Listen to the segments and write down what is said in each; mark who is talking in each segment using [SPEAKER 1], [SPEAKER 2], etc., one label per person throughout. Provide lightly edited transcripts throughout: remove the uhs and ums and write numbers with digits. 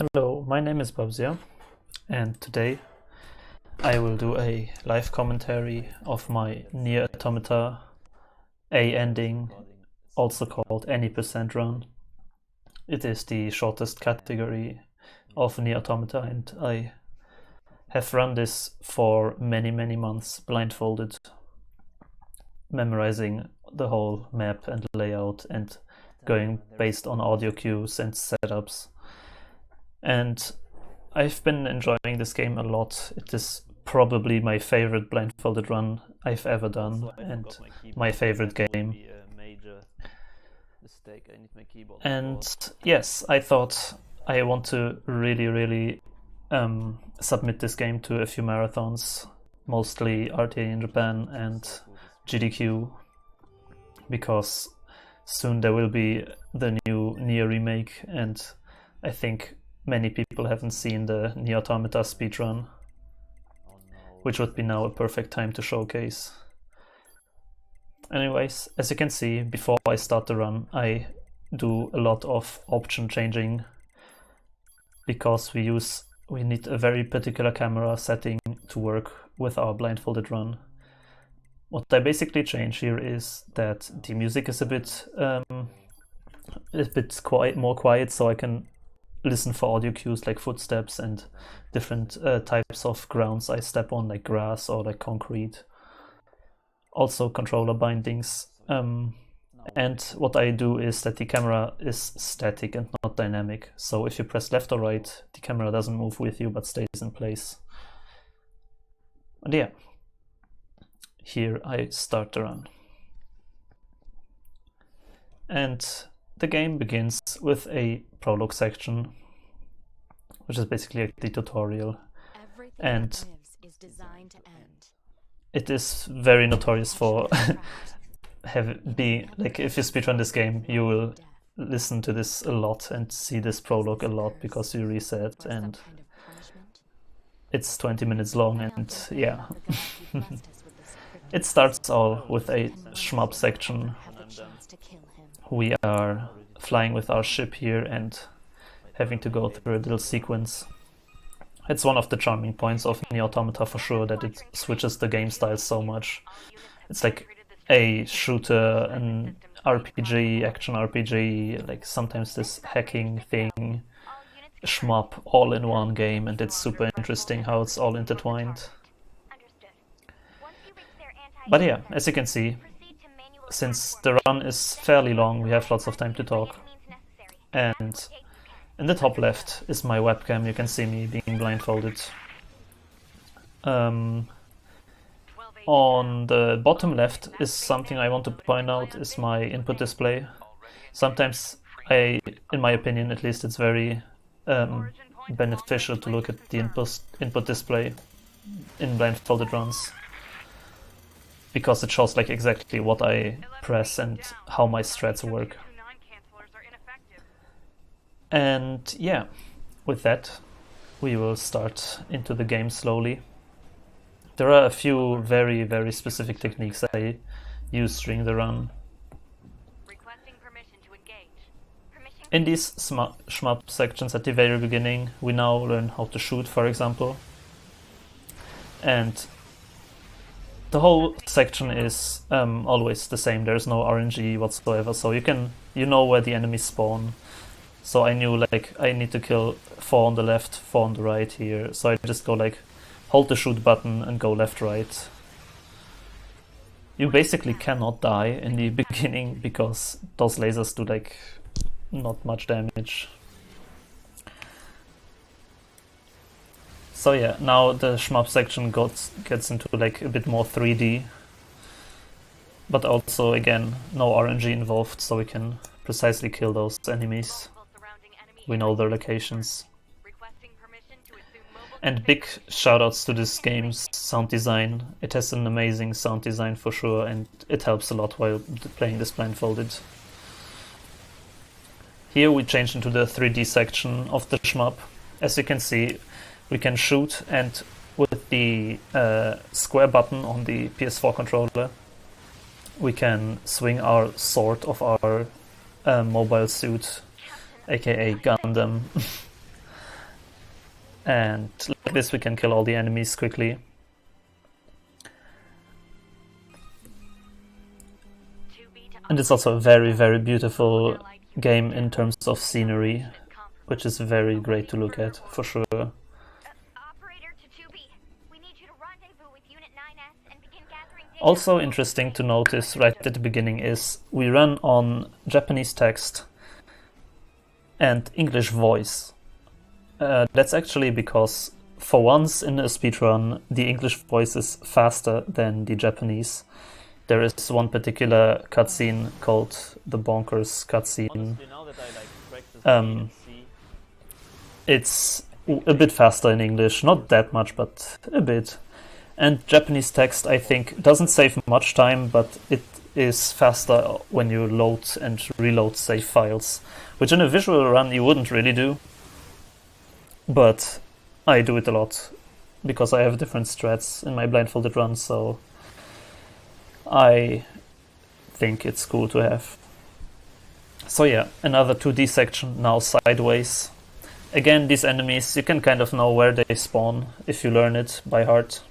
[SPEAKER 1] Hello, my name is Bubzia, and today I will do a live commentary of my NieR Automata A ending, also called any percent run. It is the shortest category of NieR Automata, and I have run this for many months blindfolded, memorizing the whole map and layout and going based on audio cues and setups. And I've been enjoying this game a lot. It is probably my favorite blindfolded run I've ever done, and my favorite game. And yes, I thought I want to really submit this game to a few marathons, mostly RTA in Japan and GDQ, because soon there will be the new NieR remake, and I think many people haven't seen the NieR Automata speedrun, which would be now a perfect time to showcase. Anyways, as you can see, before I start the run, I do a lot of option changing because we need a very particular camera setting to work with our blindfolded run. What I basically change here is that the music is a bit more quiet, so I can listen for audio cues like footsteps and different types of grounds I step on, like grass or like concrete. Also controller bindings. And what I do is that the camera is static and not dynamic. So if you press left or right, the camera doesn't move with you but stays in place. And yeah, here I start the run. And the game begins with a prologue section, which is basically like the tutorial. And it is very notorious for like if you speedrun this game, you will listen to this a lot and see this prologue a lot because you reset, and it's 20 minutes long, and yeah. It starts all with a shmup section. We are flying with our ship here and having to go through a little sequence. It's one of the charming points of NieR Automata for sure, that it switches the game style so much. It's like a shooter, an RPG, action RPG, like sometimes this hacking thing, shmup, all in one game, and it's super interesting how it's all intertwined. But yeah, as you can see, since the run is fairly long, we have lots of time to talk. And in the top left is my webcam. You can see me being blindfolded. On the bottom left is something I want to point out, is my input display. Sometimes in my opinion at least, it's very beneficial to look at the input display in blindfolded runs, because it shows like exactly what I press and how my strats work. And yeah, with that, we will start into the game slowly. There are a few very specific techniques I use during the run. In these shmup sections at the very beginning, we now learn how to shoot, for example. And the whole section is always the same. There's no RNG whatsoever, so you know where the enemies spawn. So I knew like I need to kill 4 on the left, 4 on the right here. So I just go like hold the shoot button and go left, right. You basically cannot die in the beginning because those lasers do like not much damage. So yeah, now the shmup section gets into like a bit more 3D, but also again no RNG involved, so we can precisely kill those enemies. We know their locations. And big shoutouts to this game's sound design. It has an amazing sound design for sure, and it helps a lot while playing this blindfolded. Here we change into the 3D section of the shmup. As you can see, we can shoot, and with the square button on the PS4 controller, we can swing our sword of our mobile suit, aka Gundam. And like this we can kill all the enemies quickly. And it's also a very, very beautiful game in terms of scenery, which is very great to look at, for sure. Also interesting to notice right at the beginning is we run on Japanese text and English voice. That's actually because for once in a speedrun the English voice is faster than the Japanese. There is one particular cutscene called the Bonkers cutscene. It's a bit faster in English, not that much, but a bit. And Japanese text, I think, doesn't save much time, but it is faster when you load and reload save files, which in a visual run you wouldn't really do. But I do it a lot, because I have different strats in my blindfolded run, so I think it's cool to have. So yeah, another 2D section, now sideways. Again, these enemies, you can kind of know where they spawn if you learn it by heart.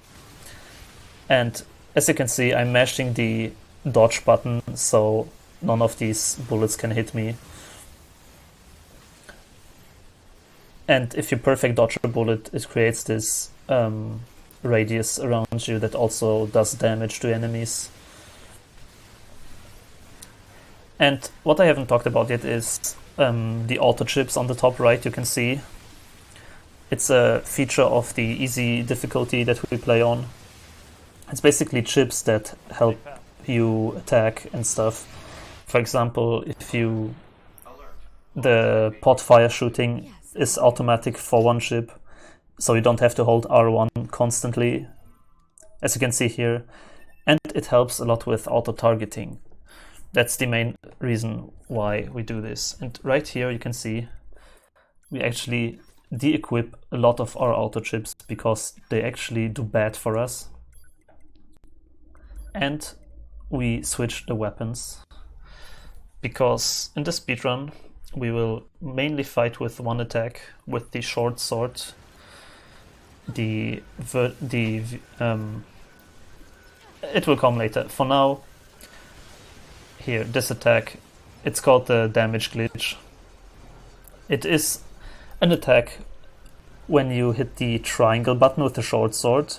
[SPEAKER 1] And as you can see, I'm mashing the dodge button, so none of these bullets can hit me. And if you perfect dodge a bullet, it creates this radius around you that also does damage to enemies. And what I haven't talked about yet is the auto chips on the top right, you can see. It's a feature of the easy difficulty that we play on. It's basically chips that help you attack and stuff. For example, if the pot fire shooting is automatic for one chip, so you don't have to hold R1 constantly, as you can see here. And it helps a lot with auto-targeting. That's the main reason why we do this. And right here you can see we actually de-equip a lot of our auto chips because they actually do bad for us. And we switch the weapons, because in the speedrun we will mainly fight with one attack, with the short sword. It will come later. For now, here, this attack, it's called the damage glitch. It is an attack when you hit the triangle button with the short sword.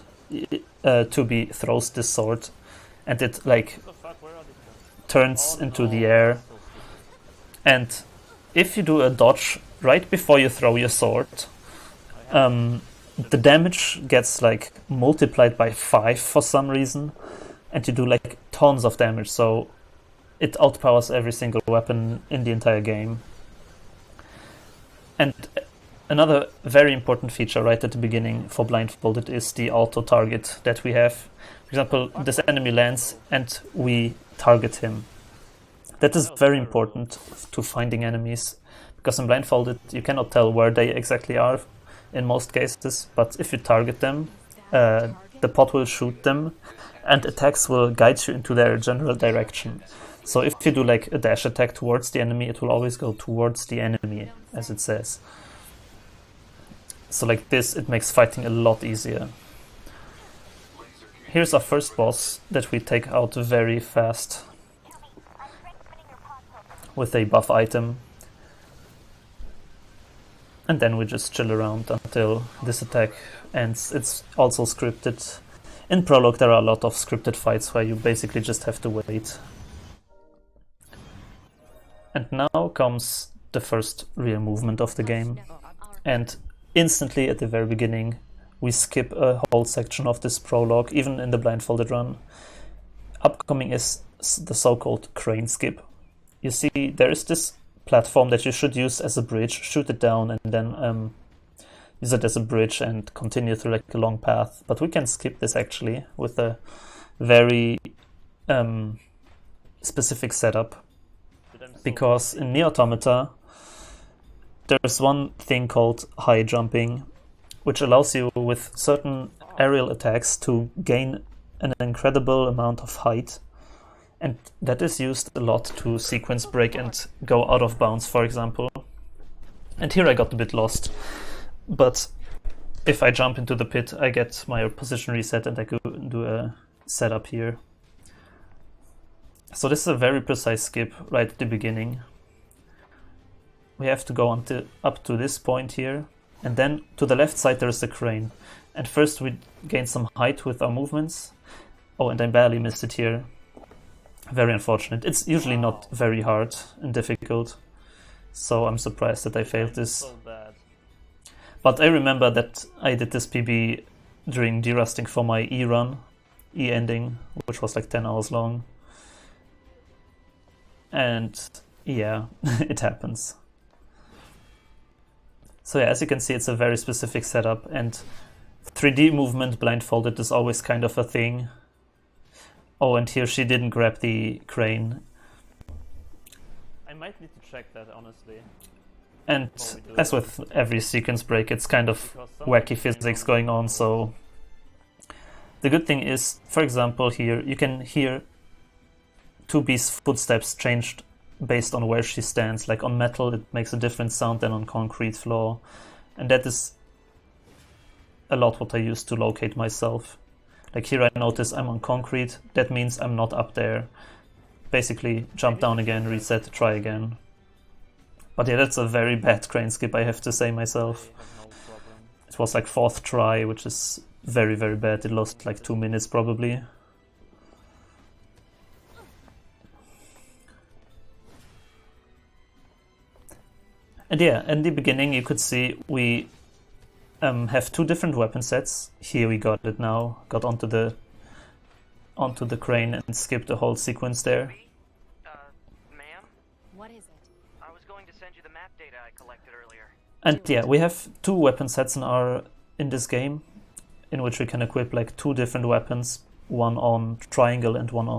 [SPEAKER 1] 2B throws this sword and it like turns into the air, and if you do a dodge right before you throw your sword, the damage gets like multiplied by 5 for some reason, and you do like tons of damage, so it outpowers every single weapon in the entire game. And another very important feature right at the beginning for Blindfolded is the auto target that we have. For example, this enemy lands and we target him. That is very important to finding enemies, because in Blindfolded you cannot tell where they exactly are in most cases, but if you target them, the pot will shoot them and attacks will guide you into their general direction. So if you do like a dash attack towards the enemy, it will always go towards the enemy, as it says. So like this, it makes fighting a lot easier. Here's our first boss that we take out very fast with a buff item. And then we just chill around until this attack ends. It's also scripted. In Prologue there are a lot of scripted fights where you basically just have to wait. And now comes the first real movement of the game. And instantly at the very beginning we skip a whole section of this prologue, even in the blindfolded run. Upcoming is the so-called crane skip. You see, there is this platform that you should use as a bridge, shoot it down and then use it as a bridge and continue through like a long path. But we can skip this actually with a very specific setup, because in NieR Automata there's one thing called high jumping, which allows you with certain aerial attacks to gain an incredible amount of height. And that is used a lot to sequence break and go out of bounds, for example. And here I got a bit lost. But if I jump into the pit, I get my position reset and I could do a setup here. So this is a very precise skip right at the beginning. We have to go up to this point here, and then to the left side there is the crane. And first we gain some height with our movements. Oh, and I barely missed it here. Very unfortunate. It's usually not very hard and difficult, so I'm surprised that I failed this.
[SPEAKER 2] So bad.
[SPEAKER 1] But I remember that I did this PB during derusting for my E run, E ending, which was like 10 hours long. And yeah, it happens. So yeah, as you can see, it's a very specific setup, and 3D movement blindfolded is always kind of a thing. Oh, and here she didn't grab the crane.
[SPEAKER 2] I might need to check that, honestly.
[SPEAKER 1] And as with every sequence break, it's kind of wacky physics going on, so... The good thing is, for example, here you can hear 2B's footsteps changed based on where she stands. Like on metal, it makes a different sound than on concrete floor. And that is a lot what I use to locate myself. Like here I notice I'm on concrete, that means I'm not up there. Basically, jump down again, reset, try again. But yeah, that's a very bad crane skip, I have to say myself. It was like 4th try, which is very, very bad. It lost like 2 minutes probably. And yeah, in the beginning you could see we have 2 different weapon sets. Here we got it now, got onto the crane and skipped the whole sequence there.
[SPEAKER 3] Ma'am? What is it? I was going to send you the map data I collected earlier.
[SPEAKER 1] And yeah, we have 2 weapon sets in this game, in which we can equip like 2 different weapons, one on triangle and one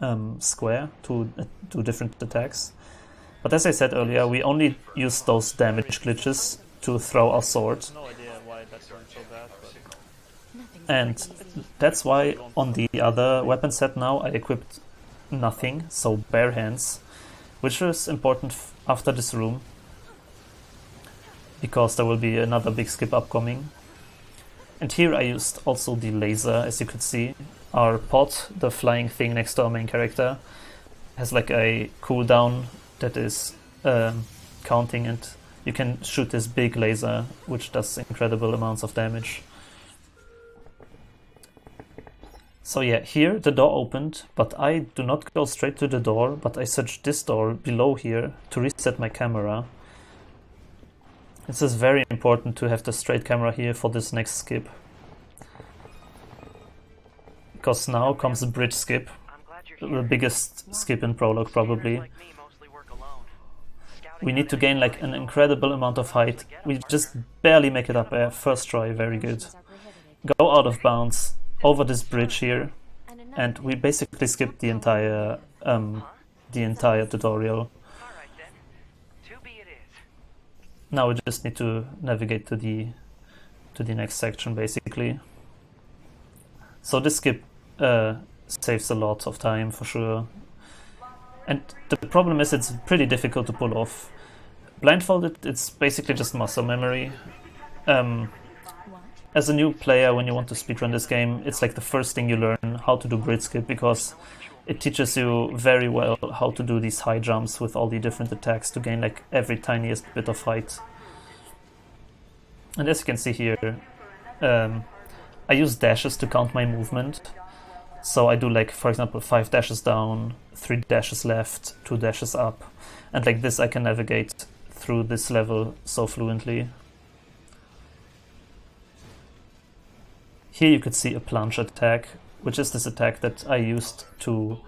[SPEAKER 1] on square, two different attacks. But as I said earlier, we only use those damage glitches to throw our sword.
[SPEAKER 2] No idea why that turned so bad, but...
[SPEAKER 1] And that's why on the other weapon set now I equipped nothing, so bare hands, which is important after this room, because there will be another big skip upcoming. And here I used also the laser, as you could see. Our pod, the flying thing next to our main character, has like a cooldown that is counting, and you can shoot this big laser, which does incredible amounts of damage. So yeah, here the door opened, but I do not go straight to the door, but I search this door below here to reset my camera. This is very important to have the straight camera here for this next skip. Because now comes the bridge skip, the biggest skip in Prologue probably. We need to gain like an incredible amount of height. We just barely make it up air. First try, very good. Go out of bounds over this bridge here, and we basically skip the entire tutorial. Now we just need to navigate to the next section basically. So this skip saves a lot of time for sure. And the problem is it's pretty difficult to pull off. Blindfolded, it's basically just muscle memory. As a new player, when you want to speedrun this game, it's like the first thing you learn how to do bridge skip, because it teaches you very well how to do these high jumps with all the different attacks to gain like every tiniest bit of height. And as you can see here, I use dashes to count my movement. So I do like, for example, 5 dashes down, 3 dashes left, 2 dashes up. And like this I can navigate through this level so fluently. Here you could see a plunge attack, which is this attack that I used to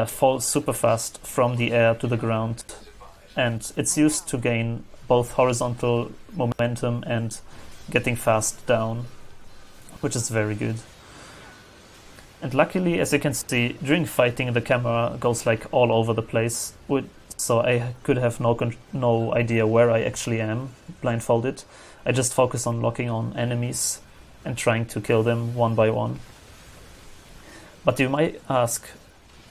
[SPEAKER 1] fall super fast from the air to the ground. And it's used to gain both horizontal momentum and getting fast down, which is very good. And luckily, as you can see, during fighting the camera goes like all over the place, so I could have no idea where I actually am blindfolded. I just focus on locking on enemies and trying to kill them one by one. But you might ask,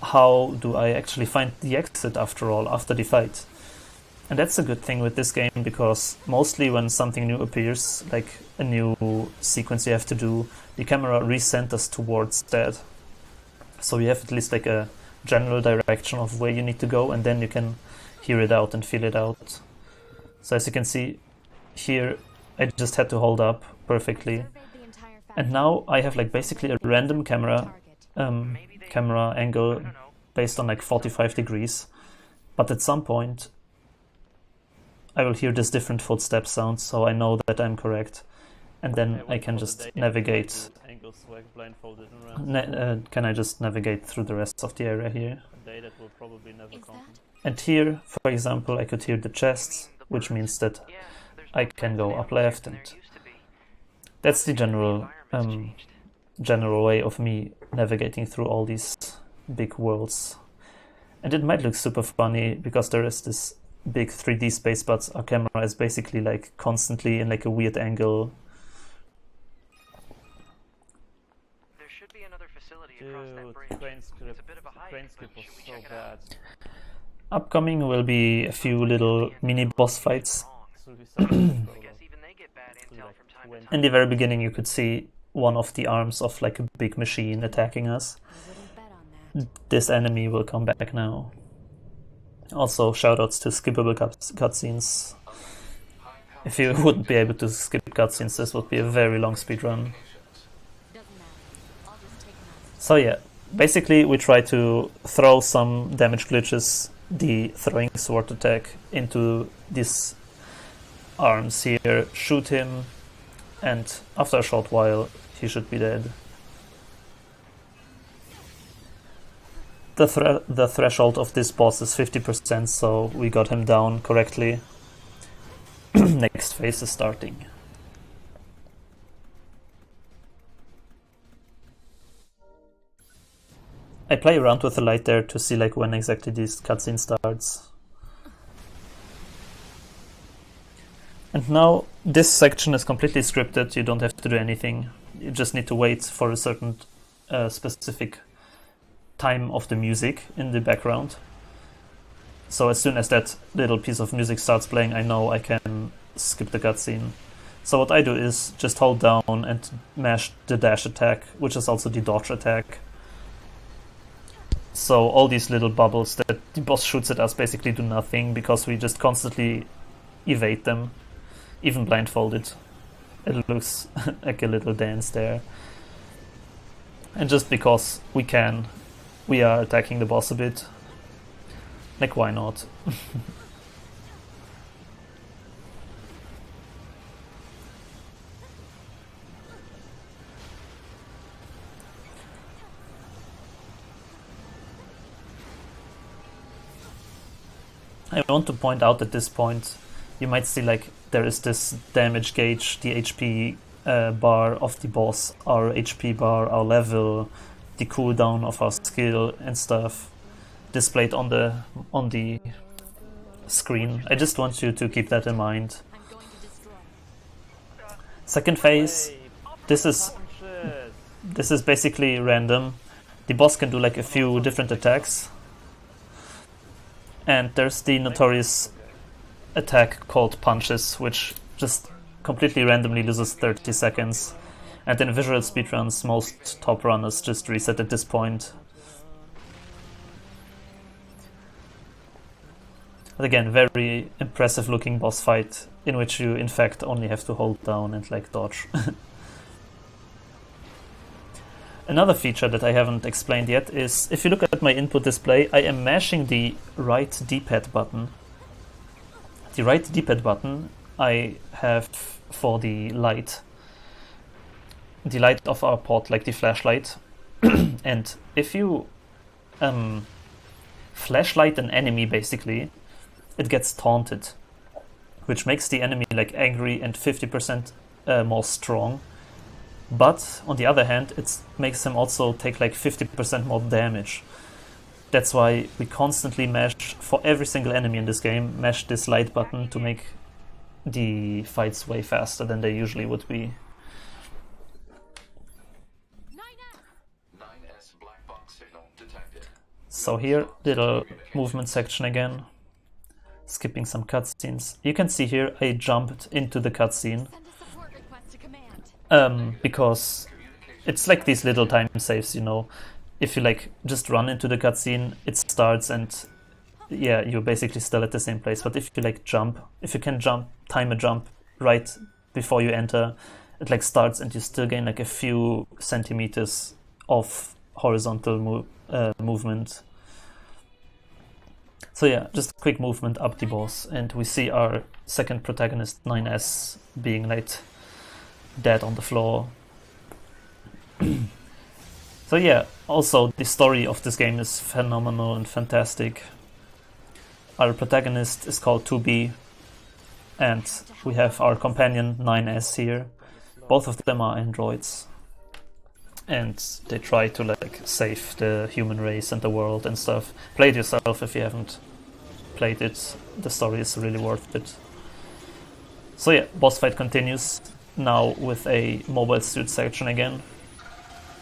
[SPEAKER 1] how do I actually find the exit after all, after the fight? And that's a good thing with this game, because mostly when something new appears, like a new sequence you have to do, the camera recenters towards that. So you have at least like a general direction of where you need to go, and then you can hear it out and feel it out. So as you can see here, I just had to hold up perfectly. And now I have like basically a random camera angle based on like 45 degrees. But at some point I will hear this different footstep sound, so I know that I'm correct. And then I can just navigate. Can I just navigate through the rest of the area here? And here, for example, I could hear the chests, which means that I can go up left, and that's the general way of me navigating through all these big worlds. And it might look super funny because there is this big 3D space, but our camera is basically like constantly in like a weird angle.
[SPEAKER 3] There should be another facility across that bridge. It's a bit of a hike, but should we check it out?
[SPEAKER 1] Upcoming will be a few little mini boss fights. In the very beginning you could see one of the arms of like a big machine attacking us. This enemy will come back now. Also, shoutouts to skippable cutscenes. If you wouldn't be able to skip cutscenes, this would be a very long speedrun. So yeah, basically we try to throw some damage glitches, the throwing sword attack, into these arms here, shoot him, and after a short while he should be dead. The threshold of this boss is 50%, so we got him down correctly. Next phase is starting. I play around with the light there to see like when exactly this cutscene starts. And now this section is completely scripted, you don't have to do anything. You just need to wait for a certain specific time of the music in the background. So as soon as that little piece of music starts playing, I know I can skip the cutscene. So what I do is just hold down and mash the dash attack, which is also the dodge attack. So all these little bubbles that the boss shoots at us basically do nothing, because we just constantly evade them, even blindfolded. It looks like a little dance there. And just because we can, we are attacking the boss a bit. Like, why not? I want to point out at this point, you might see like there is this damage gauge, the HP bar of the boss, our HP bar, our level, the cooldown of our skill and stuff displayed on the screen. I just want you to keep that in mind. Second phase, this is basically random. The boss can do like a few different attacks. And there's the notorious attack called punches, which just completely randomly loses 30 seconds. And in visual speedruns, most top runners just reset at this point. But again, very impressive looking boss fight, in which you in fact only have to hold down and like dodge. Another feature that I haven't explained yet is, if you look at my input display, I am mashing the right D-pad button. The right D-pad button I have for the light of our pod, like the flashlight. And if you flashlight an enemy, basically, it gets taunted, which makes the enemy like angry and 50% more strong. But on the other hand, it makes him also take like 50% more damage. That's why we constantly mash, for every single enemy in this game, mash this light button to make the fights way faster than they usually would be. So here, little movement section again. skipping some cutscenes. You can see here I jumped into the cutscene because it's like these little time saves, you know. If you like just run into the cutscene, it starts and yeah, you're basically still at the same place. But if you like jump, if you can time a jump right before you enter, it like starts and you still gain like a few centimeters of horizontal movement. So yeah, just a quick movement up the boss, and we see our second protagonist, NieR, being laid dead on the floor. So yeah, also the story of this game is phenomenal and fantastic. Our protagonist is called 2B, and we have our companion NieR here. Both of them are androids, and they try to like save the human race and the world and stuff. Play it yourself if you haven't played it. The story is really worth it. So yeah, boss fight continues now with a mobile suit section again.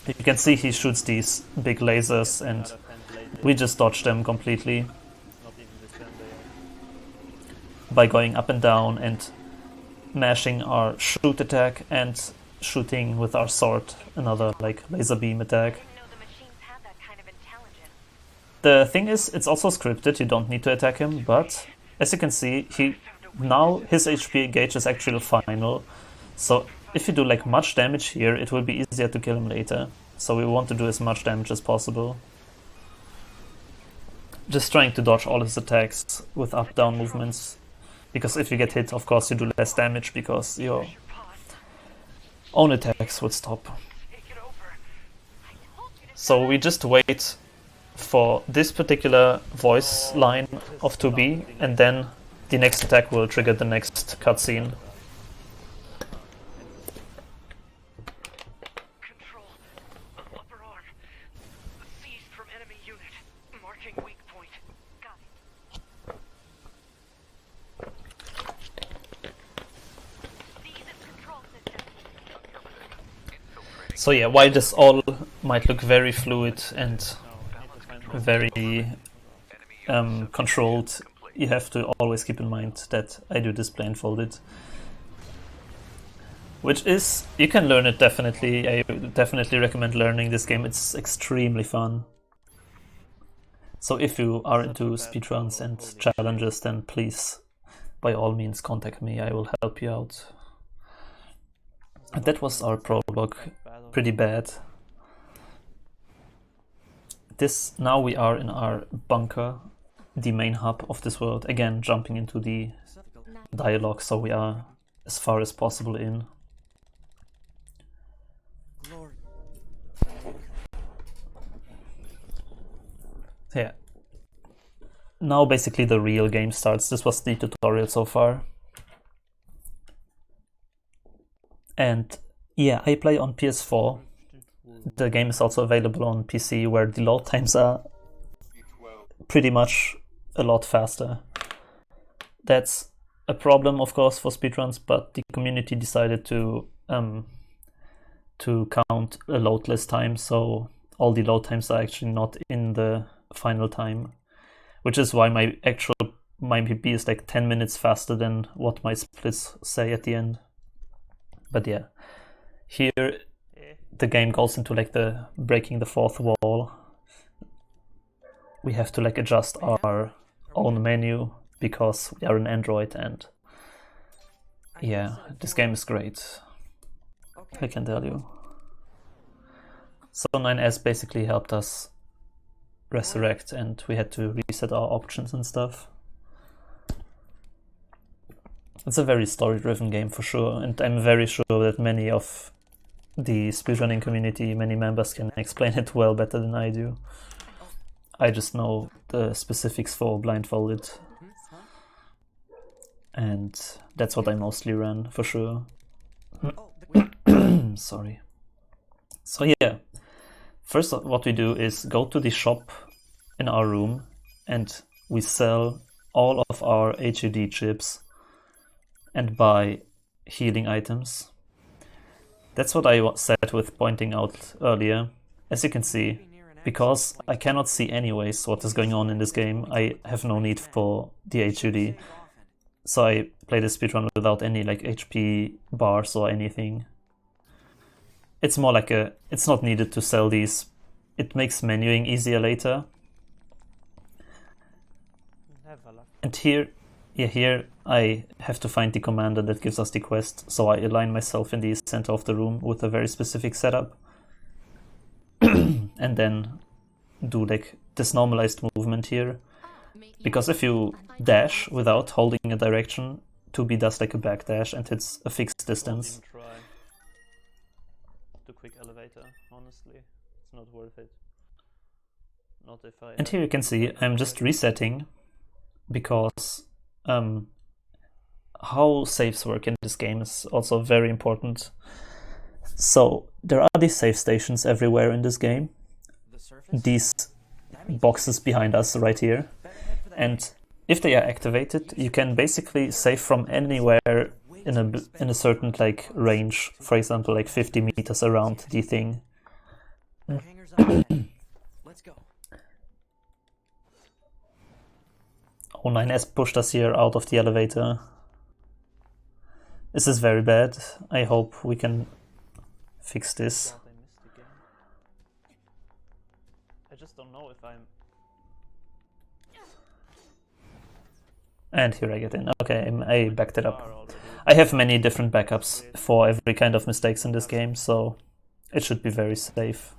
[SPEAKER 1] You can see he shoots these big lasers and we just dodge them completely by going up and down and mashing our shoot attack and shooting with our sword, another like laser beam attack. The thing is, it's also scripted, you don't need to attack him, but as you can see, now his HP gauge is actually final, so if you do like much damage here, it will be easier to kill him later. So we want to do as much damage as possible. Just trying to dodge all his attacks with up-down movements, because if you get hit, of course you do less damage because your own attacks would stop. So we just wait for this particular voice line of 2B, and then the next attack will trigger the next cutscene. So yeah, while this all might look very fluid and very controlled, you have to always keep in mind that I do this blindfolded. Which is, you can learn it definitely, I definitely recommend learning this game, it's extremely fun. So if you are into speedruns and challenges, then please, by all means, contact me, I will help you out. And that was our prologue, pretty bad. Now we are in our bunker, the main hub of this world, again jumping into the dialogue, so we are as far as possible in. Yeah. Now basically the real game starts. This was the tutorial so far. And yeah, I play on PS4. The game is also available on PC, where the load times are pretty much a lot faster. That's a problem, of course, for speedruns, but the community decided to count a loadless time, so all the load times are actually not in the final time, which is why my PP is like 10 minutes faster than what my splits say at the end. But yeah, here the game goes into like the breaking the fourth wall. We have to like adjust our own menu because we are an Android, and yeah, this game is great, I can tell you. So NieR basically helped us resurrect, and we had to reset our options and stuff. It's a very story-driven game for sure, and I'm very sure that many of the speedrunning community, many members can explain it well better than I do. I just know the specifics for Blindfolded, and that's what I mostly run for sure. Sorry. So yeah, first what we do is go to the shop in our room and we sell all of our HUD chips and buy healing items. That's what I said with pointing out earlier. As you can see, because I cannot see anyways what is going on in this game, I have no need for the HUD. So I play the speedrun without any like HP bars or anything. It's more like it's not needed to sell these. It makes menuing easier later. And here I have to find the commander that gives us the quest, so I align myself in the center of the room with a very specific setup. And then do like this normalized movement here. Because if you dash without holding a direction, 2B does like a backdash and hits a fixed distance.
[SPEAKER 2] Don't even try. The quick elevator, honestly. It's not worth it. Not if I...
[SPEAKER 1] And here you can see I'm just resetting because how saves work in this game is also very important. So there are these save stations everywhere in this game. These boxes behind us right here. And if they are activated, you can basically save from anywhere in a certain like range. For example, like 50 meters around the thing.
[SPEAKER 4] Let's go.
[SPEAKER 1] 09S pushed us here out of the elevator. This is very bad. I hope we can fix this.
[SPEAKER 2] God, I missed again. I just don't know if I'm...
[SPEAKER 1] And here I get in. Okay, I backed it up. I have many different backups for every kind of mistakes in this game, so it should be very safe.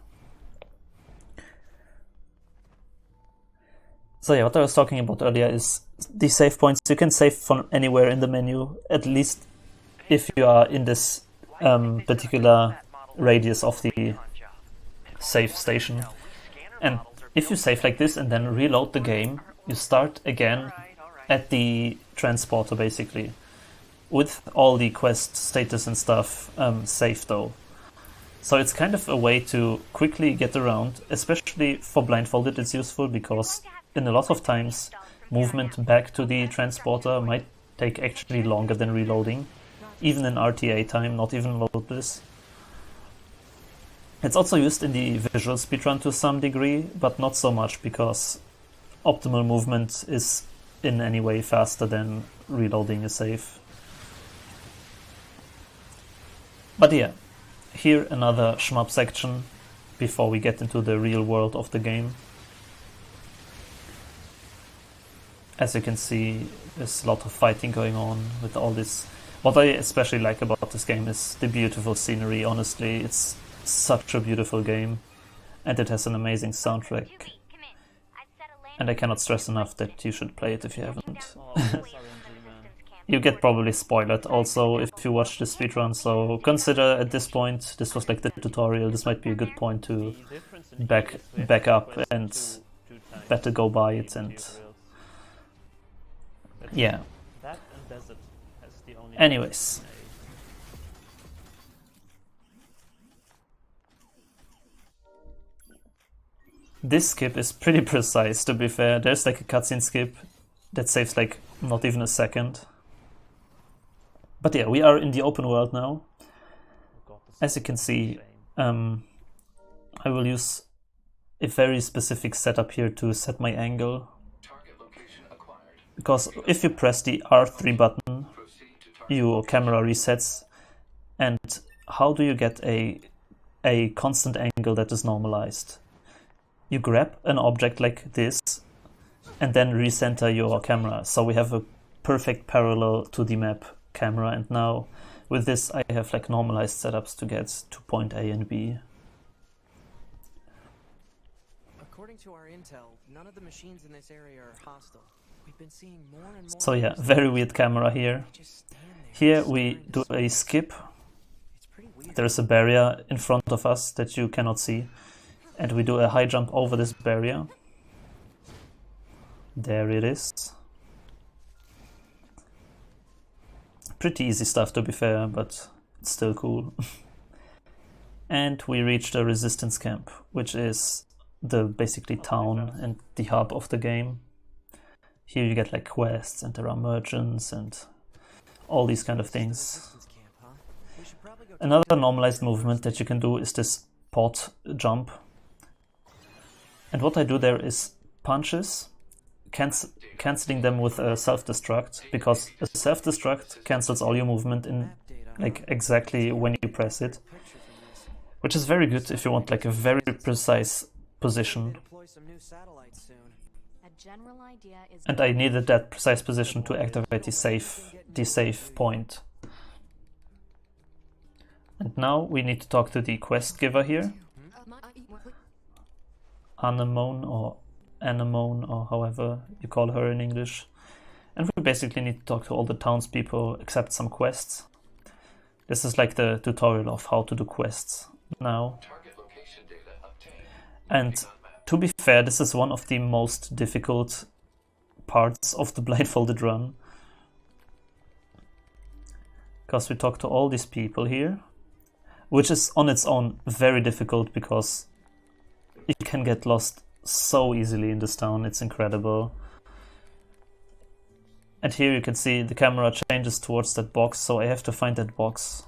[SPEAKER 1] So yeah, what I was talking about earlier is the save points. You can save from anywhere in the menu, at least if you are in this particular radius of the save station. And if you save like this and then reload the game, you start again at the transporter basically, with all the quest status and stuff saved though. So it's kind of a way to quickly get around, especially for Blindfolded it's useful because in a lot of times movement back to the transporter might take actually longer than reloading, even in RTA time, not even loadless. It's also used in the visual speedrun to some degree, but not so much because optimal movement is in any way faster than reloading a save. But yeah, here another shmup section before we get into the real world of the game. As you can see, there's a lot of fighting going on with all this. What I especially like about this game is the beautiful scenery, honestly. It's such a beautiful game, and it has an amazing soundtrack. And I cannot stress enough that you should play it if you haven't.
[SPEAKER 2] Oh, that's RNG, man.
[SPEAKER 1] You get probably spoiled also if you watch the speedrun, so consider at this point, this was like the tutorial, this might be a good point to
[SPEAKER 2] The difference in
[SPEAKER 1] back
[SPEAKER 2] here is we have
[SPEAKER 1] up
[SPEAKER 2] quest
[SPEAKER 1] and
[SPEAKER 2] two times
[SPEAKER 1] better go by it
[SPEAKER 2] in
[SPEAKER 1] and
[SPEAKER 2] tutorials. That's
[SPEAKER 1] yeah.
[SPEAKER 2] That and desert has the only...
[SPEAKER 1] Anyways. This skip is pretty precise, to be fair. There's like a cutscene skip that saves like not even a second. But yeah, we are in the open world now.
[SPEAKER 2] God, this
[SPEAKER 1] As
[SPEAKER 2] is
[SPEAKER 1] you can see,
[SPEAKER 2] insane.
[SPEAKER 1] I will use a very specific setup here to set my angle. Because if you press the R3 button, your camera resets. And how do you get a constant angle that is normalized? You grab an object like this and then recenter your camera. So we have a perfect parallel to the map camera, and now with this I have like normalized setups to get to point A and B.
[SPEAKER 4] According to our intel, none of the machines in this area are hostile. We've been seeing more and more.
[SPEAKER 1] So yeah, very weird camera here. Here we do a skip. There's a barrier in front of us that you cannot see. And we do a high jump over this barrier. There it is. Pretty easy stuff to be fair, but it's still cool. And we reach the resistance camp, which is the basically town and the hub of the game. Here you get like quests and there are merchants and all these kind of things. Another normalized movement that you can do is this pot jump. And what I do there is punches, cancelling them with a self-destruct, because a self-destruct cancels all your movement in like exactly when you press it, which is very good if you want like a very precise position. And I needed that precise position to activate the save point. And now we need to talk to the quest giver here, Anemone or however you call her in English. And we basically need to talk to all the townspeople, accept some quests. This is like the tutorial of how to do quests now. And to be fair, this is one of the most difficult parts of the blindfolded run, because we talk to all these people here, which is on its own very difficult because you can get lost so easily in this town. It's incredible. And here you can see the camera changes towards that box, so I have to find that box.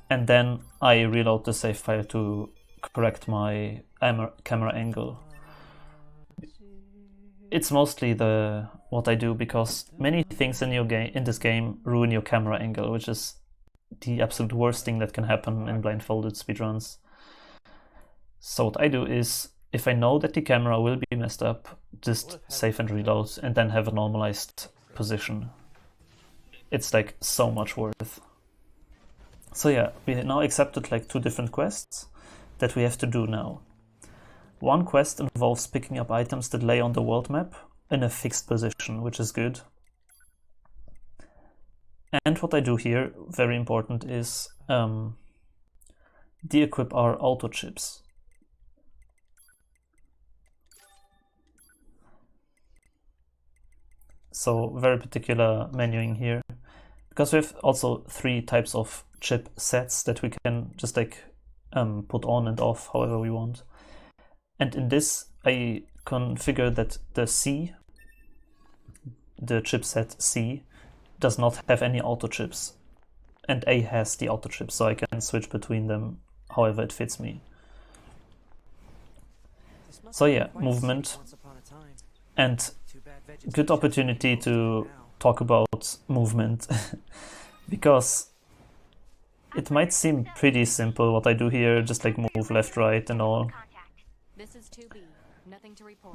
[SPEAKER 1] And then I reload the save file to correct my camera angle. It's mostly what I do, because many things in this game ruin your camera angle, which is the absolute worst thing that can happen in blindfolded speedruns. So what I do is, if I know that the camera will be messed up, just save and reload and then have a normalized position. It's like so much worth. So yeah, we now accepted like 2 different quests that we have to do now. One quest involves picking up items that lay on the world map in a fixed position, which is good. And what I do here, very important, is de-equip our auto chips. So very particular menuing here, because we have also 3 types of chip sets that we can just like put on and off however we want. And in this I configure that the chipset C does not have any auto chips, and A has the auto chips, so I can switch between them however it fits me. So yeah, movement, and good opportunity to talk about movement because it might seem pretty simple what I do here, just like move left, right and all.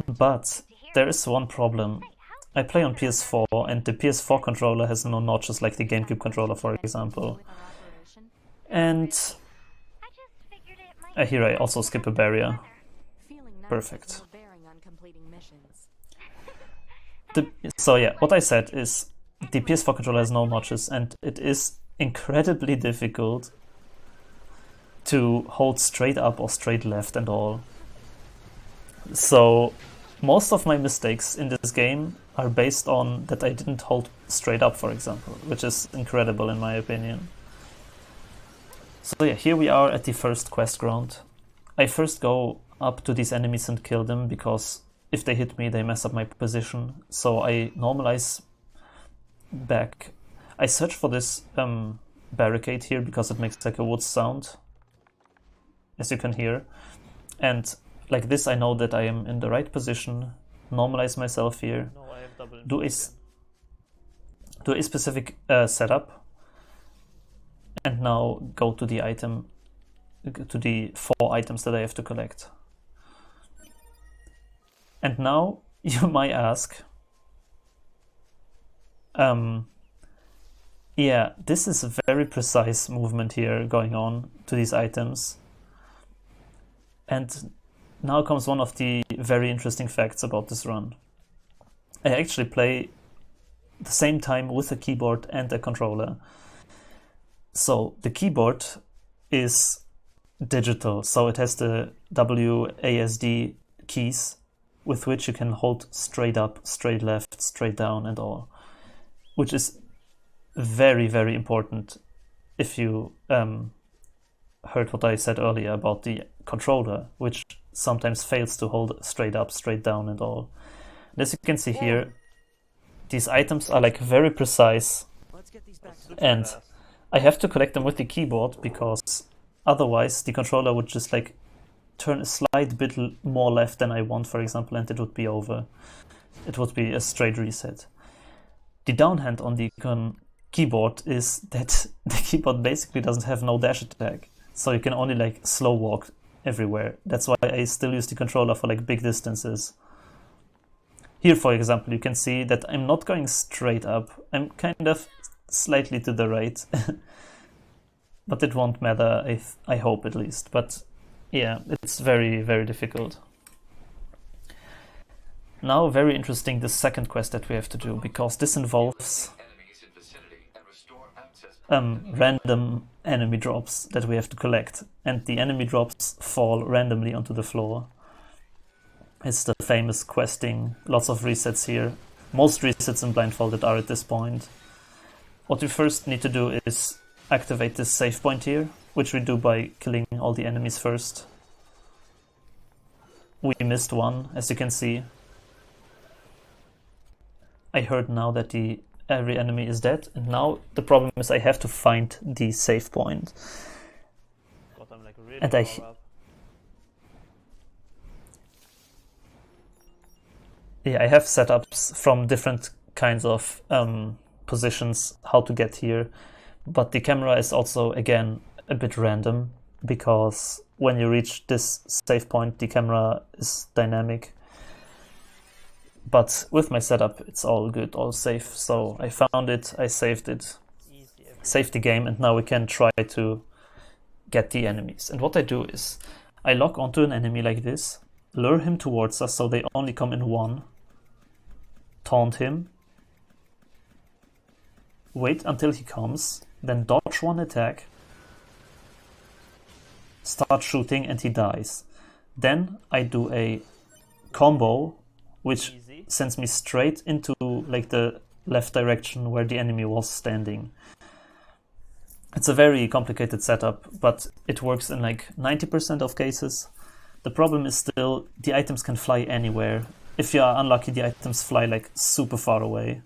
[SPEAKER 1] But there is one problem. I play on PS4 and the PS4 controller has no notches like the GameCube controller, for example. And here I also skip a barrier. Perfect. So yeah, what I said is the PS4 controller has no notches, and it is incredibly difficult to hold straight up or straight left and all. So most of my mistakes in this game are based on that I didn't hold straight up, for example, which is incredible in my opinion. So yeah, here we are at the first quest ground. I first go up to these enemies and kill them, because if they hit me, they mess up my position. So I normalize back. I search for this barricade here because it makes like a wood sound, as you can hear. And like this, I know that I am in the right position. Normalize myself here.
[SPEAKER 2] No, I have double
[SPEAKER 1] Do a specific setup, and now go to the item, to the 4 items that I have to collect. And now you might ask, yeah, this is a very precise movement here going on to these items. And now comes one of the very interesting facts about this run. I actually play the same time with a keyboard and a controller. So the keyboard is digital, so it has the WASD keys with which you can hold straight up, straight left, straight down and all, which is very, very important if you heard what I said earlier about the controller, which sometimes fails to hold straight up, straight down and all. And as you can see here, these items are like very precise, and I have to collect them with the keyboard because otherwise the controller would just like turn a slight bit more left than I want, for example, and it would be over. It would be a straight reset. The downhand on the keyboard is that the keyboard basically doesn't have no dash attack, so you can only like slow walk everywhere. That's why I still use the controller for like big distances. Here, for example, you can see that I'm not going straight up. I'm kind of slightly to the right. But it won't matter, I hope at least. But yeah, it's very, very difficult. Now, very interesting, the second quest that we have to do, because this involves random enemy drops that we have to collect. And the enemy drops fall randomly onto the floor. It's the famous questing, lots of resets here. Most resets in Blindfolded are at this point. What we first need to do is activate this save point here, which we do by killing all the enemies first. We missed one, as you can see. I heard now that every enemy is dead, and now the problem is I have to find the save point.
[SPEAKER 2] God, I'm like really
[SPEAKER 1] And
[SPEAKER 2] far up.
[SPEAKER 1] Yeah, I have setups from different kinds of positions how to get here, but the camera is also, again, a bit random, because when you reach this save point, the camera is dynamic. But with my setup, it's all good, all safe. So I found it, I saved it, saved the game, and now we can try to get the enemies. And what I do is, I lock onto an enemy like this, lure him towards us so they only come in one, taunt him, wait until he comes, then dodge one attack, start shooting, and he dies. Then I do a combo which sends me straight into like the left direction where the enemy was standing. It's a very complicated setup, but it works in like 90% of cases. The problem is still the items can fly anywhere. If you are unlucky, the items fly like super far away.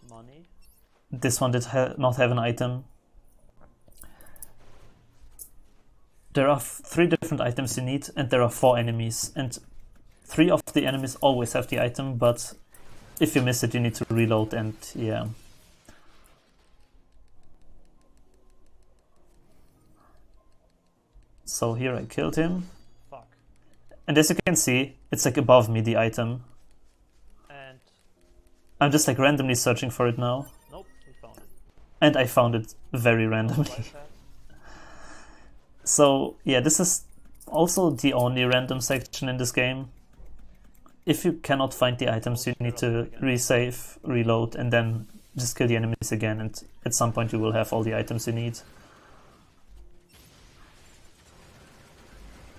[SPEAKER 2] Money.
[SPEAKER 1] This one did not have an item. There are 3 different items you need, and there are 4 enemies, and 3 of the enemies always have the item, but if you miss it, you need to reload, and yeah. So here I killed him.
[SPEAKER 2] Fuck.
[SPEAKER 1] And as you can see, it's like above me, the item.
[SPEAKER 2] And
[SPEAKER 1] I'm just like randomly searching for it now.
[SPEAKER 2] nope, we found it.
[SPEAKER 1] And I found it very randomly.
[SPEAKER 2] Like that.
[SPEAKER 1] So yeah, this is also the only random section in this game. If you cannot find the items, you need to resave, reload, and then just kill the enemies again, and at some point you will have all the items you need.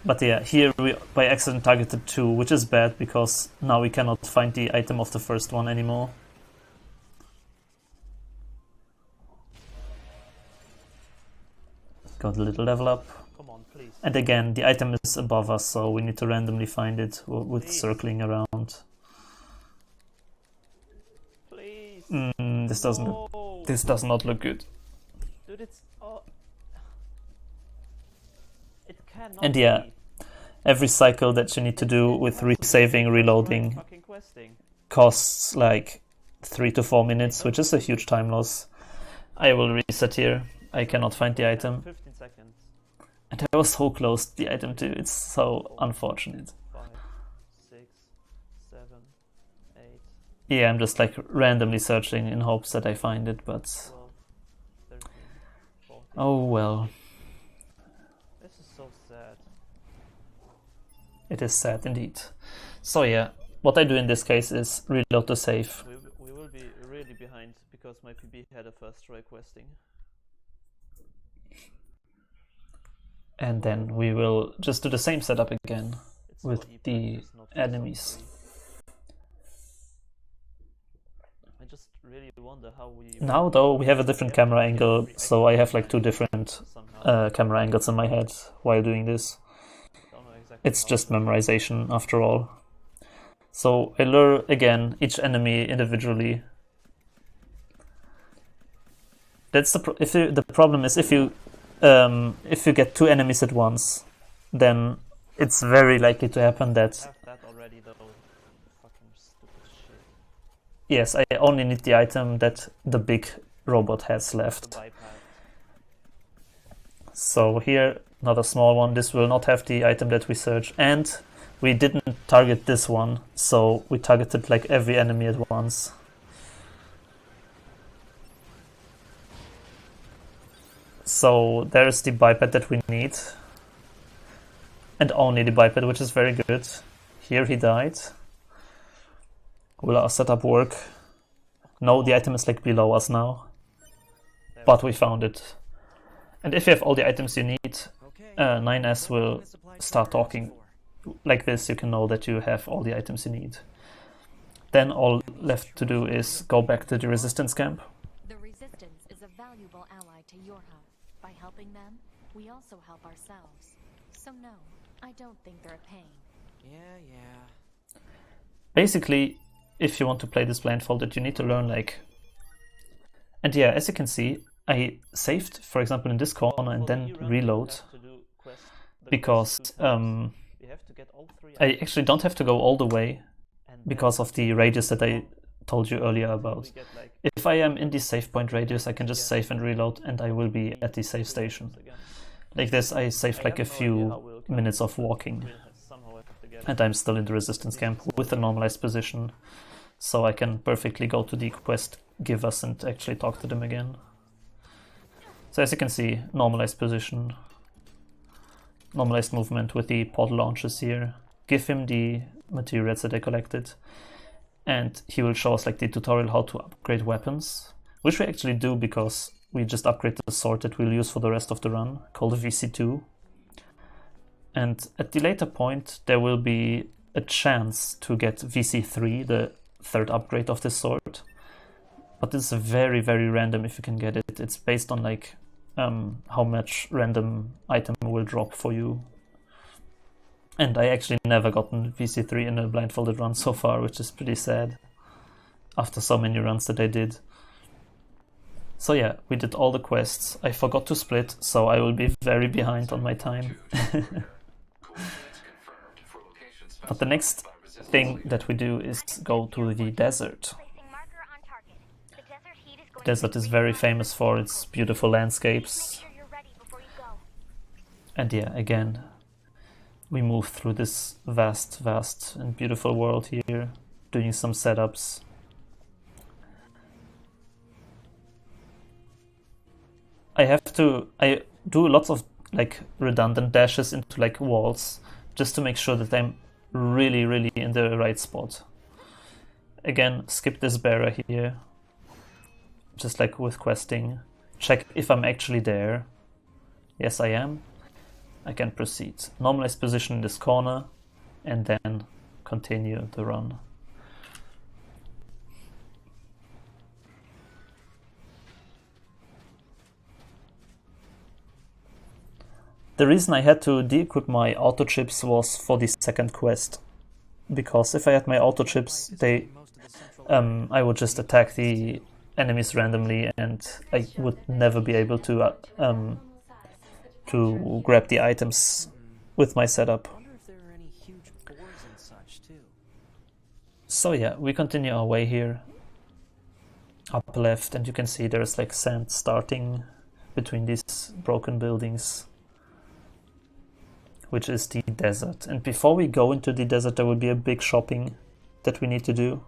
[SPEAKER 1] But yeah, here we by accident targeted 2, which is bad because now we cannot find the item of the first one anymore. Got a little level up.
[SPEAKER 2] Come on, please.
[SPEAKER 1] And again, the item is above us, so we need to randomly find it with circling around.
[SPEAKER 2] Please.
[SPEAKER 1] This doesn't.
[SPEAKER 2] No.
[SPEAKER 1] This does not look good.
[SPEAKER 2] Dude, it's it cannot
[SPEAKER 1] And yeah,
[SPEAKER 2] be.
[SPEAKER 1] every cycle that you need to do with resaving, reloading
[SPEAKER 2] Fucking questing.
[SPEAKER 1] costs like 3 to 4 minutes, which is a huge time loss. I will reset here. I cannot find the item.
[SPEAKER 2] 15 seconds.
[SPEAKER 1] And I was so close to the item too. It's so unfortunate.
[SPEAKER 2] 5, 6, 7, 8,
[SPEAKER 1] Yeah, I'm just like randomly searching in hopes that I find it, but
[SPEAKER 2] 12, 13, 14.
[SPEAKER 1] oh well.
[SPEAKER 2] This is so sad.
[SPEAKER 1] It is sad indeed. So yeah, what I do in this case is reload the save.
[SPEAKER 2] We will be really behind because my PB had a first try questing.
[SPEAKER 1] And then we will just do the same setup again
[SPEAKER 2] It's
[SPEAKER 1] with
[SPEAKER 2] so epic,
[SPEAKER 1] the
[SPEAKER 2] just not
[SPEAKER 1] enemies.
[SPEAKER 2] I just really wonder how we...
[SPEAKER 1] Now though, we have a different camera angle, so I have like 2 different
[SPEAKER 2] somehow.
[SPEAKER 1] camera angles in my head while doing this.
[SPEAKER 2] Don't know exactly
[SPEAKER 1] It's
[SPEAKER 2] how
[SPEAKER 1] just
[SPEAKER 2] to-
[SPEAKER 1] memorization after all. So I lure again each enemy individually. That's the problem is if you if you get 2 enemies at once, then it's very likely to happen that...
[SPEAKER 2] I have that already though. Fucking stupid shit.
[SPEAKER 1] Yes, I only need the item that the big robot has
[SPEAKER 2] The
[SPEAKER 1] left.
[SPEAKER 2] biped.
[SPEAKER 1] So here, not a small one, this will not have the item that we search, and we didn't target this one, so we targeted like every enemy at once. So there's the biped that we need, and only the biped, which is very good. Here he died. Will our setup work? No, the item is like below us now, but we found it. And if you have all the items you need, NieR will start talking. Like this, you can know that you have all the items you need. Then all left to do is go back to the resistance camp.
[SPEAKER 5] The resistance is a valuable ally to your hub. By helping them, we also help ourselves. So no, I don't think they're a pain.
[SPEAKER 4] Yeah.
[SPEAKER 1] Basically, if you want to play this blindfolded, you need to learn like... And yeah, as you can see, I saved, for example, in this corner and then reload, because I actually don't have to go all the way because of the radius that I told you earlier about. If I am in the save point radius, I can just save and reload and I will be at the save station. Like this, I saved like a few minutes of walking and I'm still in the resistance camp with a normalized position, so I can perfectly go to the quest givers and actually talk to them again. So as you can see, normalized position, normalized movement with the pod launches here. Give him the materials that I collected, and he will show us like the tutorial how to upgrade weapons, which we actually do because we just upgrade the sword that we'll use for the rest of the run, called VC2. And at the later point, there will be a chance to get VC3, the third upgrade of this sword. But it's very, very random if you can get it. It's based on like how much random item will drop for you. And I actually never gotten VC3 in a blindfolded run so far, which is pretty sad after so many runs that I did. So yeah, we did all the quests. I forgot to split, so I will be very behind on my time. But the next thing that we do is go to the desert. The desert is very famous for its beautiful landscapes. And yeah, again, we move through this vast and beautiful world here, doing some setups. I do lots of like redundant dashes into like walls just to make sure that I'm really in the right spot. Again, skip this barrier here, just like with questing. Check if I'm actually there. Yes, I am. I can proceed. Normalize position in this corner and then continue the run. The reason I had to de-equip my auto chips was for the second quest, because if I had my auto chips, I would just attack the enemies randomly and I would never be able to grab the items with my setup. So yeah, we continue our way here, up left, and you can see there's like sand starting between these broken buildings, which is the desert. And before we go into the desert, there will be a big shopping that we need to do.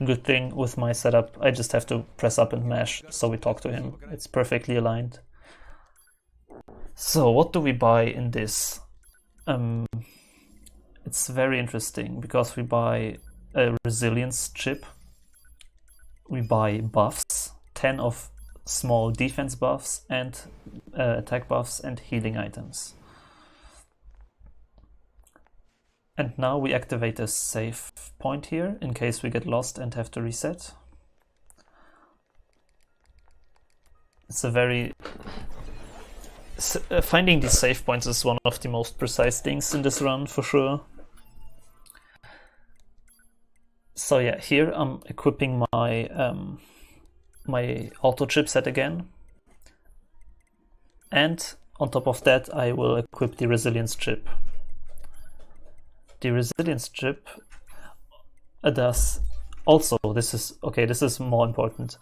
[SPEAKER 1] Good thing with my setup, I just have to press up and mash, so we talk to him. It's perfectly aligned. So what do we buy in this? It's very interesting because we buy a resilience chip. We buy buffs, 10 of small defense buffs and attack buffs and healing items. And now we activate a save point here in case we get lost and have to reset. It's a very... finding these save points is one of the most precise things in this run for sure. So yeah, here I'm equipping my my auto chipset again, and on top of that I will equip the resilience chip. The resilience chip does also, this is more important.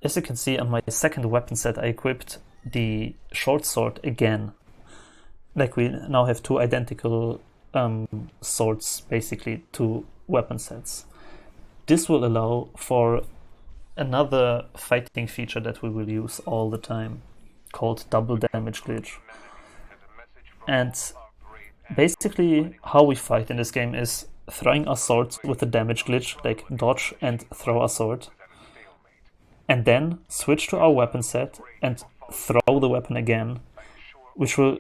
[SPEAKER 1] As you can see on my second weapon set, I equipped the short sword again. Like, we now have two identical swords, basically two weapon sets. This will allow for another fighting feature that we will use all the time, called double damage glitch. And basically how we fight in this game is throwing our swords with a damage glitch, like dodge and throw a sword, and then switch to our weapon set and throw the weapon again, which will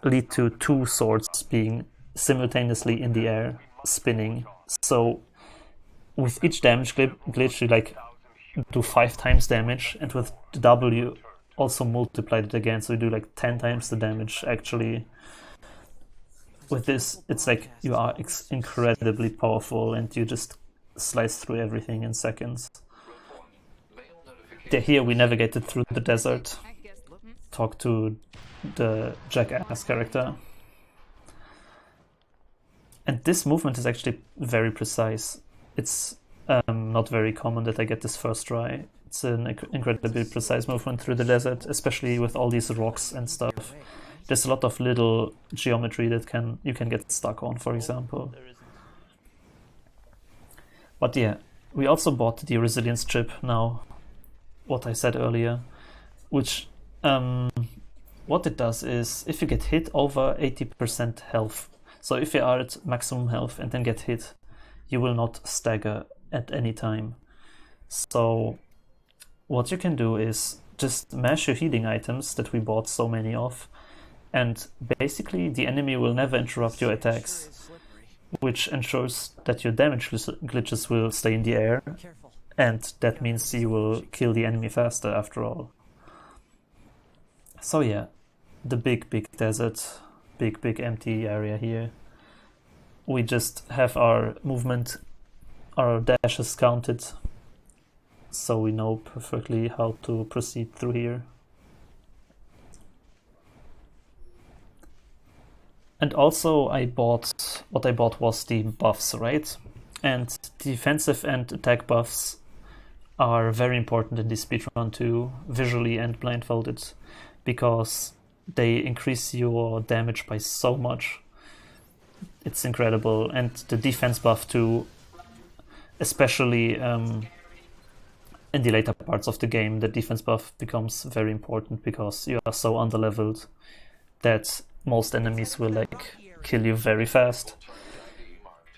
[SPEAKER 1] lead to two swords being simultaneously in the air, spinning. So with each damage glitch you like do 5 times damage, and with the double you also multiply it again, so you do like 10 times the damage actually. With this, it's like you are incredibly powerful and you just slice through everything in seconds. Here we navigated through the desert, talked to the jackass character. And this movement is actually very precise. It's not very common that I get this first try. It's an incredibly precise movement through the desert, especially with all these rocks and stuff. There's a lot of little geometry that you can get stuck on, for example. But yeah, we also bought the resilience chip now, what I said earlier, which what it does is if you get hit over 80% health, so if you are at maximum health and then get hit, you will not stagger at any time. So what you can do is just mash your healing items that we bought so many of, and basically the enemy will never interrupt your attacks, which ensures that your damage glitches will stay in the air, and that means you will kill the enemy faster after all. So yeah, the big desert, big empty area here. We just have our movement, our dashes counted, so we know perfectly how to proceed through here. And also what I bought was the buffs, right? And defensive and attack buffs are very important in this speedrun too, visually and blindfolded, because they increase your damage by so much. It's incredible. And the defense buff too, especially in the later parts of the game, the defense buff becomes very important because you are so underleveled that most enemies will like kill you very fast.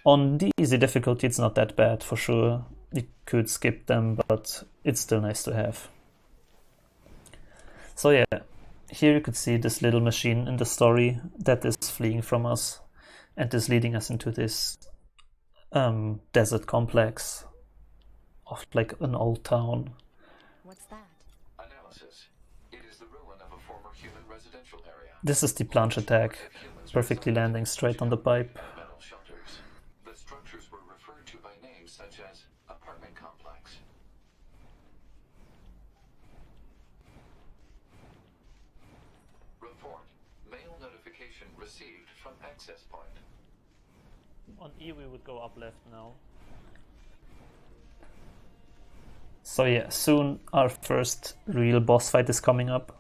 [SPEAKER 1] On the easy difficulty it's not that bad for sure. You could skip them, but it's still nice to have. So yeah, here you could see this little machine in the story that is fleeing from us and is leading us into this desert complex of like an old town.
[SPEAKER 5] What's that?
[SPEAKER 6] Analysis. It is the ruin of a former human residential area.
[SPEAKER 1] This is the plunge attack, perfectly landing straight on the pipe.
[SPEAKER 6] Metal shelters. The structures were referred to by names such as apartment complex. Report. Mail notification received from access point.
[SPEAKER 2] On E we would go up left now.
[SPEAKER 1] So yeah, soon our first real boss fight is coming up.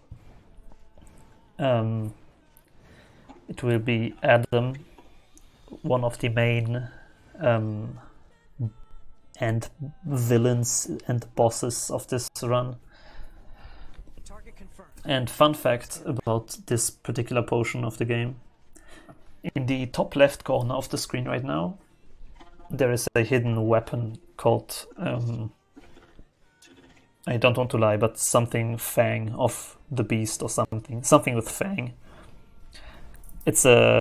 [SPEAKER 1] It will be Adam, one of the main and villains and bosses of this run. And fun fact about this particular portion of the game: in the top left corner of the screen right now, there is a hidden weapon called, I don't want to lie, but something Fang of the Beast or something with Fang. It's a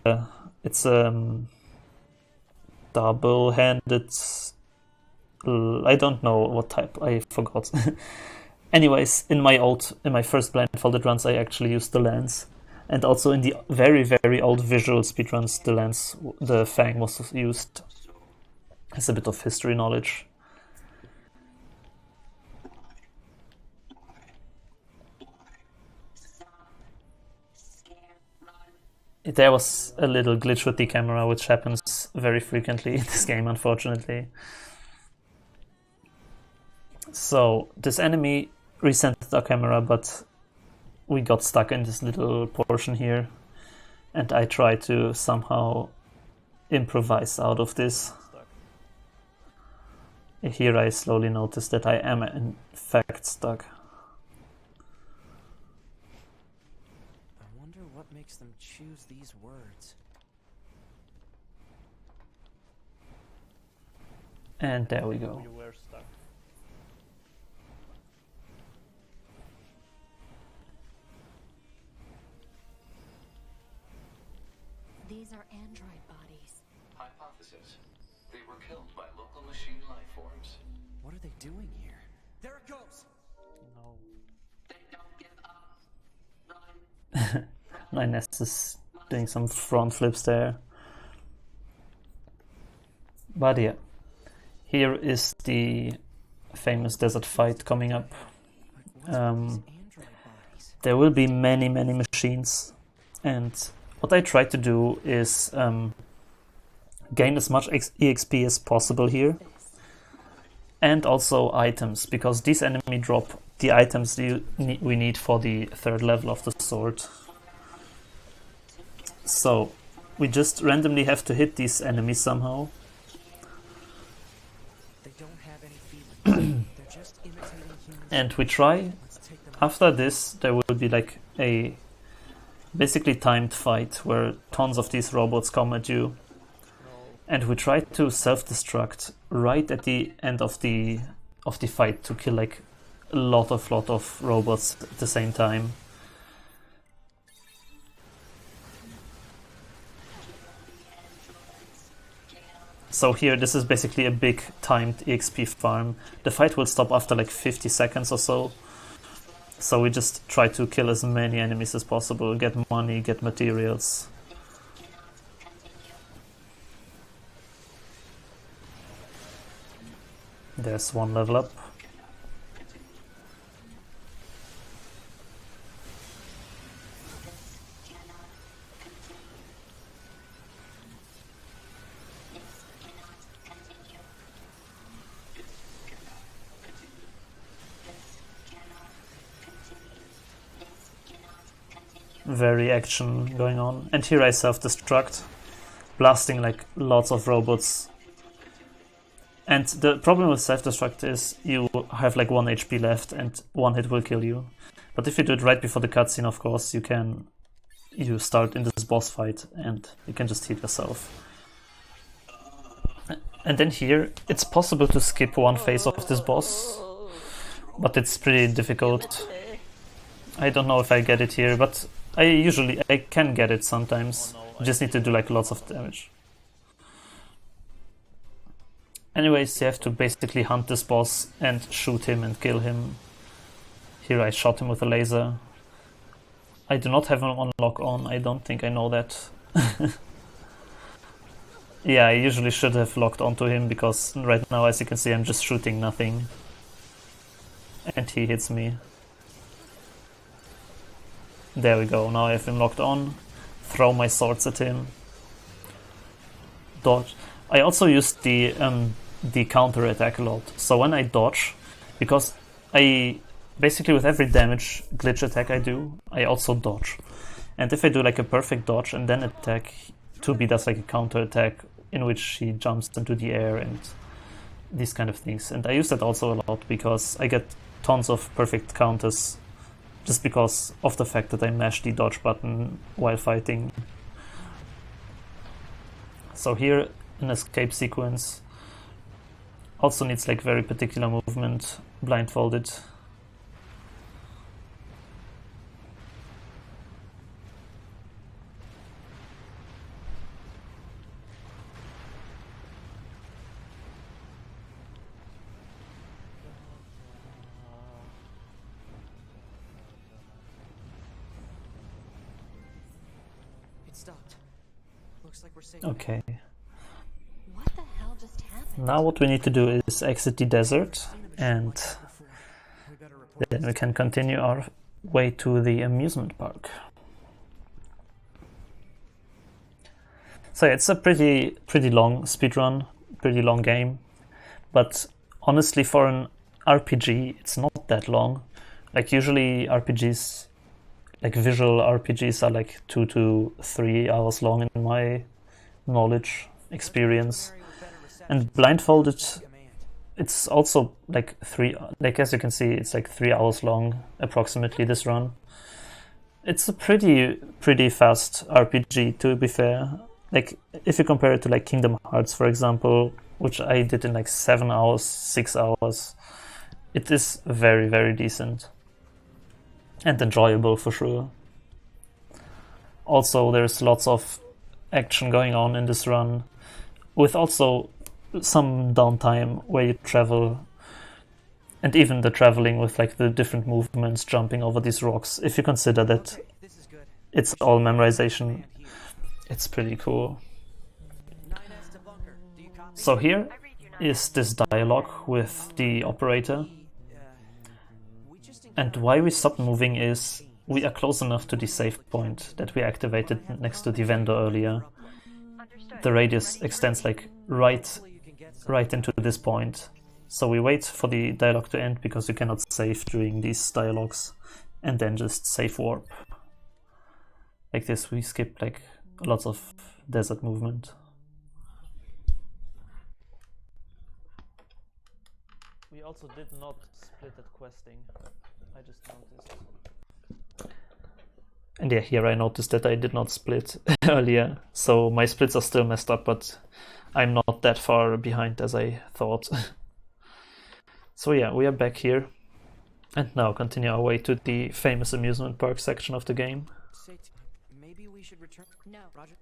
[SPEAKER 1] double-handed, I don't know what type, I forgot. Anyways, in my first blindfolded runs I actually used the lance, And also in the very, very old visual speedruns, the fang was used. Has a bit of history knowledge. There was a little glitch with the camera, which happens very frequently in this game, unfortunately. So this enemy resented our camera, but we got stuck in this little portion here, and I tried to somehow improvise out of this. Here I slowly noticed that I am in fact stuck.
[SPEAKER 4] I wonder what makes them choose these words.
[SPEAKER 1] And there we go.
[SPEAKER 2] You were stuck.
[SPEAKER 5] These are android bodies.
[SPEAKER 6] Hypothesis. They were killed by local machine life forms.
[SPEAKER 4] What are they doing here? There it goes!
[SPEAKER 2] No.
[SPEAKER 6] They don't give up. Run.
[SPEAKER 1] Nines is doing some front flips there. But yeah, here is the famous desert fight coming up. There will be many, many machines, and what I try to do is gain as much EXP as possible here, and also items, because these enemies drop the items we need for the 3rd level of the sword. So we just randomly have to hit these enemies somehow.
[SPEAKER 4] They don't have any feeling. They're just imitating humans.
[SPEAKER 1] And we try.
[SPEAKER 4] Let's take them
[SPEAKER 1] After this, there will be like a basically timed fight where tons of these robots come at you, and we try to self-destruct right at the end of the fight to kill like a lot of robots at the same time. So here, this is basically a big timed EXP farm. The fight will stop after like 50 seconds or so. So we just try to kill as many enemies as possible, get money, get materials. There's one level up. Very action going on. And here I self-destruct, blasting like lots of robots. And the problem with self-destruct is you have like 1 HP left and 1 hit will kill you. But if you do it right before the cutscene, of course, you start in this boss fight and you can just hit yourself. And then here, it's possible to skip one phase of this boss, but it's pretty difficult. I don't know if I get it here, but I can get it sometimes. You just need to do like lots of damage. Anyways, you have to basically hunt this boss and shoot him and kill him. Here I shot him with a laser. I do not have an unlock on, I don't think I know that. Yeah, I usually should have locked onto him, because right now, as you can see, I'm just shooting nothing. And he hits me. There we go, now I have him locked on. Throw my swords at him. Dodge. I also used the counter attack a lot. So when I dodge, because I basically with every damage glitch attack I do, I also dodge. And if I do like a perfect dodge and then attack, 2B does like a counter attack in which he jumps into the air and these kind of things. And I use that also a lot because I get tons of perfect counters just because of the fact that I mash the dodge button while fighting. So here, an escape sequence also needs like very particular movement, blindfolded.
[SPEAKER 4] stopped. Looks like we're safe.
[SPEAKER 1] Okay.
[SPEAKER 5] What the hell just happened?
[SPEAKER 1] Now what we need to do is exit the desert, and then we can continue our way to the amusement park. So it's a pretty long speedrun, pretty long game, but honestly for an RPG it's not that long. Like usually RPGs, like visual RPGs, are like 2 to 3 hours long in my knowledge, experience. And Blindfolded, it's also like as you can see, it's like 3 hours long approximately, this run. It's a pretty fast RPG, to be fair. Like if you compare it to like Kingdom Hearts, for example, which I did in like 7 hours, 6 hours, it is very decent and enjoyable for sure. Also there's lots of action going on in this run, with also some downtime where you travel, and even the traveling with like the different movements, jumping over these rocks. If you consider that it's all memorization, it's pretty cool. So here is this dialogue with the operator, and why we stopped moving is we are close enough to the save point that we activated next to the vendor earlier. The radius extends like right into this point, so we wait for the dialogue to end because you cannot save during these dialogues, and then just save warp. Like this, we skip like lots of desert movement.
[SPEAKER 2] We also did not split at questing. I just noticed.
[SPEAKER 1] And yeah, here I noticed that I did not split earlier, so my splits are still messed up, but I'm not that far behind as I thought. So yeah, we are back here, and now continue our way to the famous amusement park section of the game.
[SPEAKER 4] Maybe we should return.
[SPEAKER 5] No.
[SPEAKER 4] Roger.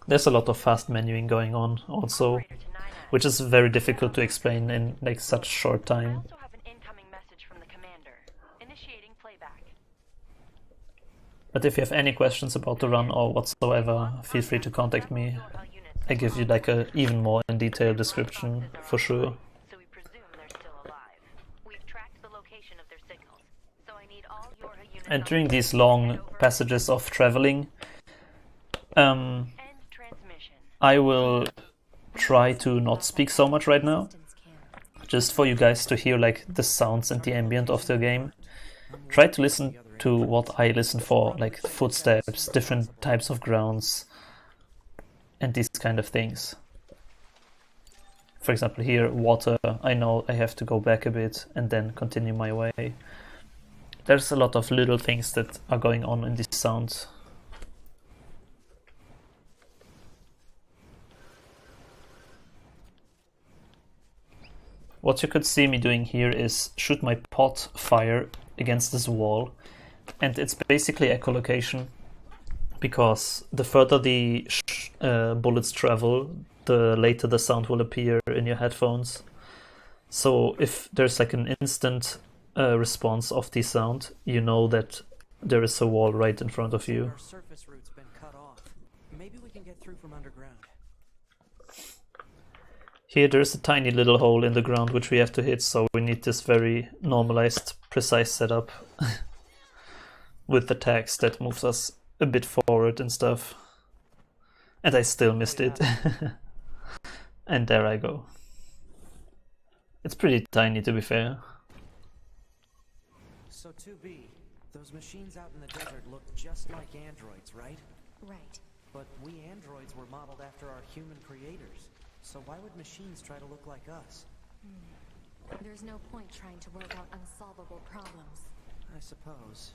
[SPEAKER 1] There's a lot of fast menuing going on also, which is very difficult to explain in like such short
[SPEAKER 3] I
[SPEAKER 1] time.
[SPEAKER 3] also have an incoming message from the commander. Initiating playback.
[SPEAKER 1] But if you have any questions about the run or whatsoever, feel free to contact me. I give you like a even more in detail description for sure.
[SPEAKER 3] So we presume they're still alive. We've tracked the location of their signals. So I need all your units.
[SPEAKER 1] And during these long passages of traveling,
[SPEAKER 3] End transmission.
[SPEAKER 1] I will try to not speak so much right now, just for you guys to hear like the sounds and the ambient of the game. Try to listen to what I listen for, like footsteps, different types of grounds, and these kind of things. For example here, water, I know I have to go back a bit and then continue my way. There's a lot of little things that are going on in these sounds. What you could see me doing here is shoot my pot fire against this wall, and it's basically echolocation, because the further the bullets travel, the later the sound will appear in your headphones. So if there's like an instant response of the sound, you know that there is a wall right in front of you.
[SPEAKER 4] Our surface route's been cut off. Maybe we can get through from underground.
[SPEAKER 1] Here there's a tiny little hole in the ground which we have to hit, so we need this very normalized, precise setup with the tags that moves us a bit forward and stuff. And I still missed it. And there I go. It's pretty tiny, to be fair.
[SPEAKER 4] So 2B, those machines out in the desert look just like androids, right?
[SPEAKER 5] Right.
[SPEAKER 4] But we androids were modeled after our human creators. So why would machines try to look like us?
[SPEAKER 5] There's no point trying to work out unsolvable problems.
[SPEAKER 4] I suppose.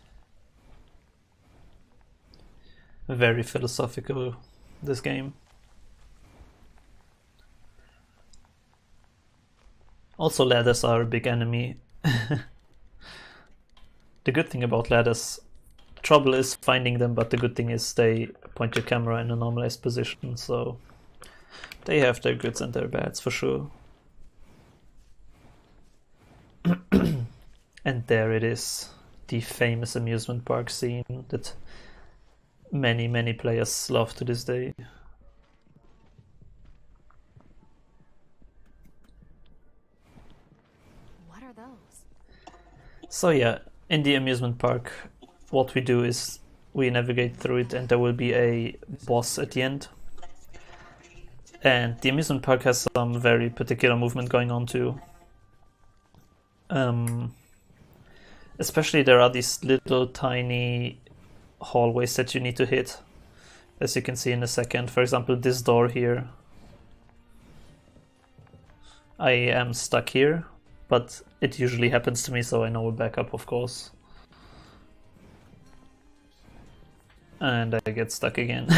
[SPEAKER 1] Very philosophical, this game. Also, ladders are a big enemy. The good thing about ladders, trouble is finding them, but the good thing is they point your camera in a normalized position, so they have their goods and their bads for sure. And there it is, the famous amusement park scene that many players love to this day.
[SPEAKER 5] What are those?
[SPEAKER 1] So yeah, in the amusement park, what we do is we navigate through it, and there will be a boss at the end. And the amusement park has some very particular movement going on too. Especially there are these little tiny hallways that you need to hit, as you can see in a second. For example, this door here. I am stuck here, but it usually happens to me, so I know a backup, of course. And I get stuck again.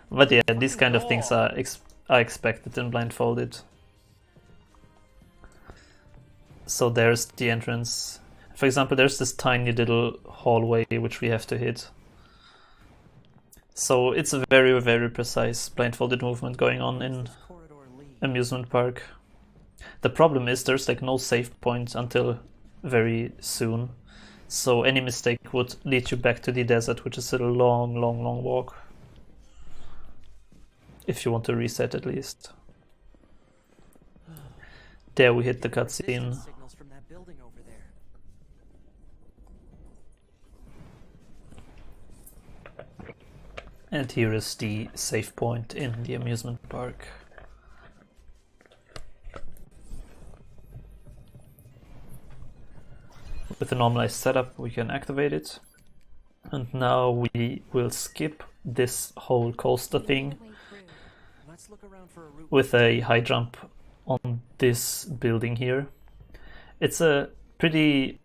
[SPEAKER 1] But yeah, these kind of things are expected in Blindfolded. So there's the entrance. For example, there's this tiny little hallway which we have to hit. So it's a very precise blindfolded movement going on in amusement park. The problem is there's like no save point until very soon. So any mistake would lead you back to the desert, which is a long walk. If you want to reset at least. There we hit the cutscene. And here is the save point in the amusement park. With a normalized setup we can activate it. And now we will skip this whole coaster thing with a high jump on this building here. It's a pretty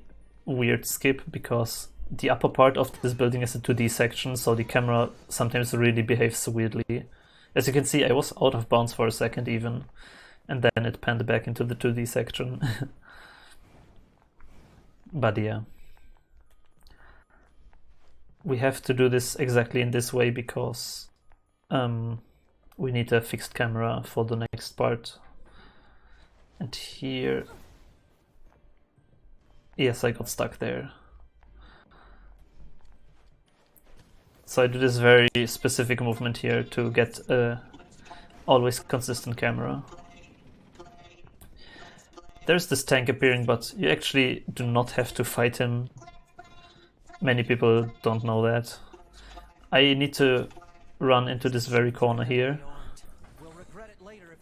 [SPEAKER 1] weird skip because the upper part of this building is a 2D section, so the camera sometimes really behaves weirdly. As you can see, I was out of bounds for a second even, and then it panned back into the 2D section. But yeah. We have to do this exactly in this way because we need a fixed camera for the next part. And here... Yes, I got stuck there. So I do this very specific movement here to get a always consistent camera. There's this tank appearing, but you actually do not have to fight him. Many people don't know that. I need to run into this very corner here,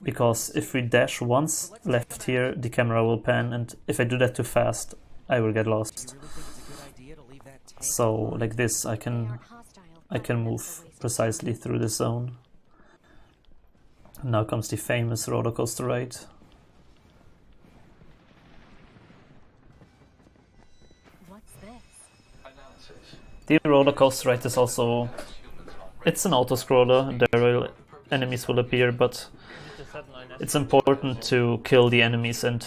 [SPEAKER 1] because if we dash once left here, the camera will pan, and if I do that too fast, I will get lost. So like this, I can move precisely through the zone. Now comes the famous roller coaster ride. The roller coaster ride is also... It's an auto-scroller, enemies will appear, but it's important to kill the enemies and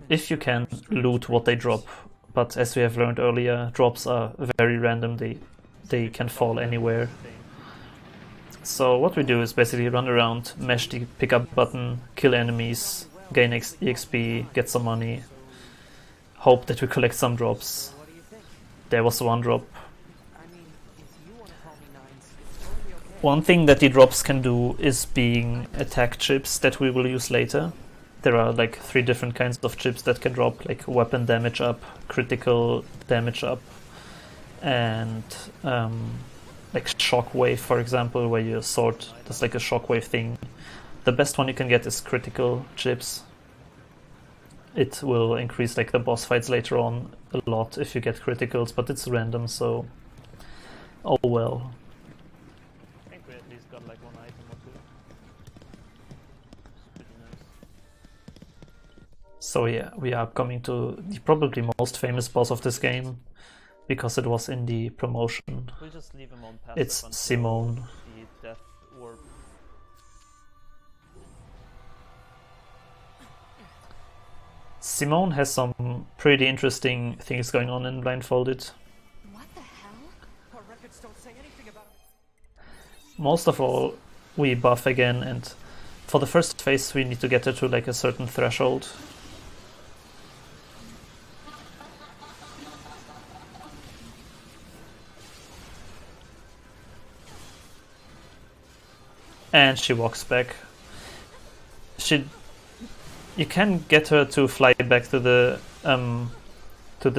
[SPEAKER 1] if you can, loot what they drop. But as we have learned earlier, drops are very random, they can fall anywhere. So what we do is basically run around, mash the pickup button, kill enemies, gain EXP, get some money, hope that we collect some drops. There was one drop. One thing that the drops can do is being attack chips that we will use later. There are like 3 different kinds of chips that can drop, like weapon damage up, critical damage up, and like shockwave, for example, where your sword does like a shockwave thing. The best one you can get is critical chips. It will increase like the boss fights later on a lot if you get criticals, but it's random, so oh well.
[SPEAKER 2] I think we at least got like one item or two. It's pretty nice.
[SPEAKER 1] So yeah, we are coming to the probably most famous boss of this game, because it was in the promotion.
[SPEAKER 2] We'll just leave him on passive.
[SPEAKER 1] It's Simone.
[SPEAKER 2] The death warp.
[SPEAKER 1] Simone has some pretty interesting things going on in Blindfolded.
[SPEAKER 5] What the hell?
[SPEAKER 4] Our records don't say anything about it.
[SPEAKER 1] Most of all, we buff again, and for the first phase we need to get her to like a certain threshold. and she walks back. You can get her to fly back to the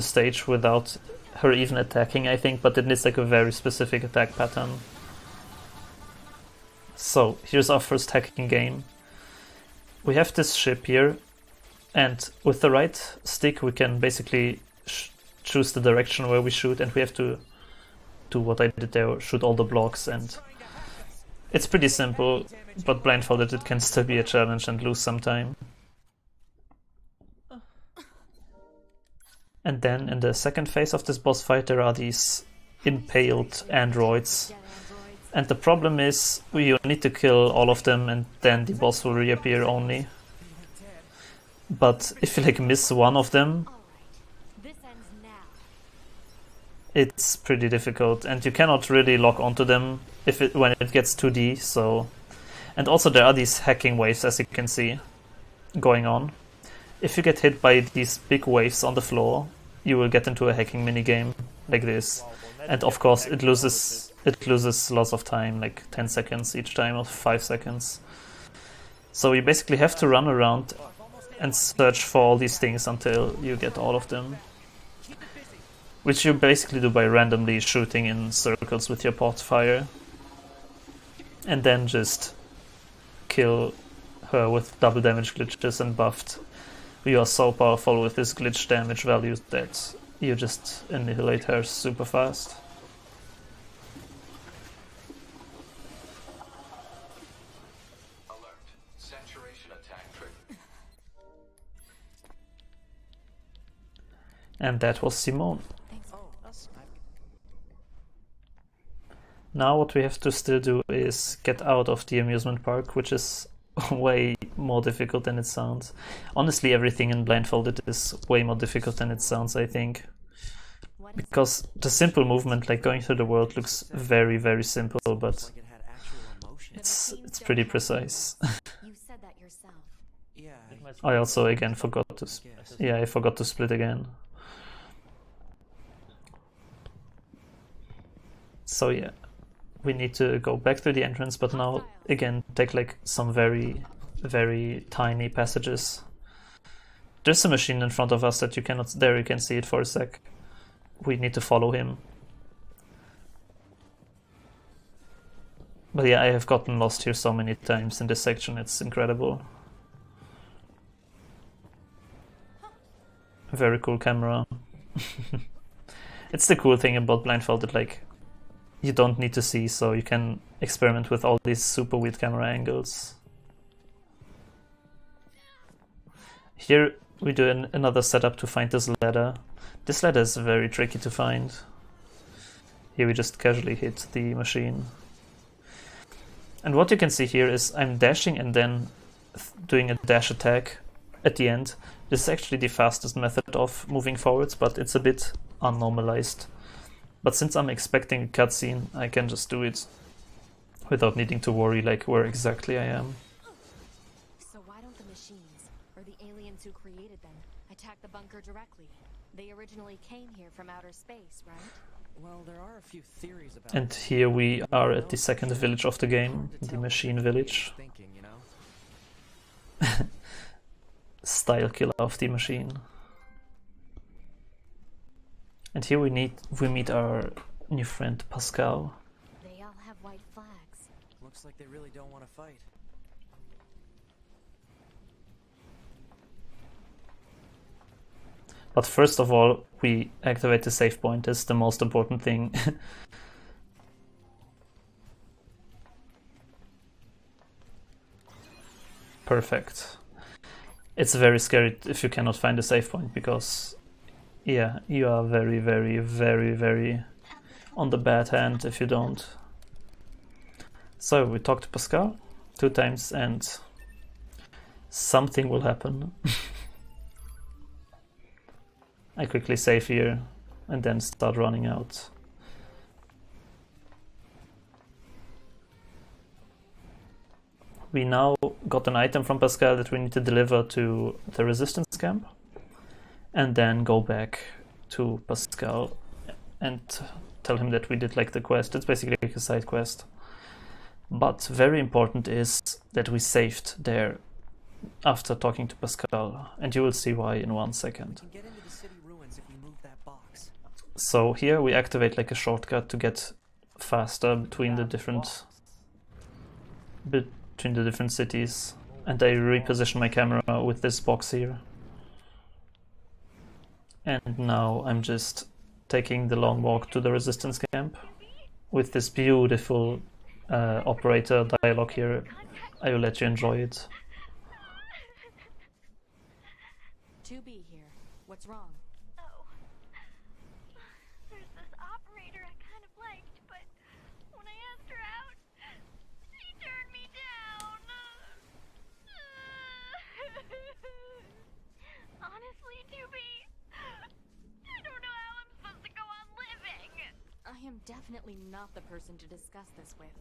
[SPEAKER 1] stage without her even attacking, I think, but it needs like a very specific attack pattern. So here's our first hacking game. We have this ship here, and with the right stick we can basically choose the direction where we shoot, and we have to do what I did there, shoot all the blocks, and it's pretty simple, but blindfolded it can still be a challenge and lose some time. And then in the second phase of this boss fight there are these impaled androids. And the problem is you need to kill all of them and then the boss will reappear only. But if you like miss one of them, it's pretty difficult, and you cannot really lock onto them when it gets 2D. So, and also there are these hacking waves, as you can see, going on. If you get hit by these big waves on the floor, you will get into a hacking minigame like this, and of course it loses lots of time, like 10 seconds each time or 5 seconds. So you basically have to run around and search for all these things until you get all of them. Which you basically do by randomly shooting in circles with your port fire. And then just kill her with double damage glitches and buffed. You are so powerful with this glitch damage value that you just annihilate her super fast.
[SPEAKER 6] Alert. Saturation attack triggered.
[SPEAKER 1] And that was Simone. Now what we have to still do is get out of the amusement park, which is way more difficult than it sounds. Honestly, everything in Blindfolded is way more difficult than it sounds, I think. Because the simple movement, like going through the world, looks very, very simple, but it's pretty precise.
[SPEAKER 5] You said that yourself.
[SPEAKER 1] I also again forgot to I forgot to split again. So yeah, we need to go back to the entrance, but now again take like some very, very tiny passages. There's a machine in front of us that you cannot, there you can see it for a sec. We need to follow him. But yeah, I have gotten lost here so many times in this section, it's incredible. Very cool camera. It's the cool thing about Blindfolded, like, you don't need to see, so you can experiment with all these super weird camera angles. Here we do another setup to find this ladder. This ladder is very tricky to find. Here we just casually hit the machine. And what you can see here is I'm dashing and then doing a dash attack at the end. This is actually the fastest method of moving forwards, but it's a bit unnormalized. But since I'm expecting a cutscene, I can just do it without needing to worry like where exactly I am.
[SPEAKER 5] So why don't the machines, or the aliens who created them, attack the bunker directly? They originally came here from outer space, right?
[SPEAKER 4] Well, there are a few theories about
[SPEAKER 1] And here we are at the second village of the game, the machine village.
[SPEAKER 4] thinking, you know?
[SPEAKER 1] Style killer of the machine. And here we meet our new friend Pascal.
[SPEAKER 5] They all have white flags.
[SPEAKER 4] Looks like they really don't want to fight.
[SPEAKER 1] But first of all, we activate the save point. That's the most important thing. Perfect. It's very scary if you cannot find a save point, because yeah, you are very, very, very, very on the bad hand if you don't. So we talked to Pascal 2 times and something will happen. I quickly save here and then start running out. We now got an item from Pascal that we need to deliver to the resistance camp, and then go back to Pascal and tell him that we did like the quest. It's basically like a side quest. But very important is that we saved there after talking to Pascal, and you will see why in 1 second.
[SPEAKER 4] Get into the city ruins if we move that box.
[SPEAKER 1] So here we activate like a shortcut to get faster between the different cities, and I reposition my camera with this box here. And now I'm just taking the long walk to the resistance camp with this beautiful operator dialogue here. I will let you enjoy it.
[SPEAKER 5] 2B here. What's wrong?
[SPEAKER 7] Oh. There's this operator I kind of liked, but when I asked her out, she turned me down. Honestly, 2B, I don't know how I'm supposed to go on living.
[SPEAKER 5] I am definitely not the person to discuss this with.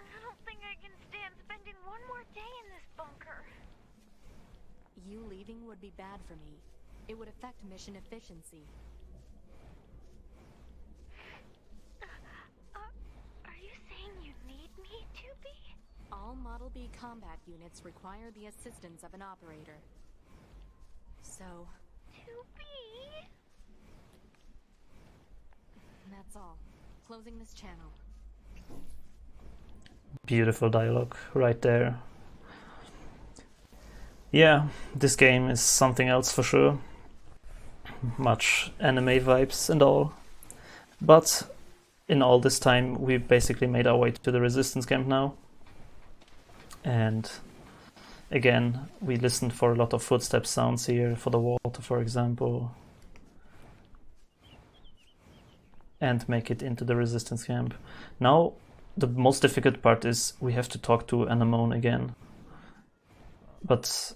[SPEAKER 7] I don't think I can stand spending one more day in this bunker.
[SPEAKER 5] You leaving would be bad for me. It would affect mission efficiency.
[SPEAKER 7] Are you saying you need me, 2B?
[SPEAKER 5] All Model B combat units require the assistance of an operator. So,
[SPEAKER 7] 2B?
[SPEAKER 5] that's all. Closing this channel.
[SPEAKER 1] Beautiful dialogue right there. Yeah, this game is something else for sure. Much anime vibes and all. But in all this time we basically made our way to the resistance camp now. And again, we listened for a lot of footstep sounds here, for the water for example. And make it into the resistance camp. Now the most difficult part is we have to talk to Anemone again. But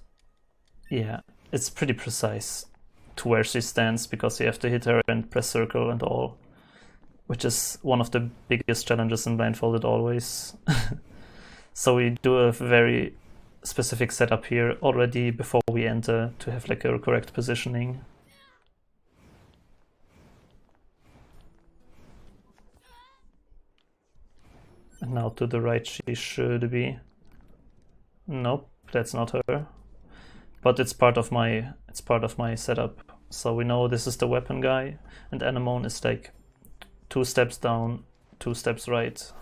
[SPEAKER 1] yeah, it's pretty precise to where she stands, because you have to hit her and press circle and all, which is one of the biggest challenges in Blindfolded always. So we do a very specific setup here already before we enter to have like a correct positioning. And now to the right she should be. Nope, that's not her. But it's part of my setup. So we know this is the weapon guy, and Anemone is like 2 steps down, 2 steps right.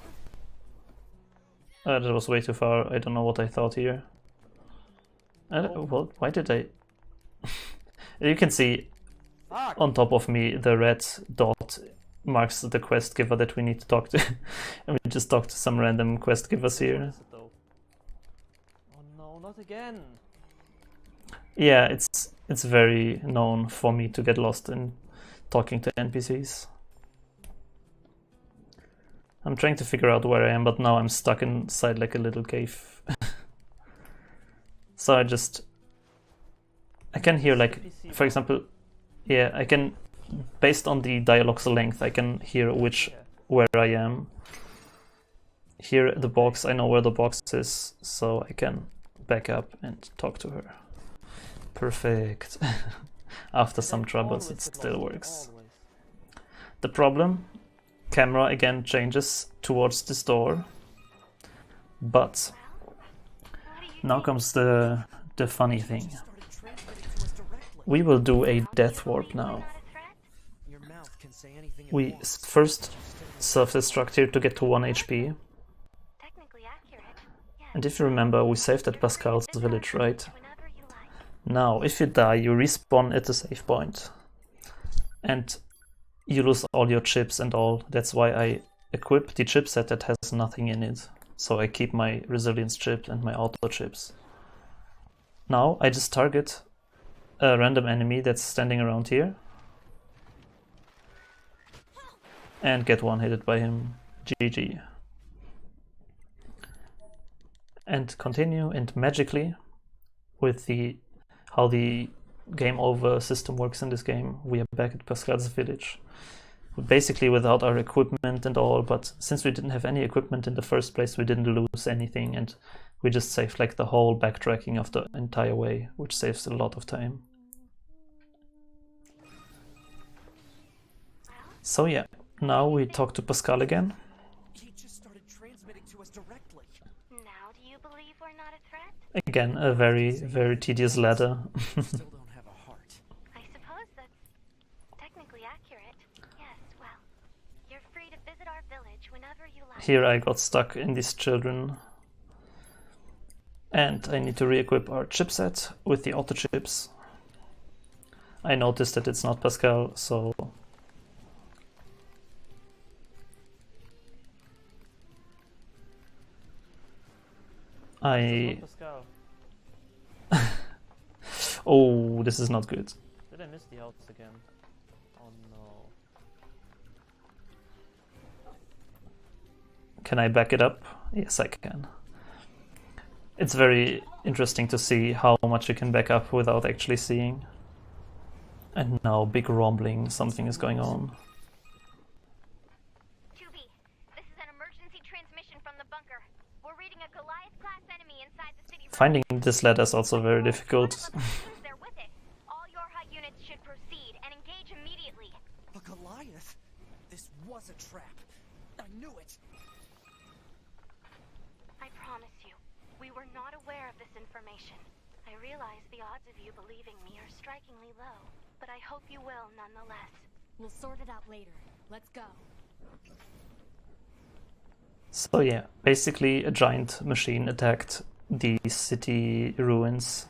[SPEAKER 1] That was way too far. I don't know what I thought here. Well, why did I? You can see on top of me the red dot marks the quest giver that we need to talk to. And we just talked to some random quest givers here.
[SPEAKER 2] Oh no, not again!
[SPEAKER 1] Yeah, it's very known for me to get lost in talking to NPCs. I'm trying to figure out where I am, but now I'm stuck inside like a little cave. So I can hear like, for example, yeah, I can, based on the dialogue's length, I can hear where I am. Here the box, I know where the box is, so I can back up and talk to her. Perfect. After some troubles, it still works. The problem, camera again changes towards this door, but now comes the funny thing. We will do a death warp now. We first self-destruct here to get to 1 HP. And if you remember, we saved at Pascal's village, right? Now, if you die, you respawn at the save point. And you lose all your chips and all. That's why I equip the chipset that has nothing in it. So I keep my resilience chip and my auto chips. Now I just target a random enemy that's standing around here. And get one-hitted by him. GG. And continue, and magically, with how the game over system works in this game, we are back at Pascal's village. Basically without our equipment and all, but since we didn't have any equipment in the first place, we didn't lose anything, and we just saved like the whole backtracking of the entire way, which saves a lot of time. So yeah, now we talk to Pascal again.
[SPEAKER 4] He just started
[SPEAKER 7] You believe we're not a threat?
[SPEAKER 1] Again, a very, very tedious ladder.
[SPEAKER 4] Still don't have a heart.
[SPEAKER 7] I suppose that's technically accurate. Yes, well, you're free to visit our village whenever you like.
[SPEAKER 1] Here I got stuck in these children. And I need to re-equip our chipset with the auto chips. I noticed that it's not Pascal, so I...
[SPEAKER 2] Pascal.
[SPEAKER 1] Oh, this is not good.
[SPEAKER 2] Did I miss the outs again? Oh no.
[SPEAKER 1] Can I back it up? Yes, I can. It's very interesting to see how much you can back up without actually seeing. And now, big rumbling, something is going on.
[SPEAKER 7] 2B, this is an emergency transmission from the bunker. We're reading a Goliath-class enemy inside the city.
[SPEAKER 1] Finding this ladder is also very difficult.
[SPEAKER 7] They're with it. All your high units should proceed and engage immediately.
[SPEAKER 4] A Goliath? This was a trap. I knew it.
[SPEAKER 7] I promise you, we were not aware of this information. I realize the odds of you believing me are strikingly low, but I hope you will nonetheless.
[SPEAKER 5] We'll sort it out later. Let's go.
[SPEAKER 1] So yeah, basically a giant machine attacked the city ruins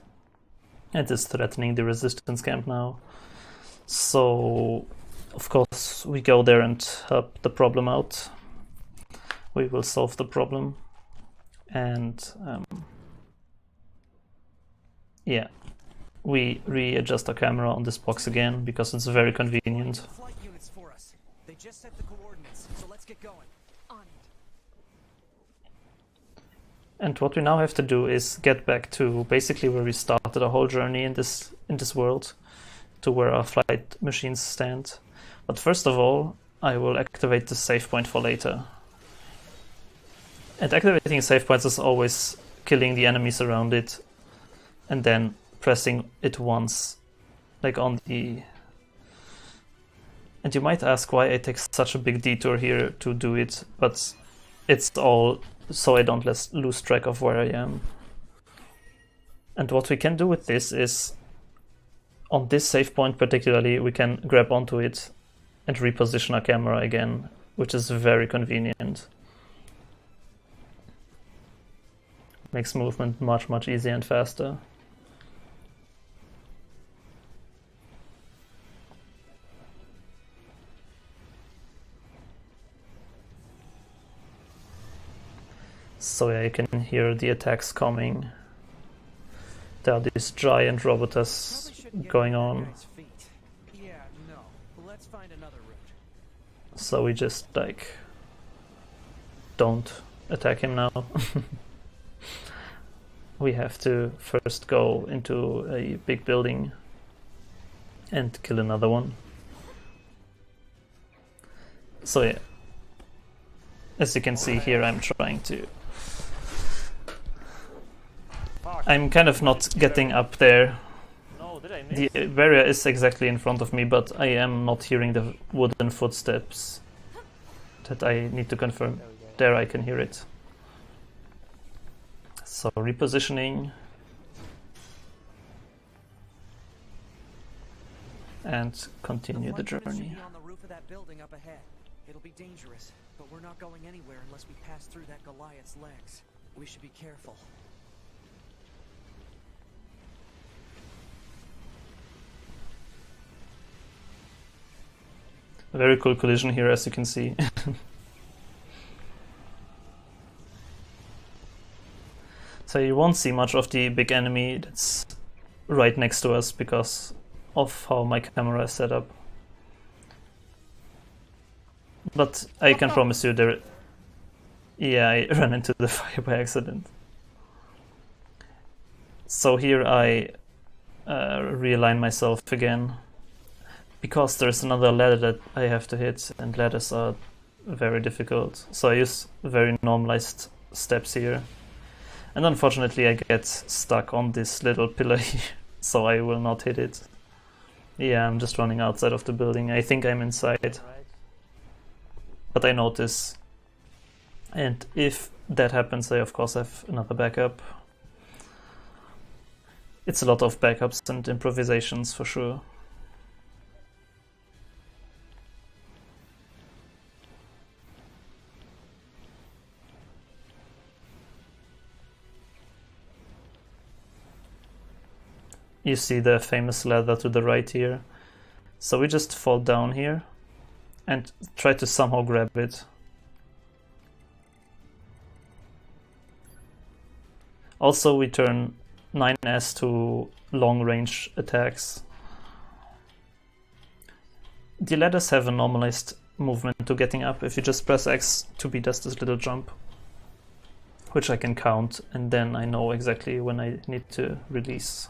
[SPEAKER 1] and is threatening the resistance camp now. So of course we go there and help the problem out. We will solve the problem. And yeah, we readjust our camera on this box again because it's very convenient.
[SPEAKER 4] Flight units for us. They just set the coordinates, so let's get going.
[SPEAKER 5] On it.
[SPEAKER 1] And what we now have to do is get back to basically where we started our whole journey in this world, to where our flight machines stand. But first of all, I will activate the save point for later. And activating save points is always killing the enemies around it and then pressing it once, like on the... And you might ask why I take such a big detour here to do it, but it's all so I don't lose track of where I am. And what we can do with this is, on this save point particularly, we can grab onto it and reposition our camera again, which is very convenient. Makes movement much easier and faster. So yeah, you can hear the attacks coming. There are these giant robots going on.
[SPEAKER 4] Yeah, no. Let's find another route.
[SPEAKER 1] So we just like don't attack him now. We have to first go into a big building and kill another one. So yeah, as you can see here, I'm trying to... I'm kind of not getting up there.
[SPEAKER 2] No, did I miss?
[SPEAKER 1] The barrier is exactly in front of me, but I am not hearing the wooden footsteps that I need to confirm. There I can hear it. So repositioning and continue the journey.
[SPEAKER 4] On the roof of that building up ahead. It'll be dangerous, but we're not going anywhere unless we pass through that Goliath's legs. We should be careful.
[SPEAKER 1] A very cool collision here, as you can see. So you won't see much of the big enemy that's right next to us because of how my camera is set up. But I can promise you there... Yeah, I ran into the fire by accident. So here I realign myself again, because there's another ladder that I have to hit, and ladders are very difficult. So I use very normalized steps here. And unfortunately I get stuck on this little pillar here, so I will not hit it. Yeah, I'm just running outside of the building. I think I'm inside. But I notice And if that happens, I of course have another backup. It's a lot of backups and improvisations for sure. You see the famous ladder to the right here. So we just fall down here and try to somehow grab it. Also we turn 9S to long range attacks. The ladders have a normalized movement to getting up. If you just press X, 2B does this little jump, which I can count, and then I know exactly when I need to release.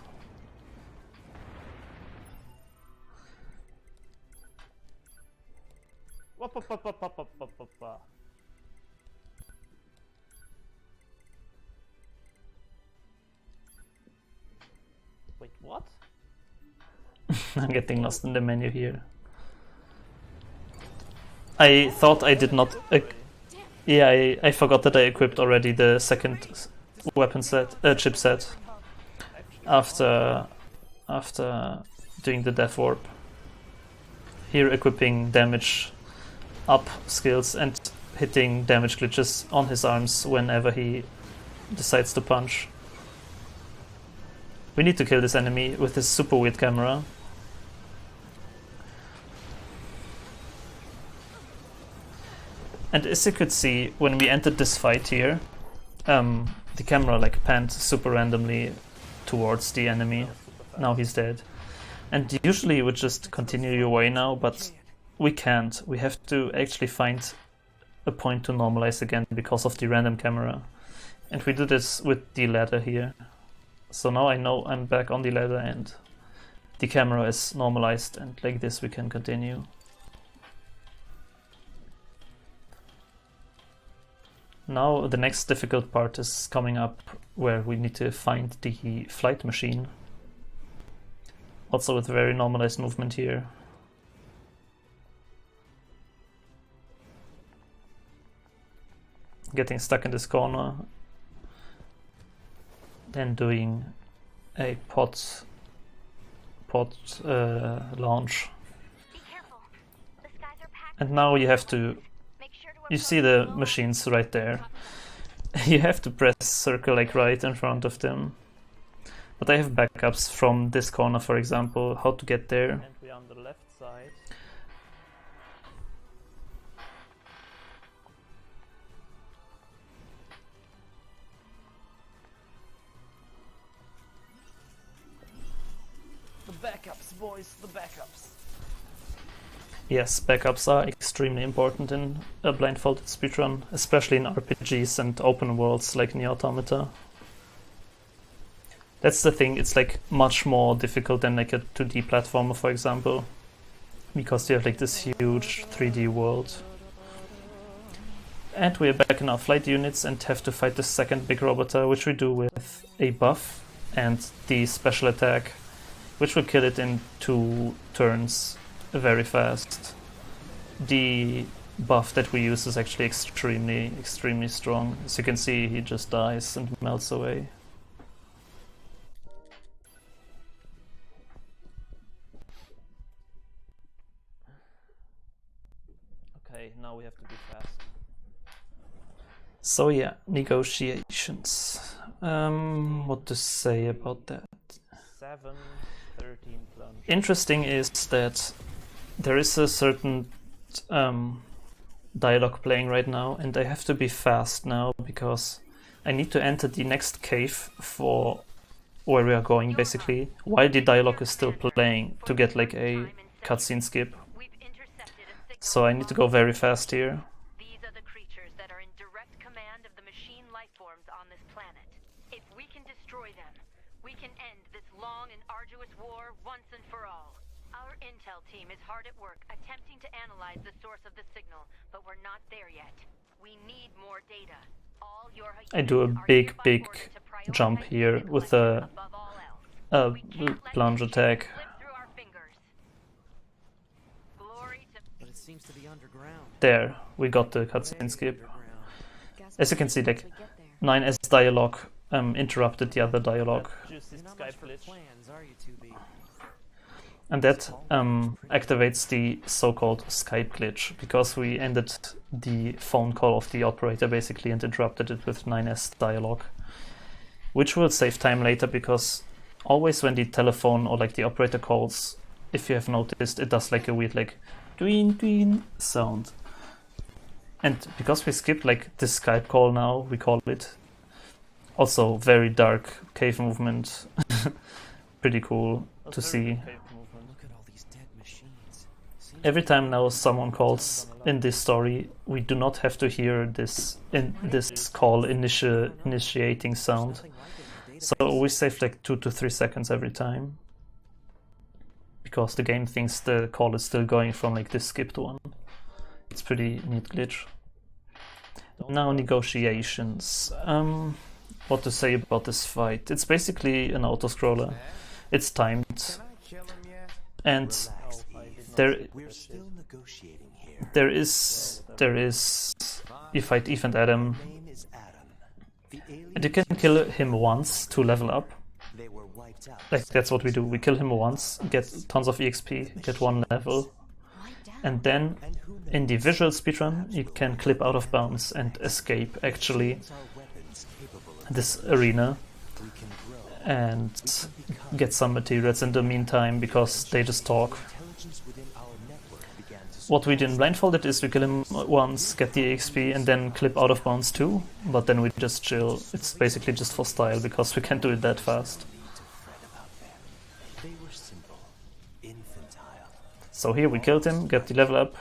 [SPEAKER 2] Wait, what?
[SPEAKER 1] I'm getting lost in the menu here. I thought I did not... yeah, I forgot that I equipped already the second weapon set, chipset after doing the death warp. Here equipping damage up skills and hitting damage glitches on his arms whenever he decides to punch. We need to kill this enemy with this super weird camera. And as you could see, when we entered this fight here, the camera like panned super randomly towards the enemy. Now he's dead. And usually you would just continue your way now, but we can't. We have to actually find a point to normalize again because of the random camera. And we do this with the ladder here. So now I know I'm back on the ladder and the camera is normalized, and like this we can continue. Now the next difficult part is coming up, where we need to find the flight machine. Also with very normalized movement here. Getting stuck in this corner. Then doing a pod launch. And now you have to... You see the machines right there. You have to press circle like right in front of them. But I have backups from this corner, for example, how to get there.
[SPEAKER 2] And we're on the left side. The backups, boys, the backups.
[SPEAKER 1] Yes, backups are extremely important in a blindfolded speedrun, especially in RPGs and open worlds like NieR Automata. That's the thing, it's like much more difficult than like a 2D platformer, for example, because you have like this huge 3D world. And we're back in our flight units and have to fight the second big roboter, which we do with a buff and the special attack, which will kill it in 2 turns very fast. The buff that we use is actually extremely strong. As you can see, he just dies and melts away.
[SPEAKER 2] Okay, now we have to be fast.
[SPEAKER 1] So yeah, negotiations. What to say about that?
[SPEAKER 2] 7, 13 plunge.
[SPEAKER 1] Interesting is that there is a certain dialogue playing right now, and I have to be fast now because I need to enter the next cave for where we are going, basically, while the dialogue is still playing, to get like a cutscene skip. So I need to go very fast here.
[SPEAKER 7] These are the creatures that are in direct command of the machine life forms on this planet. If we can destroy them, we can end this long and arduous war once and for all. Our intel team is hard at work attempting to analyze the source of the signal, but we're not there yet. We need more data. All your
[SPEAKER 1] I do a big jump here with a plunge attack.
[SPEAKER 4] But it seems to be underground.
[SPEAKER 1] There, we got the cutscene skip. as you can see, like 9S dialogue interrupted the other dialogue.
[SPEAKER 2] Juicy
[SPEAKER 4] You're not
[SPEAKER 2] Skype
[SPEAKER 4] much for
[SPEAKER 2] glitch.
[SPEAKER 4] plans, are you, 2B?
[SPEAKER 1] And that activates the so-called Skype glitch, because we ended the phone call of the operator basically and interrupted it with 9S dialogue, which will save time later, because always when the telephone or like the operator calls, if you have noticed, it does like a weird like tween sound. And because we skipped like this Skype call now, we call it. Also very dark cave movement. Pretty cool to see.
[SPEAKER 4] Look at all these dead machines. Seems
[SPEAKER 1] Every
[SPEAKER 4] like
[SPEAKER 1] time now someone calls in this story, we do not have to hear this call initiating sound.
[SPEAKER 4] nothing like it in the
[SPEAKER 1] So we save like 2 to 3 seconds every time, because the game thinks the call is still going from like this skipped one. It's pretty neat glitch. Now negotiations. What to say about this fight? It's basically an auto-scroller. It's timed, and there is you fight Eve and Adam, and you can kill him once to level up. Like that's what we do. We kill him once, get tons of EXP, get 1 level, and then in the visual speedrun you can clip out of bounds and escape actually this arena and get some materials in the meantime, because they just talk. What we did in Blindfolded is we kill him once, get the EXP, and then clip out of bounds too, but then we just chill. It's basically just for style, because we can't do it that fast. So here we killed him, get the level up,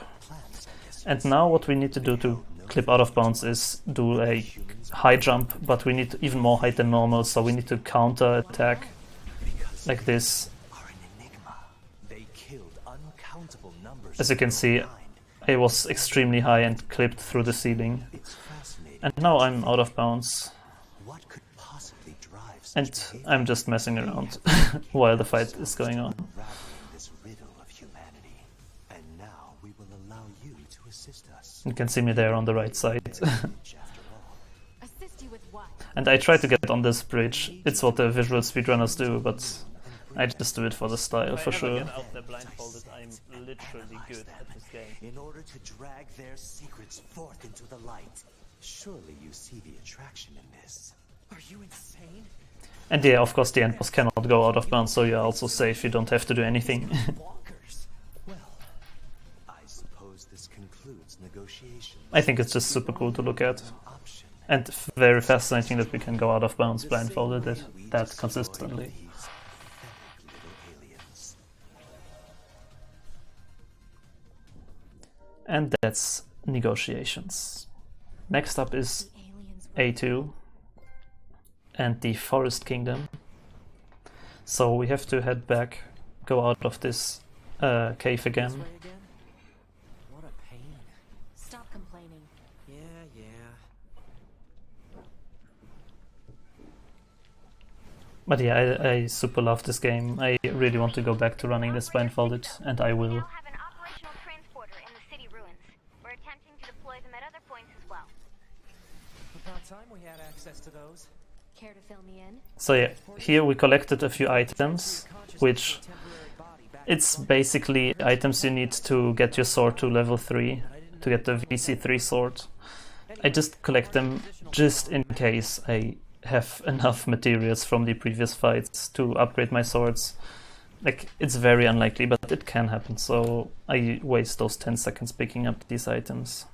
[SPEAKER 1] and now what we need to do to clip out of bounds is do a high jump, but we need even more height than normal, so we need to counter attack like this. As you can see, I was extremely high and clipped through the ceiling, and now I'm out of bounds, and I'm just messing around while the fight is going on. You can see me there on the right side. And I try to get on this bridge. It's what the visual speedrunners do, but I just do it for the style, for sure.
[SPEAKER 2] If I ever get out there blindfolded, I'm literally good at this game.
[SPEAKER 8] In order to drag their secrets forth into the light. Surely you see the attraction in this.
[SPEAKER 4] Are you insane?
[SPEAKER 1] And yeah, of course the end boss cannot go out of bounds, so you're also safe, you don't have to do anything.
[SPEAKER 8] Bonkers. Well, I suppose this concludes negotiations.
[SPEAKER 1] I think it's just super cool to look at. And very fascinating that we can go out of bounds blindfolded that consistently. And that's negotiations. Next up is A2 and the Forest Kingdom. So we have to head back, go out of this cave again.
[SPEAKER 4] What a pain.
[SPEAKER 5] Stop complaining.
[SPEAKER 4] Yeah.
[SPEAKER 1] But yeah, I super love this game. I really want to go back to running this blindfolded, and I will.
[SPEAKER 7] We now have an operational transporter in the city ruins. We're attempting to deploy them at other points as well.
[SPEAKER 4] About time we had access to those.
[SPEAKER 5] Care to fill me in?
[SPEAKER 1] So yeah, here we collected a few items, which it's basically items you need to get your sword to level 3, to get the VC3 sword. I just collect them just in case I have enough materials from the previous fights to upgrade my swords. Like, it's very unlikely, but it can happen, so I waste those 10 seconds picking up these items.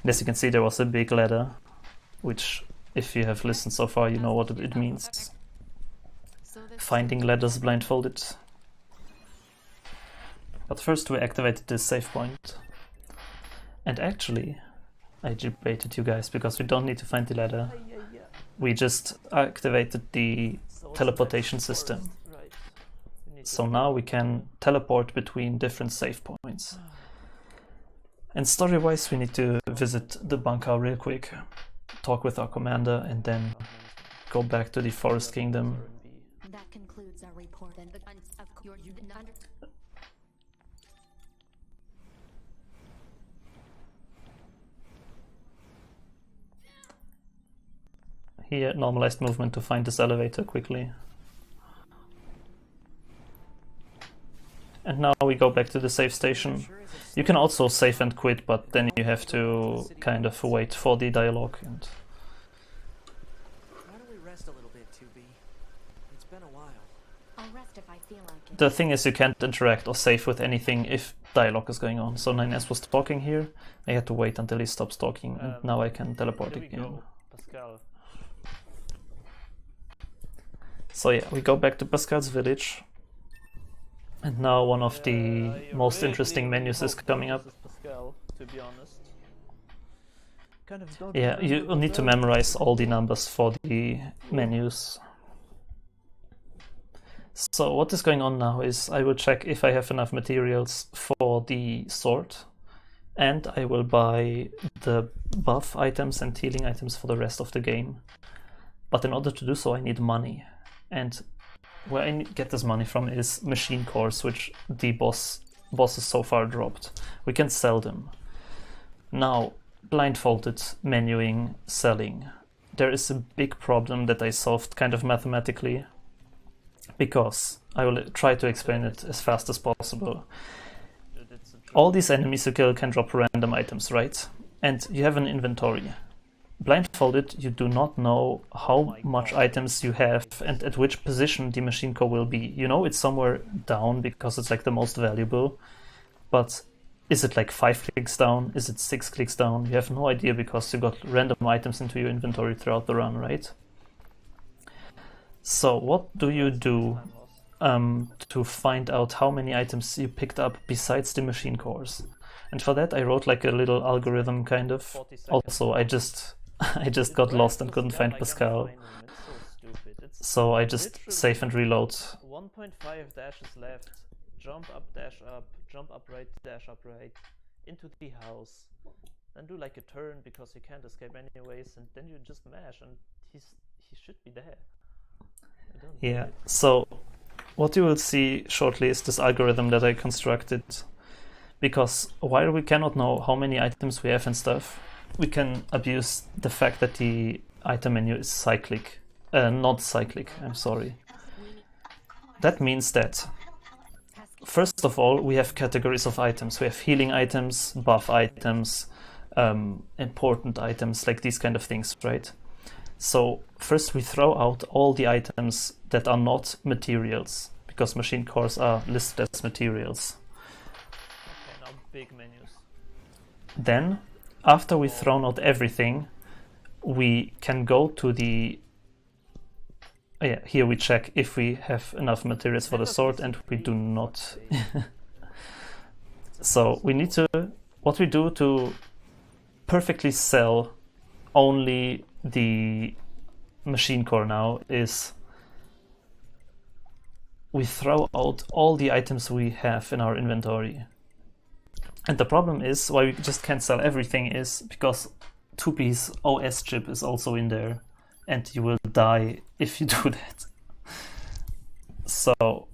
[SPEAKER 1] And as you can see, there was a big ladder, which, if you have listened so far, you know what it means. Finding ladders blindfolded. But first we activated this save point. And actually, I baited you guys, because we don't need to find the ladder. We just activated the teleportation system. So now we can teleport between different save points. And story-wise, we need to visit the bunker real quick, talk with our commander, and then go back to the Forest Kingdom.
[SPEAKER 5] That concludes our report. And of course,
[SPEAKER 1] here, normalized movement to find this elevator quickly. And now we go back to the save station. You can also save and quit, but then you have to kind of wait for the dialogue. And
[SPEAKER 4] Why don't we rest a little bit, 2B? It's been a while.
[SPEAKER 5] I'll rest if I feel like it.
[SPEAKER 1] the thing is, you can't interact or save with anything if dialogue is going on. So NieR was talking here, I had to wait until he stops talking, and now I can teleport again.
[SPEAKER 2] Pascal.
[SPEAKER 1] So yeah, we go back to Pascal's village. And now one of the most interesting menus is coming up.
[SPEAKER 2] Pascal, to be honest. Kind of don't
[SPEAKER 1] Yeah, you need to memorize all the numbers for the menus. So what is going on now is I will check if I have enough materials for the sword, and I will buy the buff items and healing items for the rest of the game. But in order to do so, I need money. And where I get this money from is machine cores, which the bosses so far dropped. We can sell them. Now, blindfolded menuing, selling. There is a big problem that I solved kind of mathematically, because I will try to explain it as fast as possible. All these enemies you kill can drop random items, right? And you have an inventory. Blindfolded, you do not know how much items you have and at which position the machine core will be. You know it's somewhere down because it's like the most valuable, but is it like 5 clicks down? Is it 6 clicks down? You have no idea because you got random items into your inventory throughout the run, right? So what do you do to find out how many items you picked up besides the machine cores? And for that I wrote like a little algorithm kind of. Also I just got lost and couldn't find Pascal. So I just save and reload.
[SPEAKER 2] 1.5 dashes left, jump up, dash up, jump up right, dash up right, into the house. Then do like a turn because you can't escape anyways, and then you just mash and he should be there.
[SPEAKER 1] Yeah, so what you will see shortly is this algorithm that I constructed. Because while we cannot know how many items we have and stuff, we can abuse the fact that the item menu is cyclic. Not cyclic, I'm sorry. That means that, first of all, we have categories of items. We have healing items, buff items, important items, like these kind of things, right? So first we throw out all the items that are not materials, because machine cores are listed as materials.
[SPEAKER 2] Okay, now big menus.
[SPEAKER 1] Then, after we've thrown out everything, we can go to the... here we check if we have enough materials for the sword, and we do not. So we need to... What we do to perfectly sell only the machine core now is we throw out all the items we have in our inventory. And the problem is why we just can't sell everything is because 2B's OS chip is also in there, and you will die if you do that. So,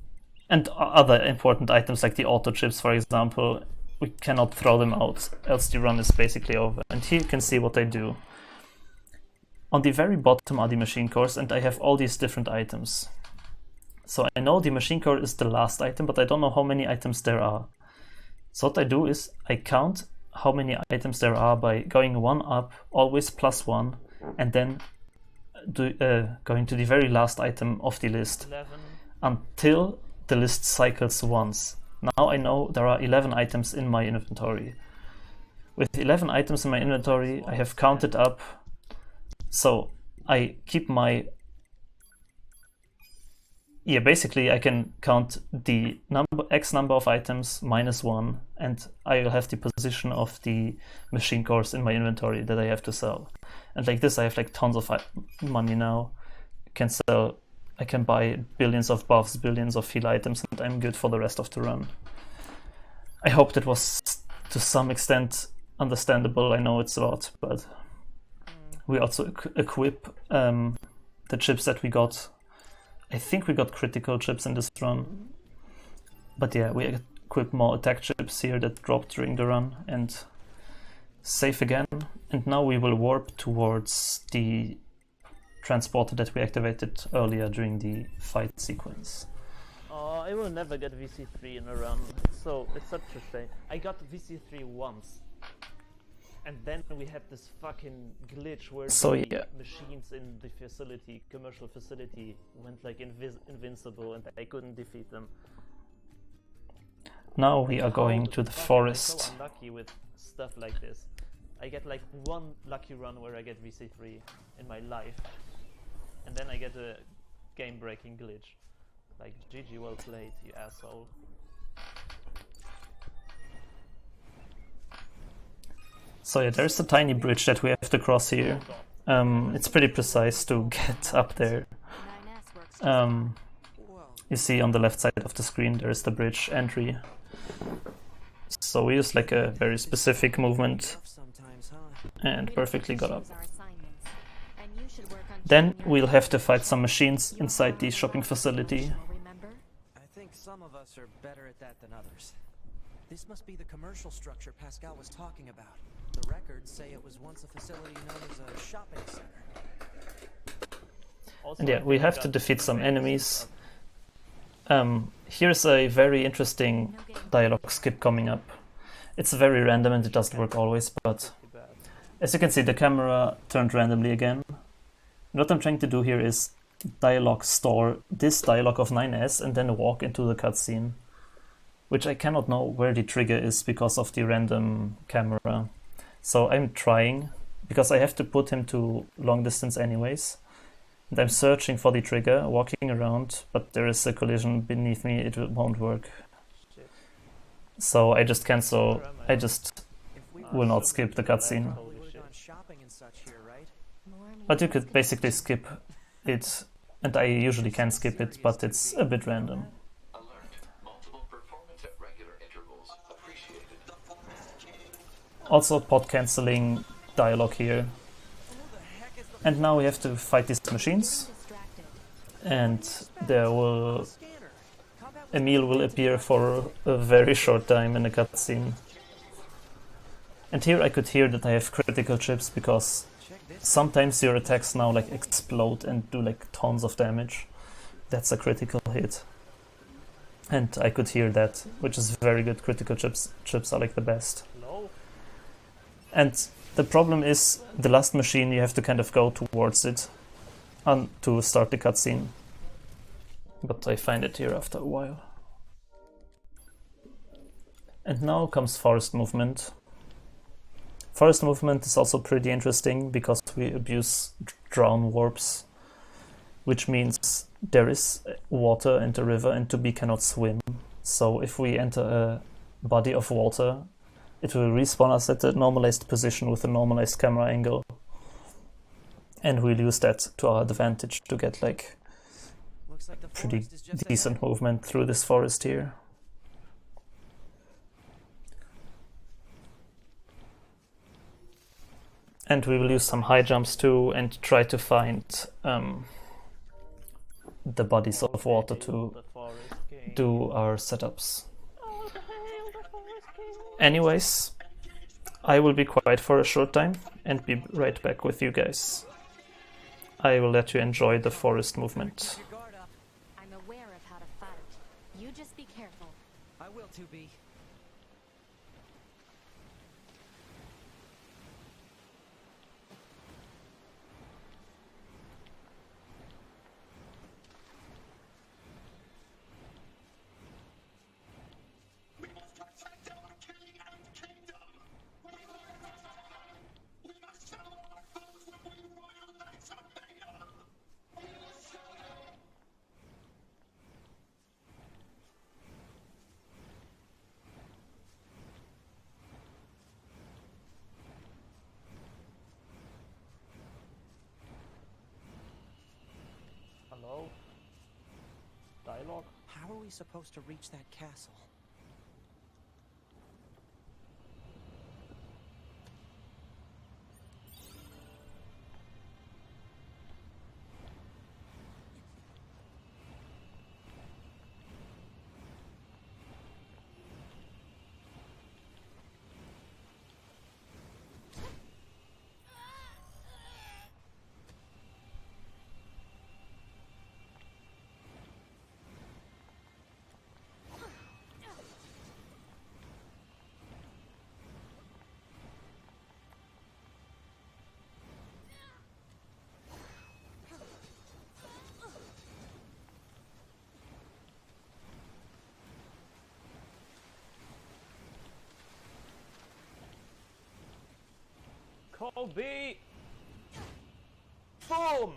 [SPEAKER 1] and other important items like the auto chips, for example, we cannot throw them out, else the run is basically over. And here you can see what I do. On the very bottom are the machine cores, and I have all these different items. So I know the machine core is the last item, but I don't know how many items there are. So what I do is I count how many items there are by going one up, always +1, and then going to the very last item of the list
[SPEAKER 2] 11.
[SPEAKER 1] Until the list cycles once. Now I know there are 11 items in my inventory. With 11 items in my inventory, I have counted up. So I keep my... Yeah, basically I can count the X number of items -1, and I will have the position of the machine cores in my inventory that I have to sell. And like this I have like tons of money now. I can buy billions of buffs, billions of heal items, and I'm good for the rest of the run. I hope that was to some extent understandable. I know it's a lot, but we also equip the chips that we got. I think we got critical chips in this run, but yeah, we equip more attack chips here that dropped during the run, and save again. And now we will warp towards the transporter that we activated earlier during the fight sequence.
[SPEAKER 2] Oh, I will never get VC3 in a run. It's such a shame. I got VC3 once. And then we had this fucking glitch where the machines in the facility, commercial facility, went like invincible and I couldn't defeat them.
[SPEAKER 1] Now we are going to the forest.
[SPEAKER 2] I'm so unlucky with stuff like this. I get like one lucky run where I get VC3 in my life. And then I get a game-breaking glitch. Like, GG, well played, you asshole.
[SPEAKER 1] So yeah, there's a tiny bridge that we have to cross here. It's pretty precise to get up there. You see on the left side of the screen there's the bridge entry. So we use like a very specific movement and perfectly got up. Then we'll have to fight some machines inside the shopping facility.
[SPEAKER 4] I think some of us are better at that than others. This must be the commercial structure Pascal was talking about. The records say it was once a facility known as a shopping center.
[SPEAKER 1] And yeah, we have to defeat some enemies. Here's a very interesting dialogue skip coming up. It's very random and it doesn't work always, but as you can see, the camera turned randomly again. What I'm trying to do here is dialogue store this dialogue of 9S and then walk into the cutscene, which I cannot know where the trigger is because of the random camera. So I'm trying, because I have to put him to long distance anyways. And I'm searching for the trigger, walking around, but there is a collision beneath me, it won't work.
[SPEAKER 2] Shit.
[SPEAKER 1] So I just cancel, I just will not skip the cutscene. But you could basically skip it, and I usually can skip it, but it's a bit random. Also pod cancelling dialogue here. And now we have to fight these machines. And Emil will appear for a very short time in the cutscene. And here I could hear that I have critical chips because sometimes your attacks now like explode and do like tons of damage. That's a critical hit. And I could hear that, which is very good. Critical chips are like the best. And the problem is, the last machine, you have to kind of go towards it to start the cutscene. But I find it here after a while. And now comes forest movement. Forest movement is also pretty interesting because we abuse drown warps, which means there is water in the river and 2B cannot swim. So if we enter a body of water, it will respawn us at a normalized position with a normalized camera angle. And we'll use that to our advantage to get like pretty decent movement through this forest here. And we will use some high jumps too and try to find the bodies of water to do our setups. Anyways, I will be quiet for a short time and be right back with you guys. I will let you enjoy the forest movement.
[SPEAKER 5] I'm aware of how to fight. You just be careful.
[SPEAKER 4] I will, 2B.
[SPEAKER 2] Hello? Dialogue?
[SPEAKER 4] How are we supposed to reach that castle?
[SPEAKER 2] Kobe! Boom!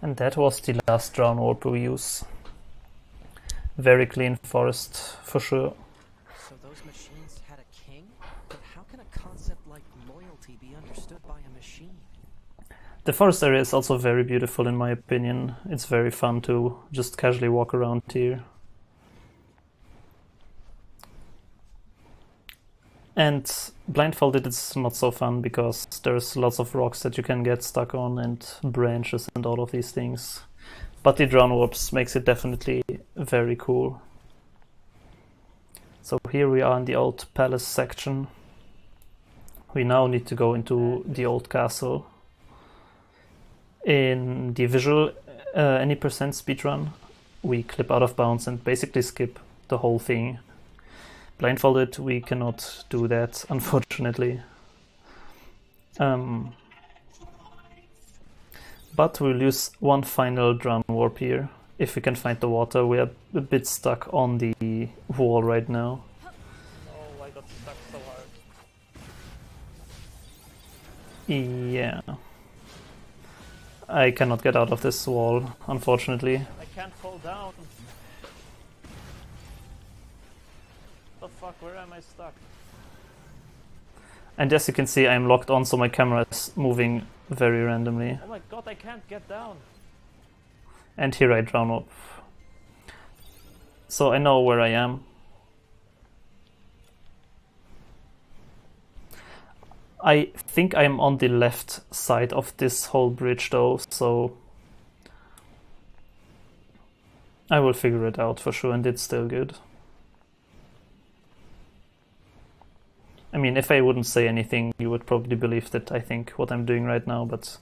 [SPEAKER 1] And that was the last drown orb we use. Very clean forest, for sure.
[SPEAKER 4] So those machines had a king? But how can a concept like loyalty be understood by a machine?
[SPEAKER 1] The forest area is also very beautiful in my opinion. It's very fun to just casually walk around here. And Blindfolded is not so fun because there's lots of rocks that you can get stuck on and branches and all of these things. But the drown orbs makes it definitely very cool. So here we are in the old palace section. We now need to go into the old castle. In the visual any percent speedrun, we clip out of bounds and basically skip the whole thing. Blindfolded, we cannot do that, unfortunately. But we'll use one final drown warp here. If we can find the water, we are a bit stuck on the wall right now.
[SPEAKER 2] Oh, I got stuck so hard.
[SPEAKER 1] Yeah. I cannot get out of this wall, unfortunately.
[SPEAKER 2] I can't fall down. The fuck, where am I stuck?
[SPEAKER 1] And as you can see, I'm locked on, so my camera is moving very randomly.
[SPEAKER 2] Oh my god, I can't get down.
[SPEAKER 1] And here I drown up. So I know where I am. I think I'm on the left side of this whole bridge though, so I will figure it out for sure, and it's still good. I mean, if I wouldn't say anything, you would probably believe that I think what I'm doing right now, but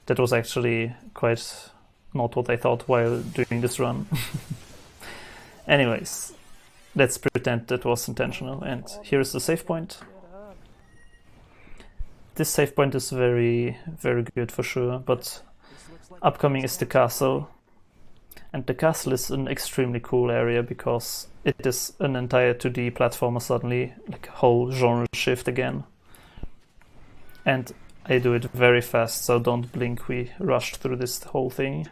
[SPEAKER 1] that was actually quite not what I thought while doing this run. Anyways, let's pretend that was intentional, and here's the save point. This save point is very, very good for sure, but upcoming is the castle. And the castle is an extremely cool area because it is an entire 2D platformer suddenly, like a whole genre shift again. And I do it very fast, so don't blink, we rushed through this whole thing.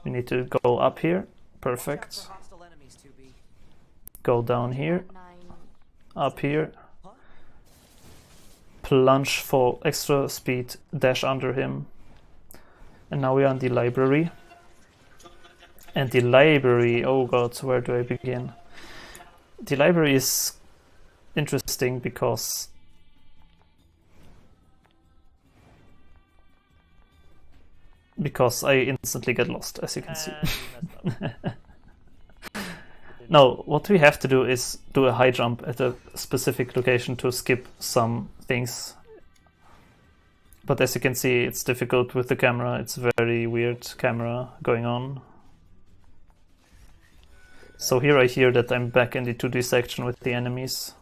[SPEAKER 1] We need to go up here, perfect. Go down here, up here. Plunge for extra speed, dash under him. And now we are in the library. And the library, oh god, where do I begin? The library is interesting because I instantly get lost, as you can see. No, what we have to do is do a high jump at a specific location to skip some things. But as you can see, it's difficult with the camera. It's very weird camera going on. So here I hear that I'm back in the 2D section with the enemies.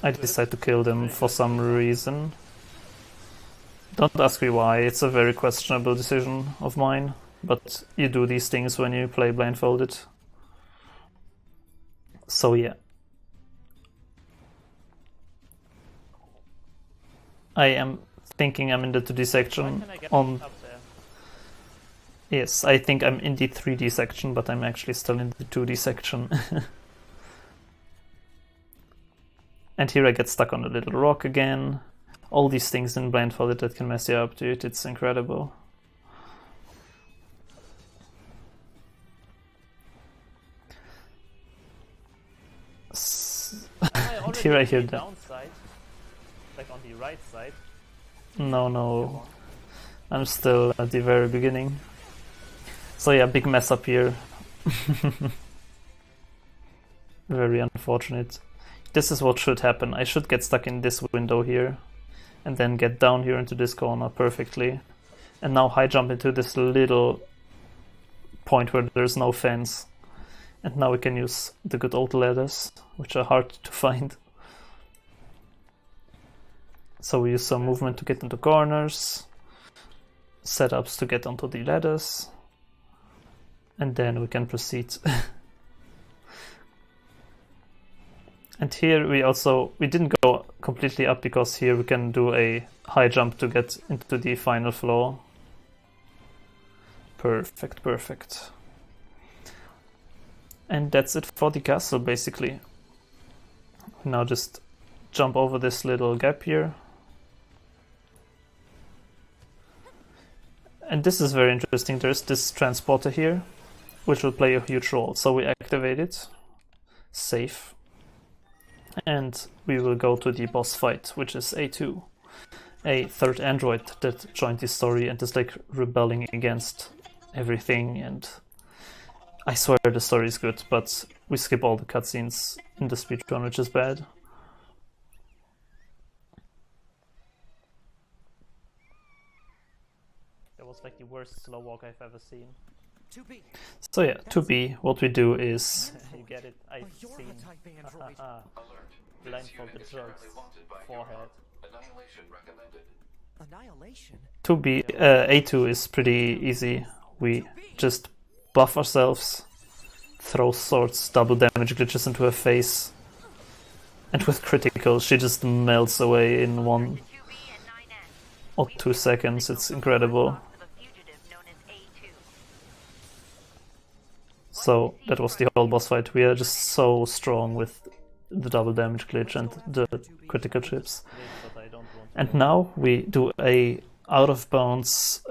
[SPEAKER 1] I decide to kill them for some reason. Don't ask me why, it's a very questionable decision of mine. But you do these things when you play Blindfolded. So yeah. I am thinking I'm in the 2D section on... Yes, I think I'm in the 3D section, but I'm actually still in the 2D section. And here I get stuck on a little rock again. All these things in Blindfolded that can mess you up, dude, it's incredible. Here I hear that.
[SPEAKER 2] Downside, like on the right side.
[SPEAKER 1] No. I'm still at the very beginning. So yeah, big mess up here. Very unfortunate. This is what should happen. I should get stuck in this window here. And then get down here into this corner perfectly. And now high jump into this little point where there's no fence. And now we can use the good old ladders, which are hard to find. So we use some movement to get into corners, setups to get onto the ladders, and then we can proceed. And here we didn't go completely up because here we can do a high jump to get into the final floor. Perfect, perfect. And that's it for the castle basically. Now just jump over this little gap here. And this is very interesting. There's this transporter here, which will play a huge role. So we activate it, save, and we will go to the boss fight, which is A2, a third android that joined the story and is like rebelling against everything. And I swear the story is good, but we skip all the cutscenes in the speedrun, which is bad.
[SPEAKER 2] That was like the worst slow walk I've ever seen.
[SPEAKER 4] 2B.
[SPEAKER 1] So yeah, 2B, what we do is...
[SPEAKER 2] You get it, I've seen. Blindfolded drugs, forehead.
[SPEAKER 6] Annihilation recommended.
[SPEAKER 4] Annihilation?
[SPEAKER 1] 2B, A2 is pretty easy. We just buff ourselves, throw swords, double damage glitches into her face, and with critical she just melts away in 1 or 2 seconds. It's incredible. So that was the whole boss fight. We are just so strong with the double damage glitch and the critical chips. And now we do a out of bounds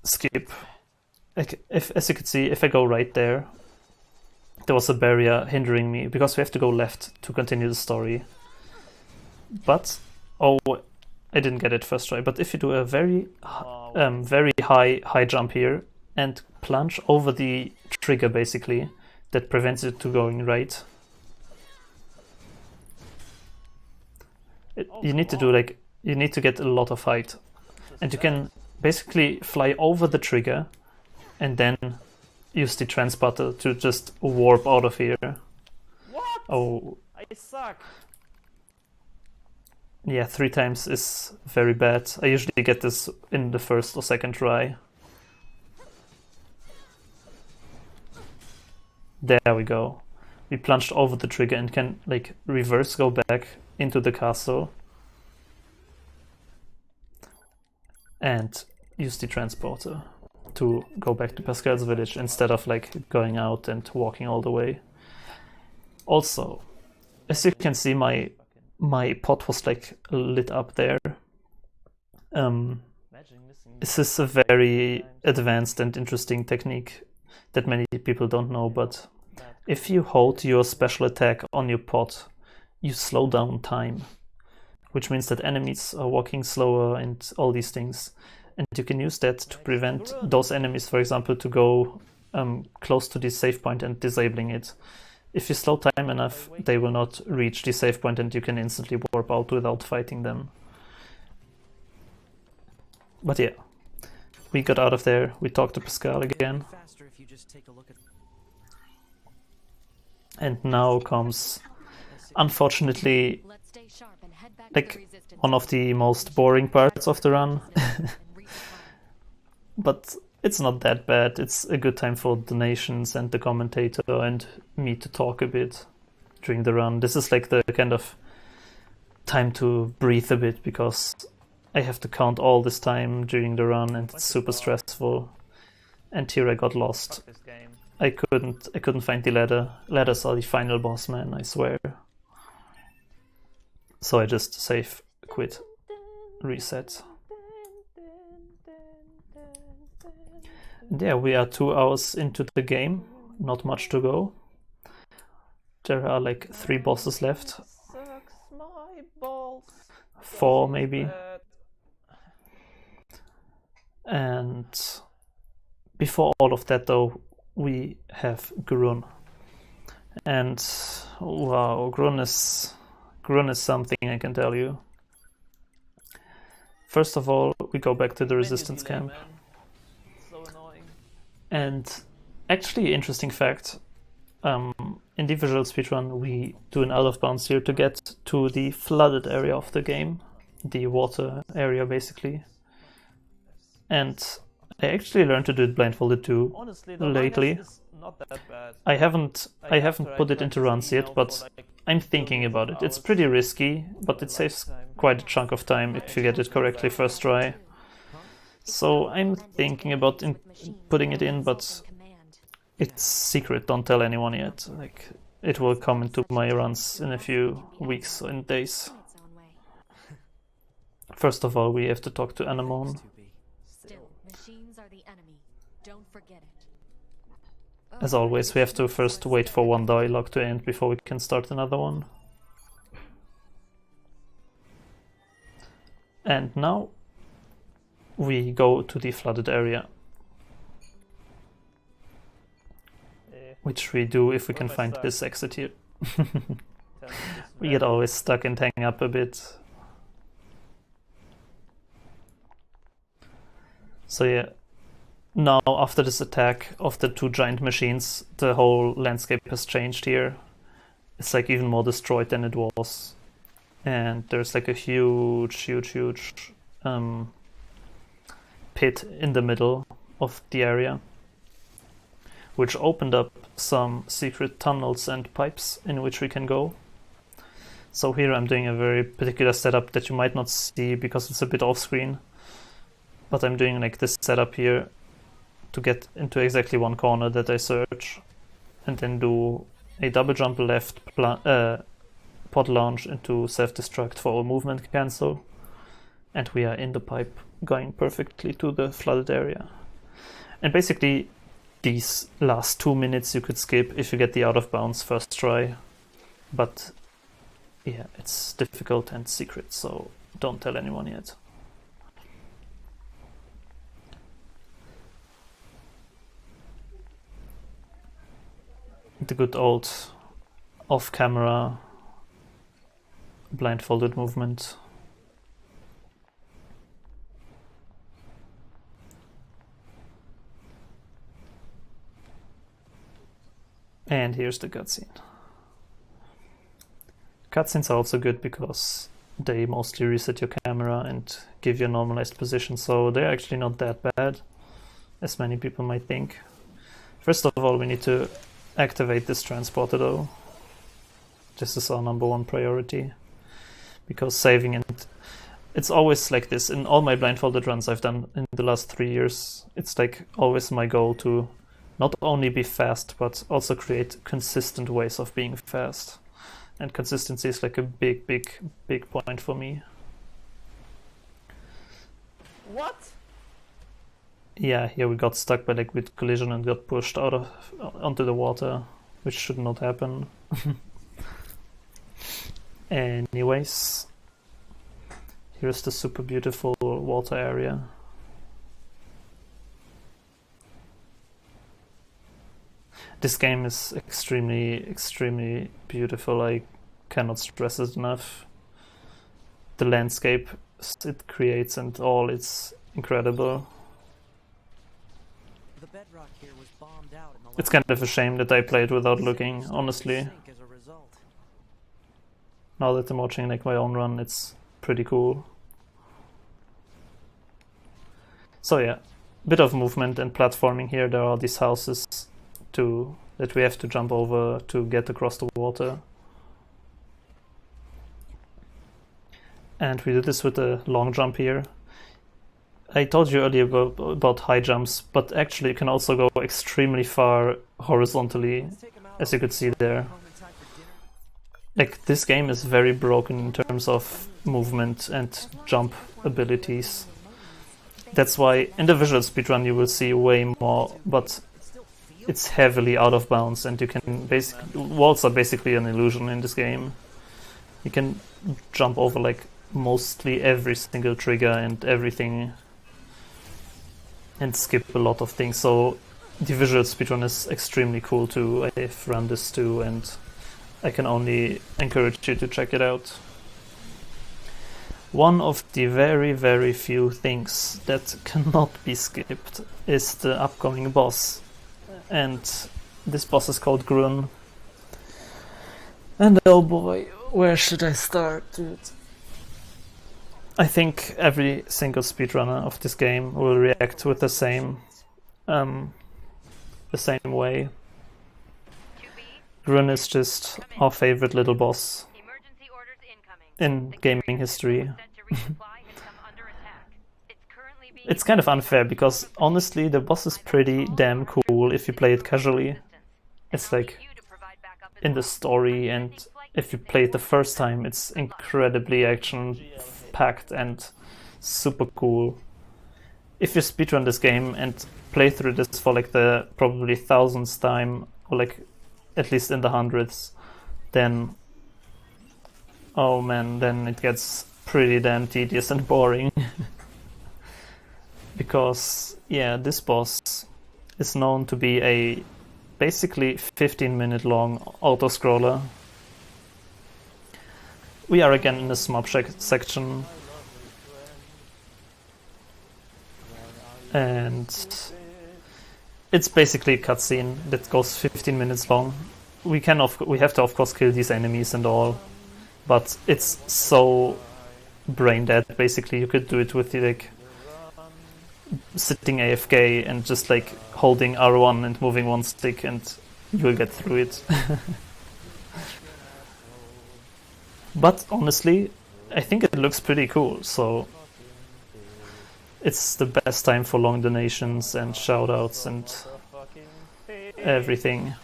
[SPEAKER 1] skip. As you can see, if I go right there, there was a barrier hindering me because we have to go left to continue the story. But oh, I didn't get it first try. But if you do a very high jump here and plunge over the trigger, basically, that prevents it to going right. You need to do you need to get a lot of height, and you can basically fly over the trigger and then use the transporter to just warp out of here.
[SPEAKER 2] What?
[SPEAKER 1] Oh,
[SPEAKER 2] I suck.
[SPEAKER 1] Yeah, 3 times is very bad. I usually get this in the first or second try. There we go. We plunged over the trigger and can like reverse go back into the castle and use the transporter to go back to Pascal's village instead of like going out and walking all the way. Also, as you can see, my pot was like lit up there. This is a very advanced and interesting technique that many people don't know, but if you hold your special attack on your pot, you slow down time, which means that enemies are walking slower and all these things. And you can use that to prevent those enemies, for example, to go close to the save point and disabling it. If you slow time enough, they will not reach the save point and you can instantly warp out without fighting them. But yeah, we got out of there, we talked to Pascal again. And now comes, unfortunately, like one of the most boring parts of the run. But it's not that bad. It's a good time for donations and the commentator and me to talk a bit during the run. This is like the kind of time to breathe a bit because I have to count all this time during the run and it's super stressful. And here I got lost. I couldn't find the ladder. Ladders are the final boss, man, I swear. So I just save, quit, reset. There we are, 2 hours into the game, not much to go. There are like 3 bosses left.
[SPEAKER 2] Sucks my balls.
[SPEAKER 1] 4 maybe. And before all of that though, we have Grun. And wow, Grun is something, I can tell you. First of all, we go back to the resistance camp.
[SPEAKER 2] So annoying.
[SPEAKER 1] And actually, interesting fact, in the visual speedrun we do an out of bounds here to get to the flooded area of the game. the water area basically. And I actually learned to do it blindfolded too
[SPEAKER 2] Honestly, the
[SPEAKER 1] lately.
[SPEAKER 2] is not that bad.
[SPEAKER 1] I haven't
[SPEAKER 2] after
[SPEAKER 1] put
[SPEAKER 2] I
[SPEAKER 1] it into
[SPEAKER 2] tried
[SPEAKER 1] runs yet,
[SPEAKER 2] now
[SPEAKER 1] but
[SPEAKER 2] for, like,
[SPEAKER 1] I'm thinking
[SPEAKER 2] billions
[SPEAKER 1] about
[SPEAKER 2] of
[SPEAKER 1] it. It's
[SPEAKER 2] hours,
[SPEAKER 1] pretty risky, but it saves
[SPEAKER 2] lifetime.
[SPEAKER 1] quite a chunk of time if you get it correctly first try. So I'm thinking about putting it in, but it's secret, don't tell anyone yet. Like, it will come into my runs in a few weeks and days. First of all, we have to talk to Anemone.
[SPEAKER 5] Still, machines are the enemy. Don't forget it.
[SPEAKER 1] As always, we have to first wait for one dialogue to end before we can start another one. And now we go to the flooded area. Which we do if we can find this exit here. We get always stuck and hang up a bit. So yeah, now after this attack of the two giant machines, the whole landscape has changed here. It's like even more destroyed than it was. And there's like a huge pit in the middle of the area, which opened up some secret tunnels and pipes in which we can go. So here I'm doing a very particular setup that you might not see because it's a bit off screen. But I'm doing like this setup here to get into exactly one corner that I search, and then do a double jump left, pod launch into self-destruct for a movement cancel, and we are in the pipe going perfectly to the flooded area. And basically these last 2 minutes you could skip if you get the out of bounds first try, but yeah, it's difficult and secret, so don't tell anyone yet. The good old off-camera blindfolded movement. And here's the cutscene. Cutscenes are also good because they mostly reset your camera and give you a normalized position, so they're actually not that bad, as many people might think. First of all, we need to activate this transporter though. This is our #1 priority, because saving, and it's always like this in all my blindfolded runs I've done in the last 3 years. It's like always my goal to not only be fast, but also create consistent ways of being fast. And consistency is like a big point for me.
[SPEAKER 2] What?
[SPEAKER 1] Yeah, here we got stuck by like with collision and got pushed onto the water, which should not happen. Anyways, here's the super beautiful water area. This game is extremely beautiful. I cannot stress it enough. The landscape it creates and all, it's incredible. It's kind of a shame that I played without looking, honestly. Now that I'm watching like my own run, it's pretty cool. So yeah, bit of movement and platforming here. There are these houses that we have to jump over to get across the water. And we do this with a long jump here. I told you earlier about high jumps, but actually you can also go extremely far horizontally, as you could see there. Like, this game is very broken in terms of movement and jump abilities. That's why in the visual speedrun you will see way more, but it's heavily out of bounds, and you can walls are basically an illusion in this game. You can jump over like mostly every single trigger and everything, and skip a lot of things, so the visual speedrun is extremely cool too. I've run this too, and I can only encourage you to check it out. One of the very few things that cannot be skipped is the upcoming boss, and this boss is called Grun. And oh boy, where should I start, dude? I think every single speedrunner of this game will react with the same way. Grun is just our favorite little boss in gaming history. It's kind of unfair because honestly the boss is pretty damn cool if you play it casually. It's like in the story, and if you play it the first time it's incredibly action-packed and super cool. If you speedrun this game and play through this for like the probably 1000th time, or like at least in the hundreds, then oh man, then it gets pretty damn tedious and boring. Because yeah, this boss is known to be a basically 15-minute long auto-scroller. We are again in the shmup section, and it's basically a cutscene that goes 15 minutes long. We have to of course kill these enemies and all, but it's so brain dead. Basically, you could do it with like sitting AFK and just like holding R1 and moving one stick, and you will get through it. But honestly, I think it looks pretty cool, so it's the best time for long donations and shoutouts and everything.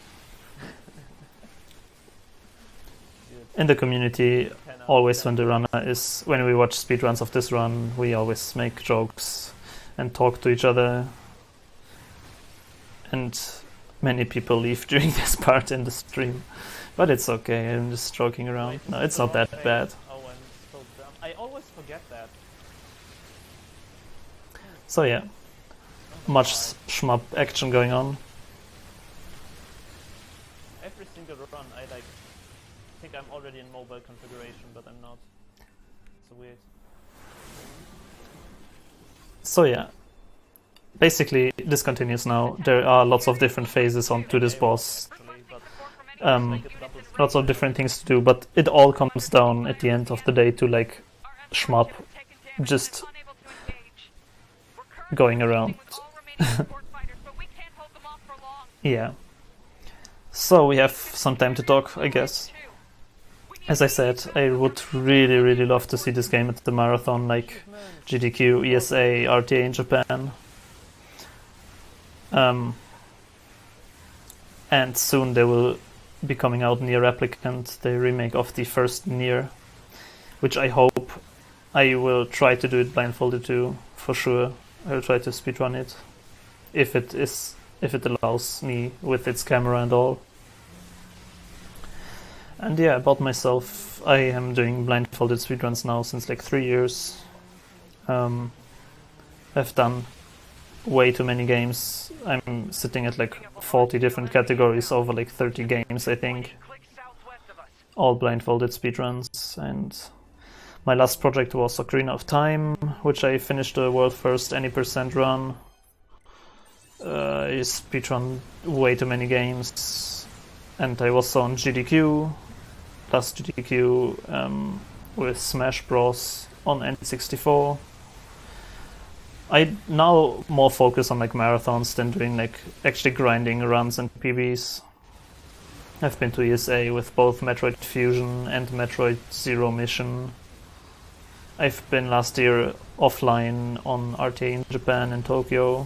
[SPEAKER 1] In the community, always when we watch speedruns of this run, we always make jokes and talk to each other, and many people leave during this part in the stream, but it's okay, I'm just joking around. No, it's not that bad.
[SPEAKER 2] I always forget that.
[SPEAKER 1] So yeah, much shmup action going on.
[SPEAKER 2] Every single run I think I'm already in mobile configuration, but I'm not. It's weird. So
[SPEAKER 1] yeah, basically this continues now. There are lots of different phases onto this boss, lots of different things to do, but it all comes down at the end of the day to like shmup, just going around. Yeah, so we have some time to talk, I guess. As I said, I would really love to see this game at the marathon, like GDQ, ESA, RTA in Japan. And soon they will be coming out NieR Replicant, the remake of the first NieR, which I hope I will try to do it blindfolded too, for sure. I will try to speedrun it, if it allows me with its camera and all. And yeah, about myself, I am doing blindfolded speedruns now since like 3 years. I've done way too many games. I'm sitting at like 40 different categories over like 30 games, I think. All blindfolded speedruns. And my last project was Ocarina of Time, which I finished the world first any % run. I speedrun way too many games. And I was on GDQ, plus GDQ with Smash Bros on N64. I now more focus on like marathons than doing like actually grinding runs and PBs. I've been to ESA with both Metroid Fusion and Metroid Zero Mission. I've been last year offline on RTA in Japan and Tokyo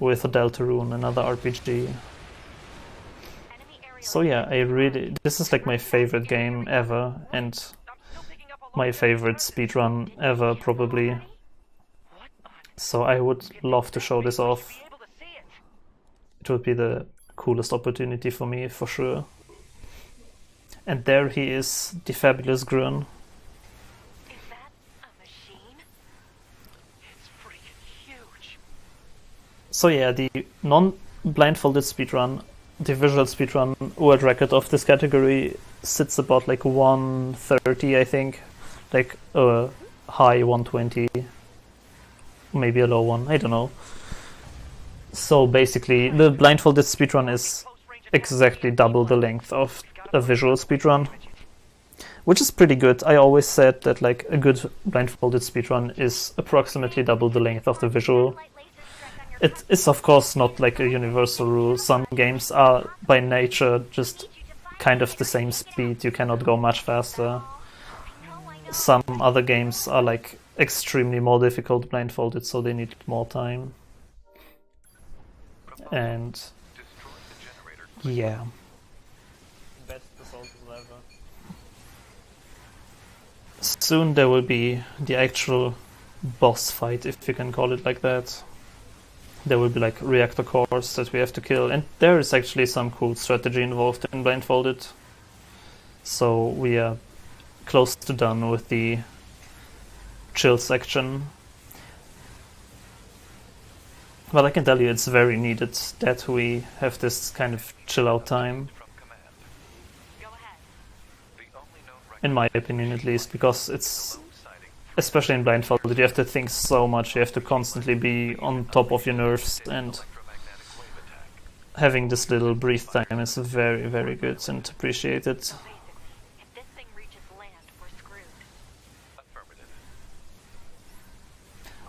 [SPEAKER 1] with Deltarune, another RPG. So yeah, this is like my favorite game ever, and my favorite speedrun ever, probably. So I would love to show this off. It would be the coolest opportunity for me, for sure. And there he is, the fabulous Grun.
[SPEAKER 7] Is that a machine? It's freaking huge.
[SPEAKER 1] So yeah, the non-blindfolded speedrun, the visual speedrun world record of this category sits about like 130, I think. Like a high 120. Maybe a low one, I don't know. So basically, the blindfolded speedrun is exactly double the length of a visual speedrun. which is pretty good. I always said that like a good blindfolded speedrun is approximately double the length of the visual. It is of course not like a universal rule. Some games are by nature just kind of the same speed, you cannot go much faster. Some other games are like extremely more difficult blindfolded, so they need more time. And yeah.
[SPEAKER 2] Best assault ever.
[SPEAKER 1] Soon there will be the actual boss fight, if you can call it like that. There will be like reactor cores that we have to kill, and there is actually some cool strategy involved in blindfolded. So we are close to done with the chill section. But I can tell you it's very needed that we have this kind of chill out time. In my opinion at least, because it's, especially in blindfolded, you have to think so much, you have to constantly be on top of your nerves, and having this little breathe time is very, very good and appreciated.
[SPEAKER 7] If this thing reaches land, we're screwed.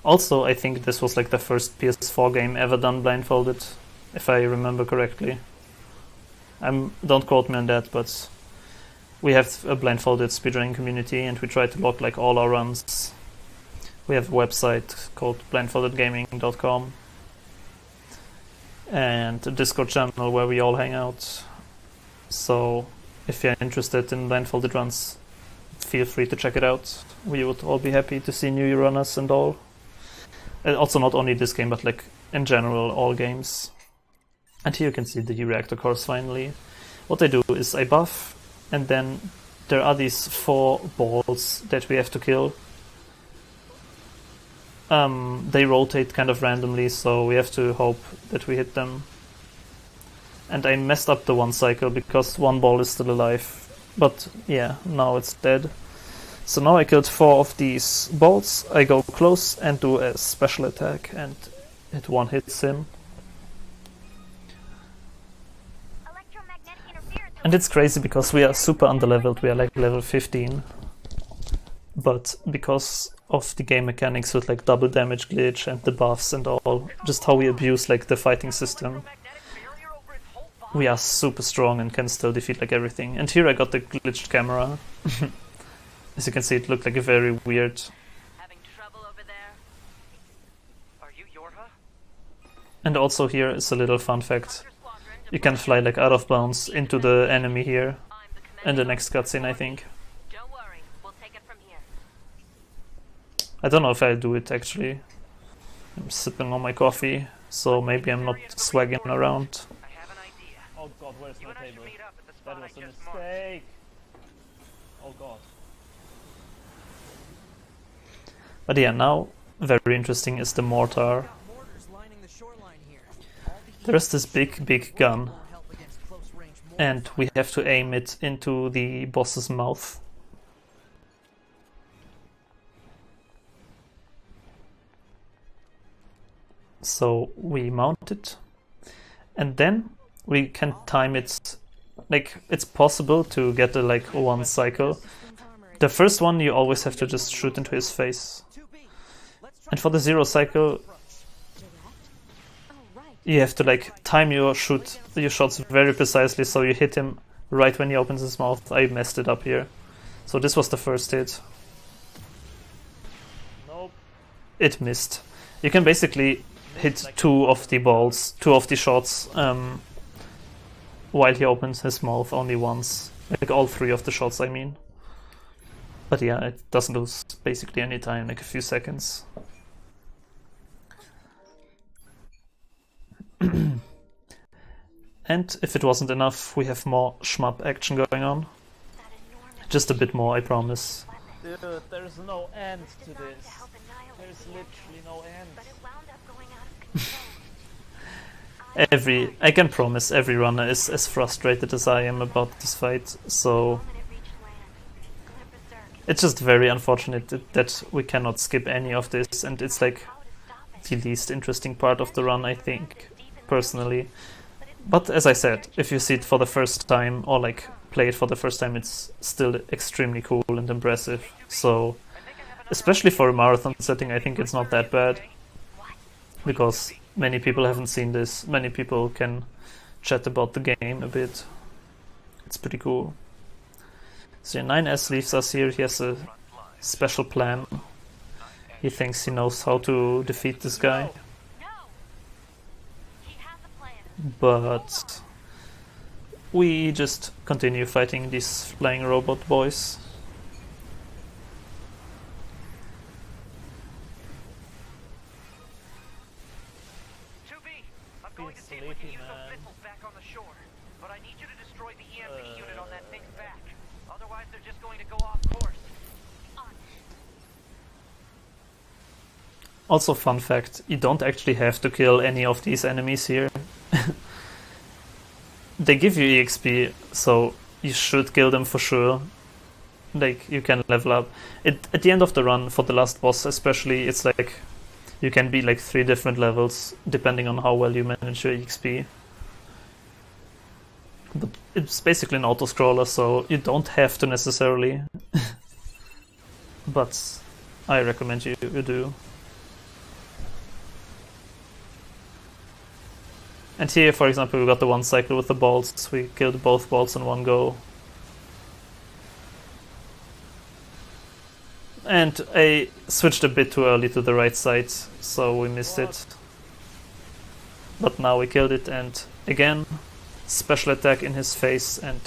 [SPEAKER 1] Also, I think this was like the first PS4 game ever done blindfolded, if I remember correctly. Don't quote me on that, but we have a blindfolded speedrunning community and we try to log like all our runs. We have a website called blindfoldedgaming.com and a Discord channel where we all hang out. So if you're interested in blindfolded runs, feel free to check it out. We would all be happy to see new runners and all. And also not only this game, but like in general all games. And here you can see the reactor cores finally. What I do is I buff, and then there are these 4 balls that we have to kill. They rotate kind of randomly, so we have to hope that we hit them. And I messed up the one cycle because one ball is still alive. But yeah, now it's dead. So now I killed 4 of these balls. I go close and do a special attack, and it one hits him. And it's crazy because we are super underleveled, we are like level 15. But because of the game mechanics with like double damage glitch and the buffs and all, just how we abuse like the fighting system, we are super strong and can still defeat like everything. And here I got the glitched camera. As you can see, it looked like a very weird.
[SPEAKER 7] Having trouble over there?
[SPEAKER 3] Are you Yorha?
[SPEAKER 1] And also here is a little fun fact. You can fly like out of bounds into the enemy here in the next cutscene, I think.
[SPEAKER 7] Don't worry, we'll take it from here.
[SPEAKER 1] I don't know if I'll do it actually. I'm sipping on my coffee, so maybe I'm not swagging around.
[SPEAKER 3] I have an idea.
[SPEAKER 2] Oh god, where's
[SPEAKER 3] You
[SPEAKER 2] my
[SPEAKER 3] and I should
[SPEAKER 2] table?
[SPEAKER 3] meet up at the
[SPEAKER 2] That
[SPEAKER 3] spot
[SPEAKER 2] was
[SPEAKER 3] I
[SPEAKER 2] a
[SPEAKER 3] just marked.
[SPEAKER 2] mistake! Oh god.
[SPEAKER 1] But yeah, now very interesting is the mortar.
[SPEAKER 4] Mortars lining the shoreline here.
[SPEAKER 1] There is this big gun, and we have to aim it into the boss's mouth. So we mount it, and then we can time it. Like, it's possible to get a like one cycle. The first one you always have to just shoot into his face, and for the 0 cycle you have to like time your shots very precisely, so you hit him right when he opens his mouth. I messed it up here. So this was the first hit.
[SPEAKER 2] Nope.
[SPEAKER 1] It missed. You can basically hit 2 of the balls, 2 of the shots, while he opens his mouth only once. Like all 3 of the shots, I mean. But yeah, it doesn't lose basically any time, like a few seconds. And if it wasn't enough, we have more shmup action going on. Just a bit more, I promise.
[SPEAKER 2] Dude, there's no end to this. There's literally no end.
[SPEAKER 1] I can promise every runner is as frustrated as I am about this fight, so it's just very unfortunate that we cannot skip any of this, and it's like the least interesting part of the run, I think, personally. But as I said, if you see it for the first time or like play it for the first time, it's still extremely cool and impressive. So, especially for a marathon setting, I think it's not that bad, because many people haven't seen this. Many people can chat about the game a bit. It's pretty cool. So 9S leaves us here. He has a special plan. He thinks he knows how to defeat this guy. But we just continue fighting these flying robot boys.
[SPEAKER 3] Going to see if we can use those missiles back on the shore. But I need you to destroy the EMP unit on that thing's back. Otherwise, they're just going to go off course.
[SPEAKER 1] Also, fun fact, you don't actually have to kill any of these enemies here. They give you EXP, so you should kill them for sure. Like, you can level up. At the end of the run, for the last boss especially, it's like you can be like 3 different levels depending on how well you manage your EXP. But it's basically an auto-scroller, so you don't have to necessarily. But I recommend you do. And here, for example, we got the one cycle with the bolts. We killed both bolts in one go. And I switched a bit too early to the right side, so we missed it. But now we killed it, and again, special attack in his face, and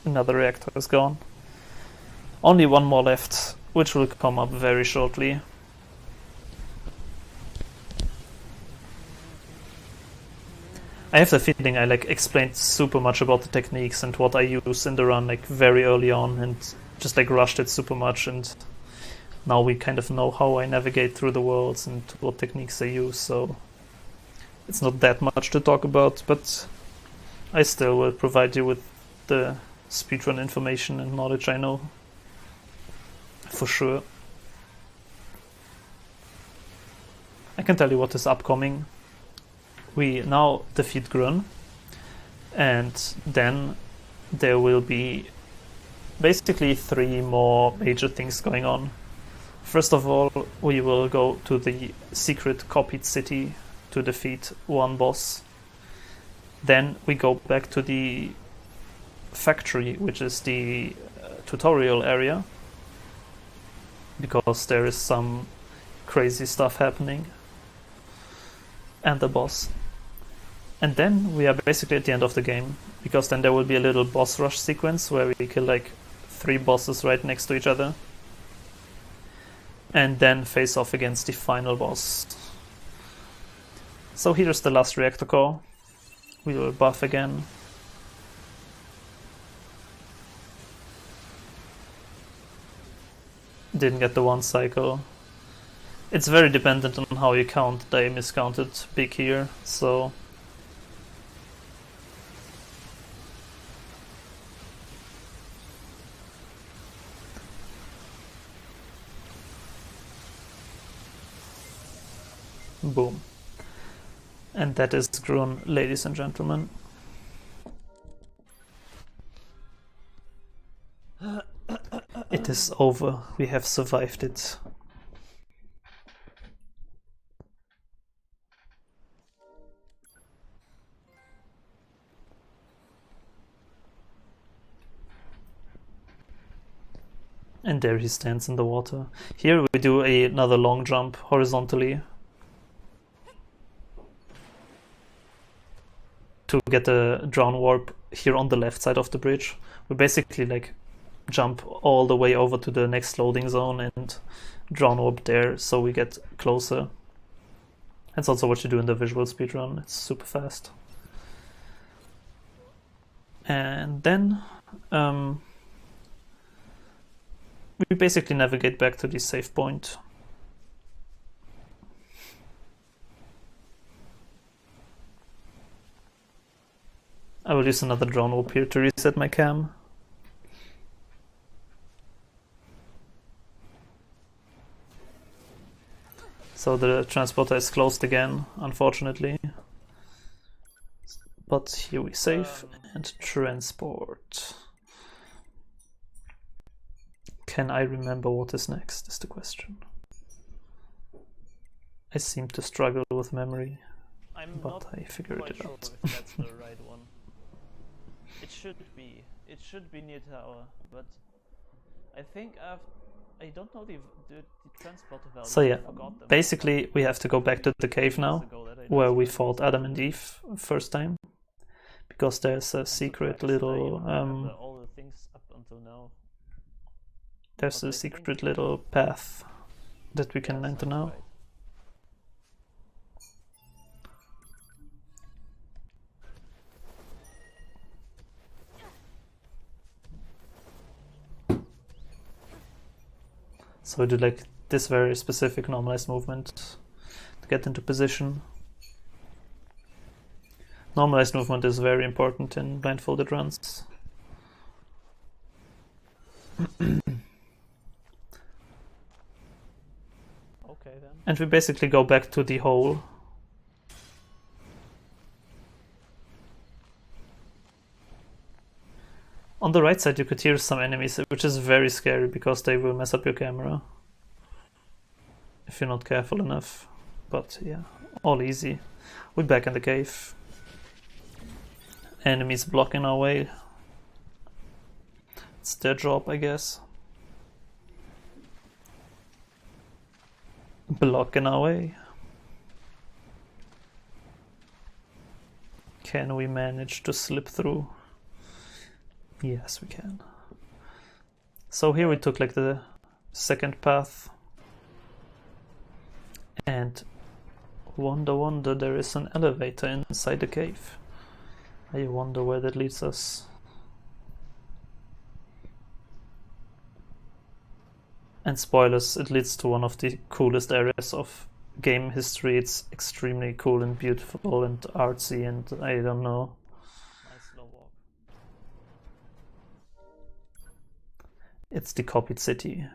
[SPEAKER 1] another reactor is gone. Only one more left, which will come up very shortly. I have the feeling I like explained super much about the techniques and what I use in the run like very early on, and just like rushed it super much, and now we kind of know how I navigate through the worlds and what techniques I use, so it's not that much to talk about, but I still will provide you with the speedrun information and knowledge I know. For sure. I can tell you what is upcoming. We now defeat Grun, and then there will be basically 3 more major things going on. First of all, we will go to the secret copied city to defeat one boss. Then we go back to the factory, which is the tutorial area, because there is some crazy stuff happening, and the boss. And then we are basically at the end of the game, because then there will be a little boss rush sequence where we kill like 3 bosses right next to each other, and then face off against the final boss. So here's the last reactor core. We will buff again. Didn't get the one cycle. It's very dependent on how you count. I miscounted big here, so boom. And that is Grun, ladies and gentlemen. It is over. We have survived it. And there he stands in the water. Here we do another long jump horizontally to get a drown warp here on the left side of the bridge. We basically like jump all the way over to the next loading zone and drown warp there, so we get closer. That's also what you do in the visual speedrun. It's super fast. And then we basically navigate back to the save point. I will use another drone warp here to reset my cam. So the transporter is closed again, unfortunately. But here we save and transport. Can I remember what is next, is the question. I seem to struggle with memory, but I figured it
[SPEAKER 2] sure
[SPEAKER 1] out.
[SPEAKER 2] if that's the right one. It should be. It should be near tower, but I think I don't know the transport values.
[SPEAKER 1] So yeah,
[SPEAKER 2] I forgot them.
[SPEAKER 1] basically we have to go back to the cave now, where we fought Adam and Eve first time, because there's a secret little
[SPEAKER 2] all the things up until now.
[SPEAKER 1] there's a secret little path that we can enter now.
[SPEAKER 2] Right.
[SPEAKER 1] So we do like this very specific normalized movement to get into position. Normalized movement is very important in blindfolded runs.
[SPEAKER 2] Okay then.
[SPEAKER 1] And we basically go back to the hole. On the right side you could hear some enemies, which is very scary because they will mess up your camera if you're not careful enough. But yeah, all easy. We're back in the cave. Enemies blocking our way. It's their job, I guess. Blocking our way. Can we manage to slip through? Yes, we can. So here we took like the second path. And wonder, there is an elevator inside the cave. I wonder where that leads us. And spoilers, it leads to one of the coolest areas of game history. It's extremely cool and beautiful and artsy and I don't know.
[SPEAKER 2] Nice slow walk.
[SPEAKER 1] It's the copied city.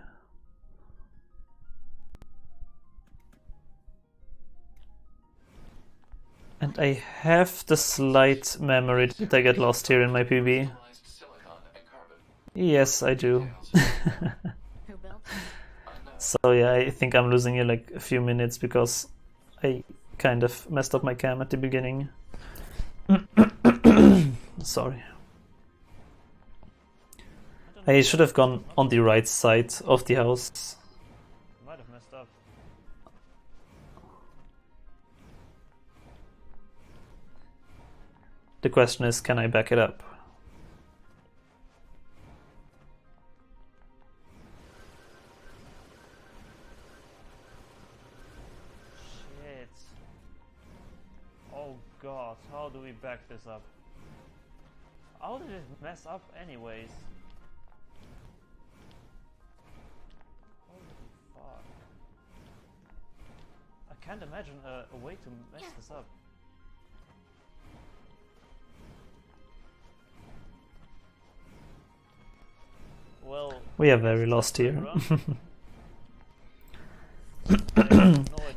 [SPEAKER 1] And I have the slight memory that I get lost here in my PB. Yes, I do. So yeah, I think I'm losing here like a few minutes because I kind of messed up my cam at the beginning. Sorry. I should have gone on the right side of the house.
[SPEAKER 2] Might have messed up.
[SPEAKER 1] The question is, can I back it up?
[SPEAKER 2] Shit. Oh god, how do we back this up? How did it mess up anyways? Holy fuck. I can't imagine a way to mess this up. Well,
[SPEAKER 1] We are very lost here.
[SPEAKER 2] Grun.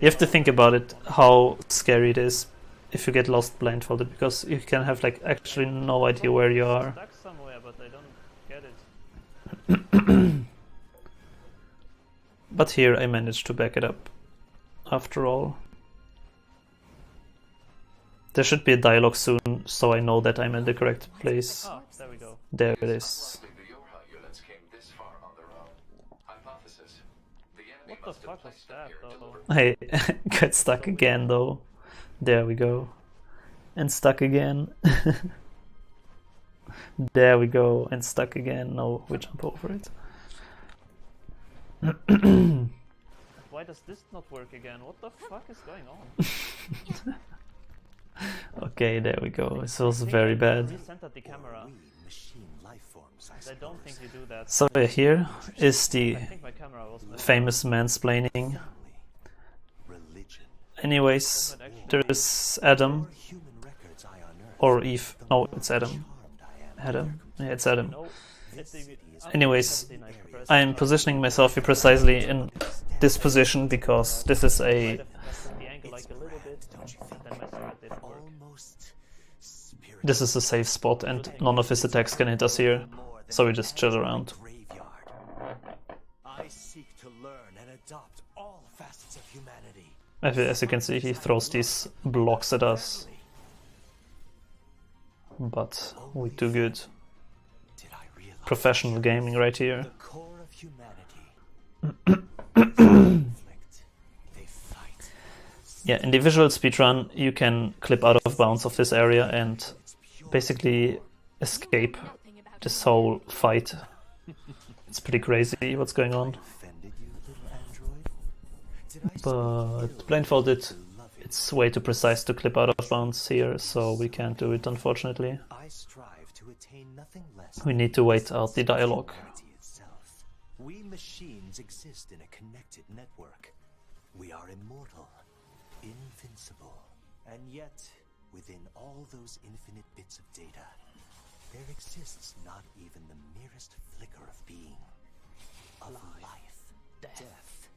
[SPEAKER 1] You have to think about it, how scary it is if you get lost blindfolded, because you can have like actually no idea where you are.
[SPEAKER 2] Stuck somewhere, but I don't get it.
[SPEAKER 1] But here I managed to back it up, after all. There should be a dialogue soon, so I know that I'm in the correct place.
[SPEAKER 2] Ah, there we go.
[SPEAKER 1] There it is.
[SPEAKER 2] What the fuck was that though?
[SPEAKER 1] I got stuck again though. There we go. And stuck again. There we go. And stuck again. No, we jump over it.
[SPEAKER 2] Why does this not work again? What the fuck is going on?
[SPEAKER 1] Okay, there we go. This was very bad.
[SPEAKER 2] You centered the camera. I don't think you do that.
[SPEAKER 1] So here is the
[SPEAKER 2] I think my camera was messed
[SPEAKER 1] famous mansplaining. Anyways, there is Adam. Or Eve. No, it's Adam. Adam? Yeah, it's Adam.
[SPEAKER 2] No, it's the
[SPEAKER 1] Anyways,
[SPEAKER 2] 79 press.
[SPEAKER 1] I'm positioning myself here precisely in this position because this is a...
[SPEAKER 2] Might have messed the angle like a little bit, and then my sword didn't work.
[SPEAKER 1] This is a safe spot and none of his attacks can hit us here. So we just chill around.
[SPEAKER 8] all facets of humanity.
[SPEAKER 1] As you can see, he throws these blocks at us. But we do good.
[SPEAKER 8] Did I realize
[SPEAKER 1] Professional gaming right here.
[SPEAKER 8] the core of humanity? Conflict. They fight.
[SPEAKER 1] Yeah, in the visual speedrun, you can clip out of bounds of this area and basically escape this whole fight. It's pretty crazy what's going on.
[SPEAKER 8] Offended you, little android? Did I
[SPEAKER 1] But blindfolded, it's way too precise to clip out of bounds here, so we can't do it, unfortunately.
[SPEAKER 8] I strive to attain nothing less
[SPEAKER 1] We need to wait out the dialogue.
[SPEAKER 8] humanity itself. We machines exist in a connected network. We are immortal, invincible, and yet, within all those infinite bits of data, there exists not even the merest flicker of being, of life, death.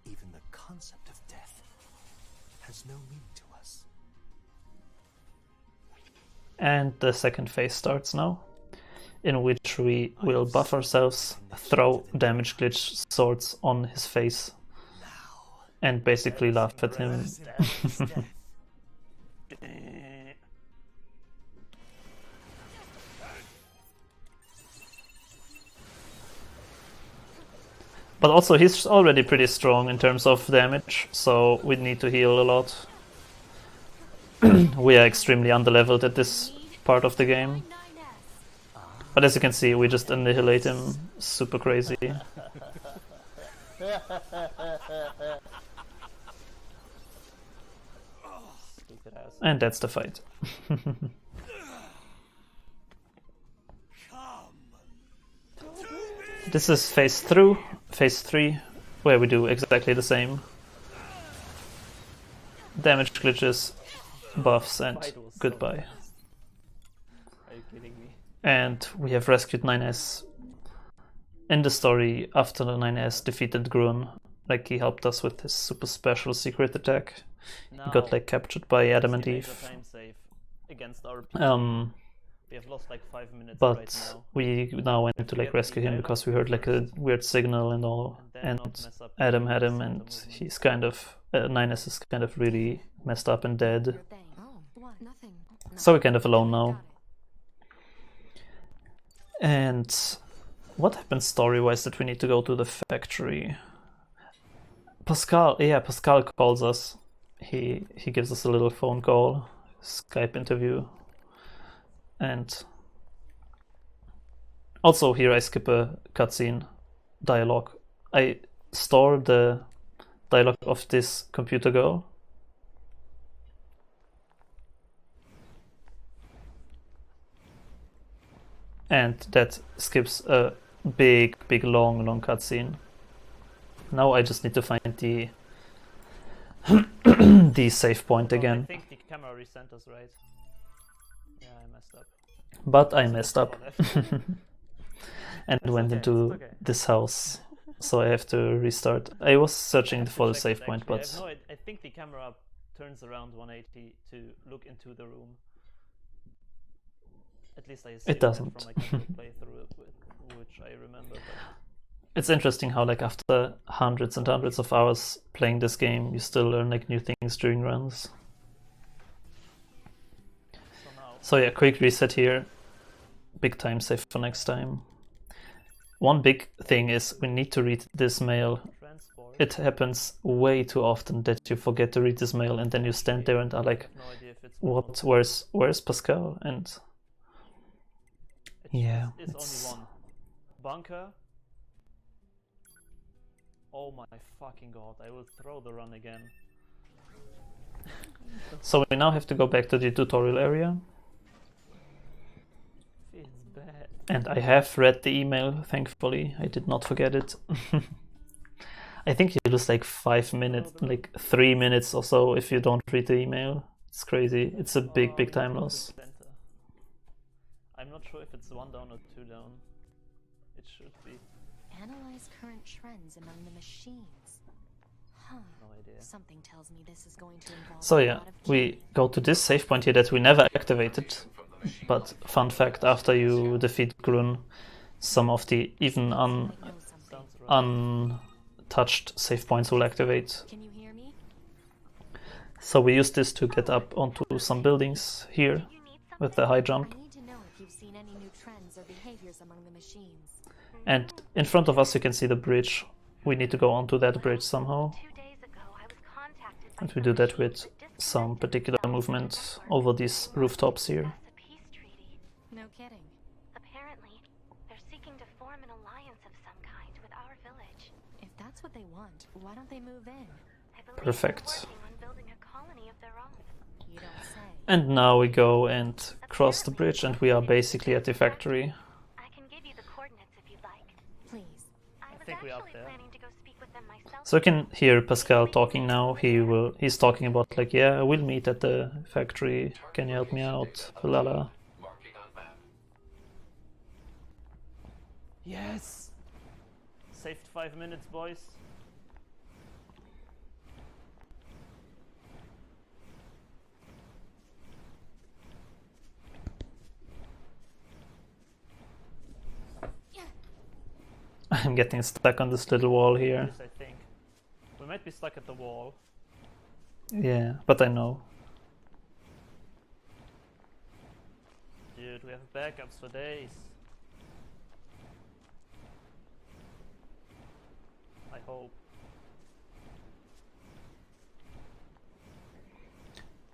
[SPEAKER 8] Even the concept of death has no meaning to us.
[SPEAKER 1] And the second phase starts now, in which we will buff ourselves, throw damage glitch swords on his face, and basically laugh at him. But also he's already pretty strong in terms of damage, so we need to heal a lot. We are extremely underleveled at this part of the game. But as you can see, we just annihilate him super crazy. And that's the fight. This is phase 3, where we do exactly the same. Damage glitches, buffs, and goodbye.
[SPEAKER 2] Are you kidding me?
[SPEAKER 1] And we have rescued NieR. In the story, after the NieR defeated Grun, like he helped us with his super special secret attack. He got like captured by Adam and Eve.
[SPEAKER 2] Time save against our people. We have lost like 5 minutes
[SPEAKER 1] But
[SPEAKER 2] right now.
[SPEAKER 1] we now went to like rescue him because we heard like a weird signal and all, and Adam had him, and he's kind of NieR is kind of really messed up and dead. So we're kind of alone now. And what happens story-wise that we need to go to the factory? Pascal calls us. He gives us a little phone call, Skype interview. And also here I skip a cutscene dialogue. I store the dialogue of this computer girl. And that skips a big long cutscene. Now I just need to find the the save point again.
[SPEAKER 2] I think the camera resent us, right? Yeah, I messed up.
[SPEAKER 1] But I messed up and went into this house, so I have to restart. I was searching for the save point, but
[SPEAKER 2] I think the camera turns around 180 to look into the room. At least I assume
[SPEAKER 1] it doesn't.
[SPEAKER 2] From my playthrough, which I remember. But
[SPEAKER 1] it's interesting how like after hundreds and hundreds of hours playing this game, you still learn like new things during runs. So yeah, quick reset here. Big time save for next time. One big thing is we need to read this mail. It happens way too often that you forget to read this mail and then you stand there and are like, what? Where's Pascal? And yeah,
[SPEAKER 2] it's only one. Bunker. Oh my fucking god, I will throw the run again.
[SPEAKER 1] So we now have to go back to the tutorial area.
[SPEAKER 2] Feels bad.
[SPEAKER 1] And I have read the email, thankfully. I did not forget it. I think you lose like 5 minutes, like 3 minutes or so if you don't read the email. It's crazy. It's a big time loss.
[SPEAKER 2] I'm not sure if it's 1 down or 2 down. It should be.
[SPEAKER 5] Analyze current trends among the machines. Huh.
[SPEAKER 2] No idea.
[SPEAKER 5] Something tells me this is going to involve
[SPEAKER 1] So
[SPEAKER 5] a
[SPEAKER 1] yeah,
[SPEAKER 5] lot of
[SPEAKER 1] we go to this save point here that we never activated. But fun fact, after you defeat Grun, some of the even untimed touched save points will activate.
[SPEAKER 5] Can you hear me?
[SPEAKER 1] So we use this to get up onto some buildings here with the high jump.
[SPEAKER 5] I need to know if you've seen any new trends or behaviors among the machines.
[SPEAKER 1] And in front of us you can see the bridge. We need to go onto that bridge somehow.
[SPEAKER 7] 2 days ago, I was contacted by
[SPEAKER 1] And we do that with some particular movement over these rooftops here.
[SPEAKER 7] the peace treaty.
[SPEAKER 5] No kidding.
[SPEAKER 7] Apparently, they're seeking to form an alliance of some kind with our village.
[SPEAKER 5] If that's what they want, why don't they move in?
[SPEAKER 7] I believe
[SPEAKER 1] Perfect.
[SPEAKER 7] they're working on building a colony of their own.
[SPEAKER 5] You don't say.
[SPEAKER 1] And now we go and cross the bridge and we are basically at the factory.
[SPEAKER 7] I can give you the coordinates if you'd like.
[SPEAKER 5] Please.
[SPEAKER 7] I was
[SPEAKER 2] think we're up
[SPEAKER 7] actually
[SPEAKER 2] there.
[SPEAKER 7] planning to go speak with them myself.
[SPEAKER 1] So you can hear Pascal talking now. He's talking about like, yeah, we'll meet at the factory. Can you help me out? Lala.
[SPEAKER 6] Marking on map.
[SPEAKER 2] Yes! Saved 5 minutes, boys.
[SPEAKER 1] I'm getting stuck on this little wall here.
[SPEAKER 2] Yes, I think. We might be stuck at the wall.
[SPEAKER 1] Yeah, but I know.
[SPEAKER 2] Dude, we have backups for days. I hope.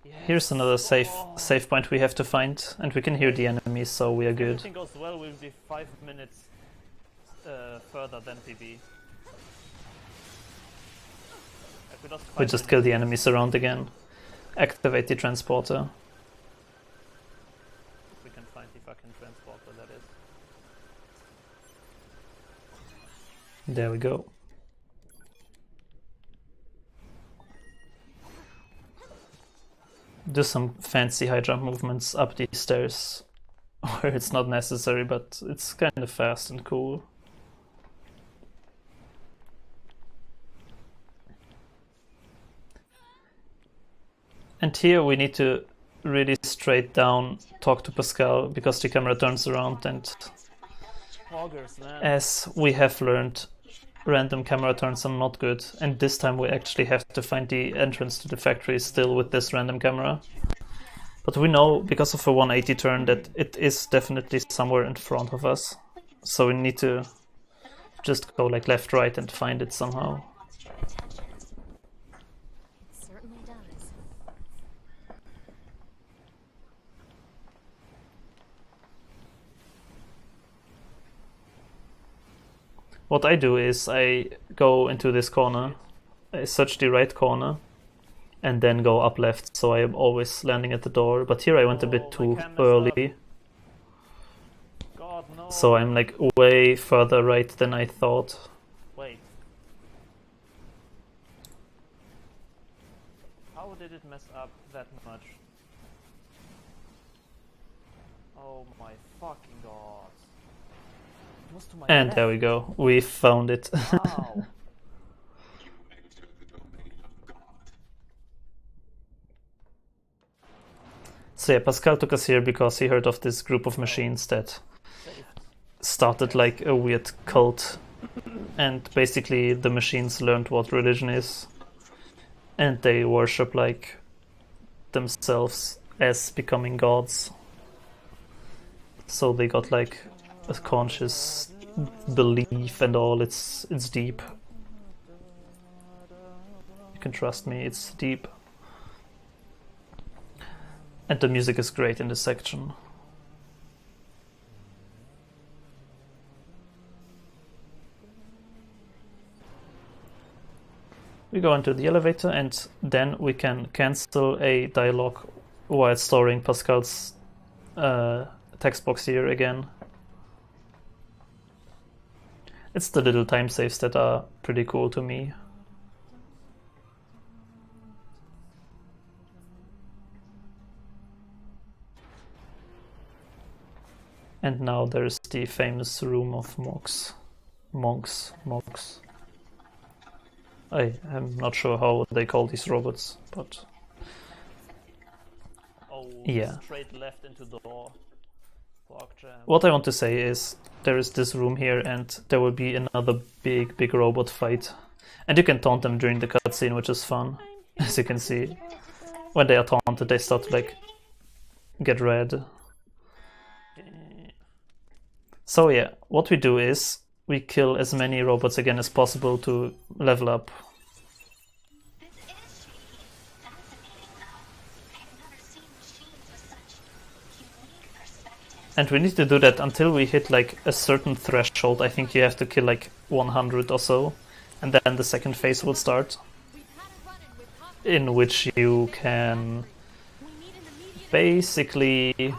[SPEAKER 2] Yes.
[SPEAKER 1] Here's another save point we have to find, and we can hear the enemies, so we are
[SPEAKER 2] If
[SPEAKER 1] good.
[SPEAKER 2] everything goes well, we'll be 5 minutes further than PB. Like, we lost 5
[SPEAKER 1] We just
[SPEAKER 2] minutes.
[SPEAKER 1] kill the enemies around again. Activate the transporter.
[SPEAKER 2] If we can find the fucking transporter, that is.
[SPEAKER 1] There we go. Do some fancy high jump movements up these stairs where it's not necessary, but it's kind of fast and cool. And here we need to really straight down talk to Pascal because the camera turns around, and
[SPEAKER 2] Augers, man.
[SPEAKER 1] as we have learned, random camera turns are not good, and this time we actually have to find the entrance to the factory still with this random camera. But we know because of a 180 turn that it is definitely somewhere in front of us, so we need to just go like left, right and find it somehow.
[SPEAKER 5] It certainly does.
[SPEAKER 1] What I do is I go into this corner, I search the right corner, and then go up left, so I am always landing at the door. But here I went a
[SPEAKER 2] Oh,
[SPEAKER 1] bit
[SPEAKER 2] my
[SPEAKER 1] too
[SPEAKER 2] cam messed
[SPEAKER 1] early,
[SPEAKER 2] God, no.
[SPEAKER 1] so I'm like way further right than I thought.
[SPEAKER 2] Wait. How did it mess up that much? Oh my fucking god. It was to my
[SPEAKER 1] And
[SPEAKER 2] left.
[SPEAKER 1] there we go, we found it.
[SPEAKER 2] Wow.
[SPEAKER 1] So yeah, Pascal took us here because he heard of this group of machines that started like a weird cult, and basically the machines learned what religion is, and they worship like themselves as becoming gods. So they got like a conscious belief and all. It's deep. You can trust me, it's deep. And the music is great in this section. We go into the elevator and then we can cancel a dialogue while storing Pascal's text box here again. It's the little time saves that are pretty cool to me. And now there's the famous room of monks. Monks. I am not sure how they call these robots, but
[SPEAKER 2] Oh,
[SPEAKER 1] yeah.
[SPEAKER 2] straight left into the door. Block jam.
[SPEAKER 1] What I want to say is there is this room here and there will be another big robot fight And you can taunt them during the cutscene, which is fun. As you can see, when they are taunted, they start to like get red. So yeah, what we do is we kill as many robots again as possible to level up. And we need to do that until we hit like a certain threshold. I think you have to kill like 100 or so, and then the second phase will start, in which you can basically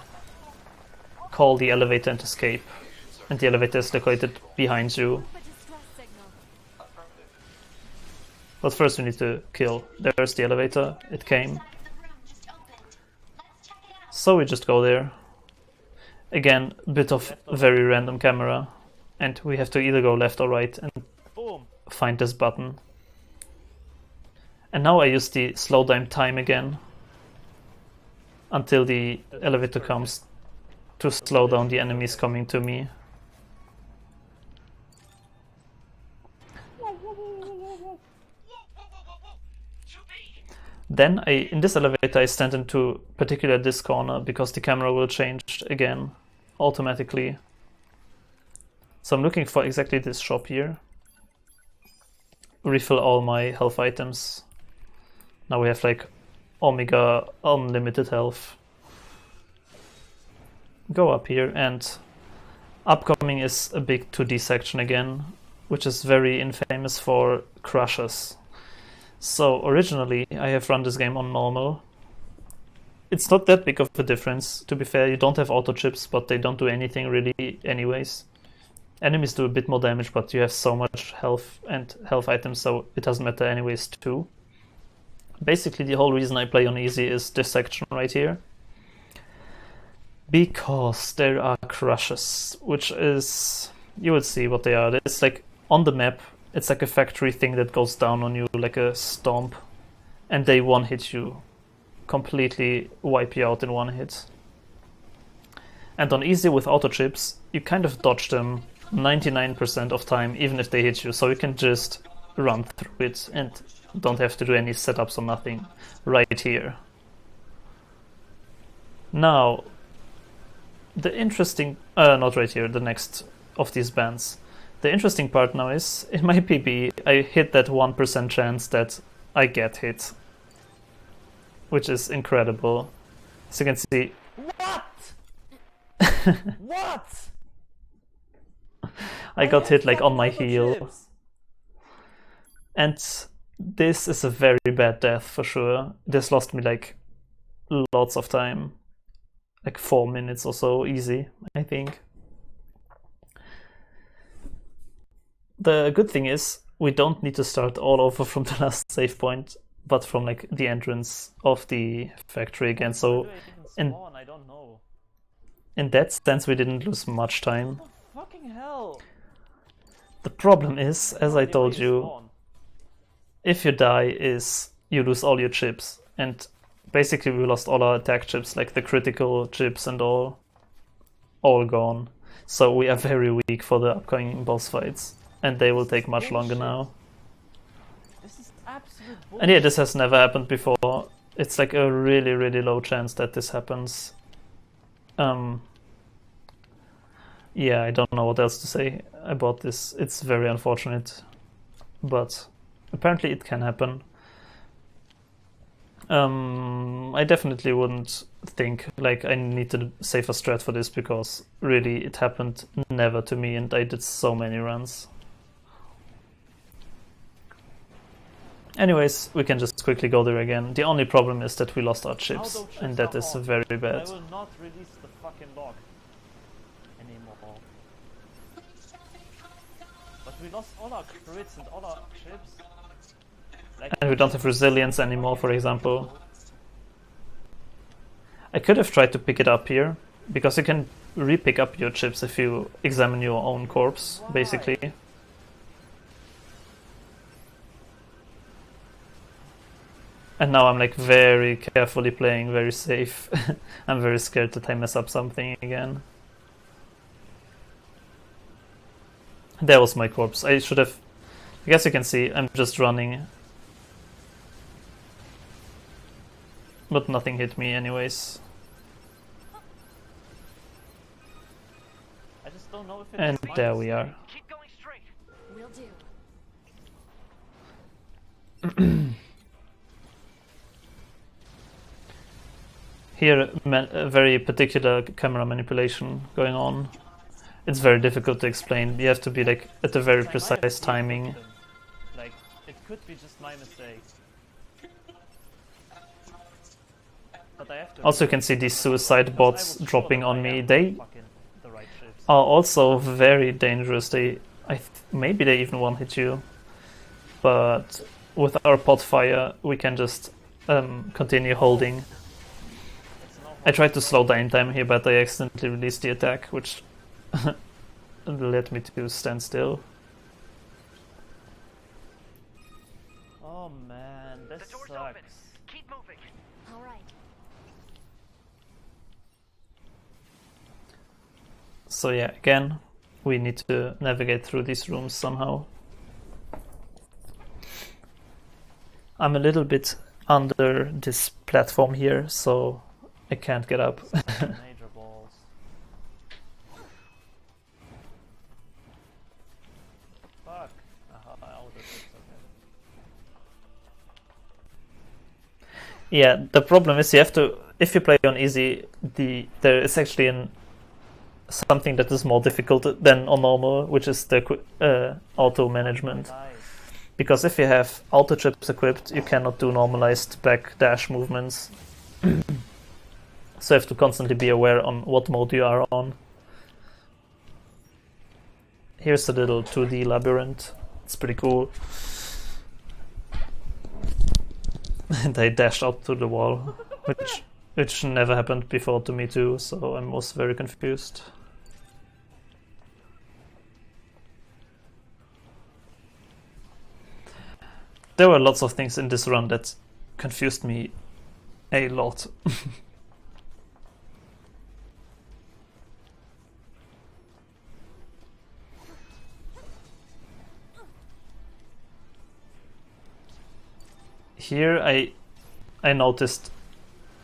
[SPEAKER 1] call the elevator and escape. And the elevator is located behind you. But first we need to kill. There's the elevator, it came. So we just go there. Again, a bit of very random camera. And we have to either go left or right and find this button. And now I use the slow down time again until the elevator comes to slow down the enemies coming to me. Then in this elevator I stand into particular this corner because the camera will change again automatically. So I'm looking for exactly this shop here. Refill all my health items. Now we have like Omega unlimited health. Go up here, and upcoming is a big 2D section again, which is very infamous for crashes. So originally I have run this game on normal. It's not that big of a difference, to be fair. You don't have auto chips, but they don't do anything really anyways. Enemies do a bit more damage, but you have so much health and health items, so it doesn't matter anyways too. Basically the whole reason I play on easy is this section right here. Because there are crashes, which is... you will see what they are. It's like on the map, it's like a factory thing that goes down on you like a stomp. And they one-hit you. Completely wipe you out in one hit. And on easy with auto chips, you kind of dodge them 99% of time, even if they hit you. So you can just run through it and don't have to do any setups or nothing right here. Now, the interesting... not right here, the next of these bands. The interesting part now is, in my PB, I hit that 1% chance that I get hit. Which is incredible. As you can see...
[SPEAKER 2] What? What?
[SPEAKER 1] I got hit like on my heel.
[SPEAKER 2] Chips.
[SPEAKER 1] And this is a very bad death for sure. This lost me like lots of time. Like 4 minutes or so, easy, I think. The good thing is, we don't need to start all over from the last save point, but from like the entrance of the factory again. So
[SPEAKER 2] I don't know.
[SPEAKER 1] In that sense, we didn't lose much time.
[SPEAKER 2] Oh, fucking hell!
[SPEAKER 1] The problem is, as I told you, if you die is you lose all your chips, and basically we lost all our attack chips, like the critical chips and all gone. So we are very weak for the upcoming boss fights, and they will take much longer now.
[SPEAKER 2] This is absolute bullshit.
[SPEAKER 1] And yeah, this has never happened before. It's like a really, really low chance that this happens. Yeah, I don't know what else to say about this. It's very unfortunate, but apparently it can happen. I definitely wouldn't think like I need to save a strat for this, because really it happened never to me and I did so many runs. Anyways, we can just quickly go there again. The only problem is that we lost our chips, and that is very bad.
[SPEAKER 2] I will not release the fucking log anymore. But we lost all our crits and all our chips. Like,
[SPEAKER 1] and we don't have resilience anymore, for example. I could have tried to pick it up here, because you can re-pick up your chips if you examine your own corpse, basically. And now I'm like very carefully playing, very safe. I'm very scared that I mess up something again. There was my corpse. I should have I guess you can see I'm just running. But nothing hit me anyways.
[SPEAKER 2] I just don't know if
[SPEAKER 1] And
[SPEAKER 2] it's
[SPEAKER 1] there we are.
[SPEAKER 3] Keep going straight.
[SPEAKER 5] Will do.
[SPEAKER 1] Here, a very particular camera manipulation going on. It's very difficult to explain. You have to be like at a very precise timing.
[SPEAKER 2] Like, it could be just my mistake. But I have to
[SPEAKER 1] Also, you can see these suicide bots dropping on me. They
[SPEAKER 2] the right shifts.
[SPEAKER 1] are also very dangerous. Maybe they even one hit you. But with our pot fire, we can just continue holding. I tried to slow down time here, but I accidentally released the attack, which led me to stand still.
[SPEAKER 2] Oh man, this
[SPEAKER 3] The door's
[SPEAKER 2] sucks.
[SPEAKER 3] open. Keep moving.
[SPEAKER 5] All right.
[SPEAKER 1] So yeah, again, we need to navigate through these rooms somehow. I'm a little bit under this platform here, so I can't get up.
[SPEAKER 2] Major balls. Fuck.
[SPEAKER 1] Yeah, the problem is you have to, if you play on easy, there is actually something that is more difficult than on normal, which is the auto management.
[SPEAKER 2] Nice.
[SPEAKER 1] Because if you have auto chips equipped, you cannot do normalized back dash movements. So you have to constantly be aware on what mode you are on. Here's a little 2D labyrinth. It's pretty cool. And I dashed out to the wall, which never happened before to me too, so I was very confused. There were lots of things in this run that confused me a lot. Here I noticed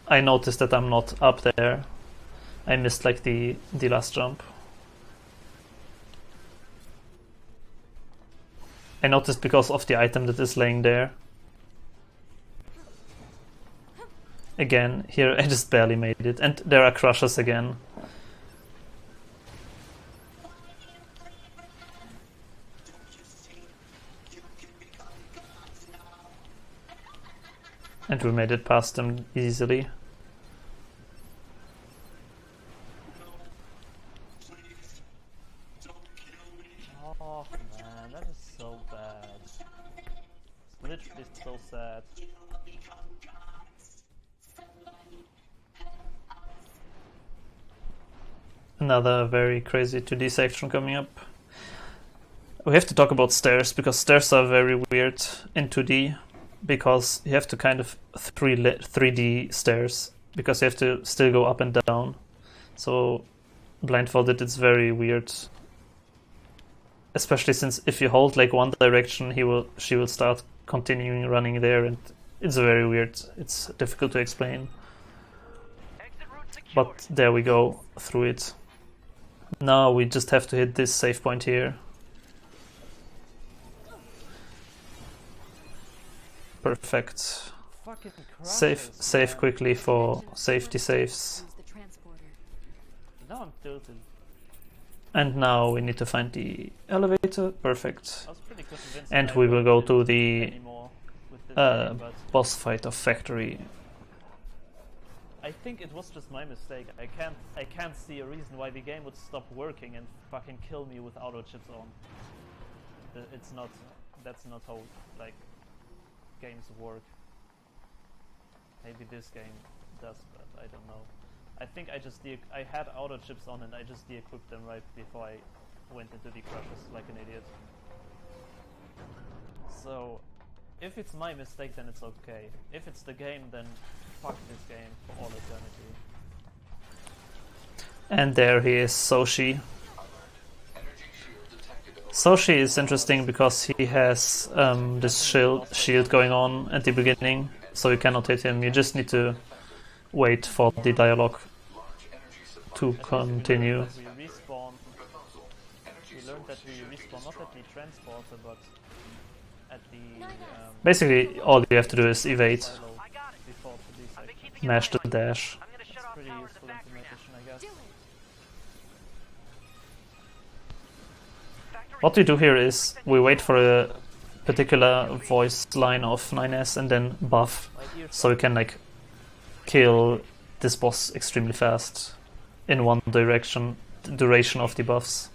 [SPEAKER 1] that I'm not up there. I missed like the last jump. I noticed because of the item that is laying there. Again, here I just barely made it, and there are crushes again. And we made it past them easily.
[SPEAKER 2] Oh man, that is so bad. It's literally so sad.
[SPEAKER 1] Another very crazy 2D section coming up. We have to talk about stairs, because stairs are very weird in 2D. Because you have to kind of 3D stairs, because you have to still go up and down. So blindfolded, it's very weird. Especially since if you hold like one direction, she will start continuing running there, and it's very weird. It's difficult to explain. But there we go through it. Now we just have to hit this save point here. Perfect. Save quickly for safety saves.
[SPEAKER 2] Now I'm tilted.
[SPEAKER 1] And now we need to find the elevator. Perfect.
[SPEAKER 2] I was pretty convinced
[SPEAKER 1] And
[SPEAKER 2] I
[SPEAKER 1] we will
[SPEAKER 2] wouldn't
[SPEAKER 1] go to
[SPEAKER 2] do
[SPEAKER 1] the
[SPEAKER 2] anymore with this game, but
[SPEAKER 1] boss fight of Factory.
[SPEAKER 2] I think it was just my mistake. I can't see a reason why the game would stop working and fucking kill me with auto chips on. It's not. That's not how like games work. Maybe this game does, but I don't know. I think I had auto chips on and I just de-equipped them right before I went into the crushes like an idiot. So, if it's my mistake, then it's okay. If it's the game, then fuck this game for all eternity.
[SPEAKER 1] And there he is, Soshi. Soshi is interesting because he has this shield going on at the beginning, so you cannot hit him. You just need to wait for the dialogue to continue.
[SPEAKER 2] We learned that we respawn not at the transporter, but at the
[SPEAKER 1] Basically, all you have to do is evade,
[SPEAKER 2] before police action.
[SPEAKER 1] mash the dash.
[SPEAKER 3] I'm gonna shut
[SPEAKER 2] It's
[SPEAKER 3] off
[SPEAKER 2] pretty
[SPEAKER 3] power to
[SPEAKER 2] useful
[SPEAKER 3] the factory
[SPEAKER 2] information, I guess.
[SPEAKER 1] What we do here is we wait for a particular voice line of 9S and then buff, so we can like kill this boss extremely fast in one duration of the buffs.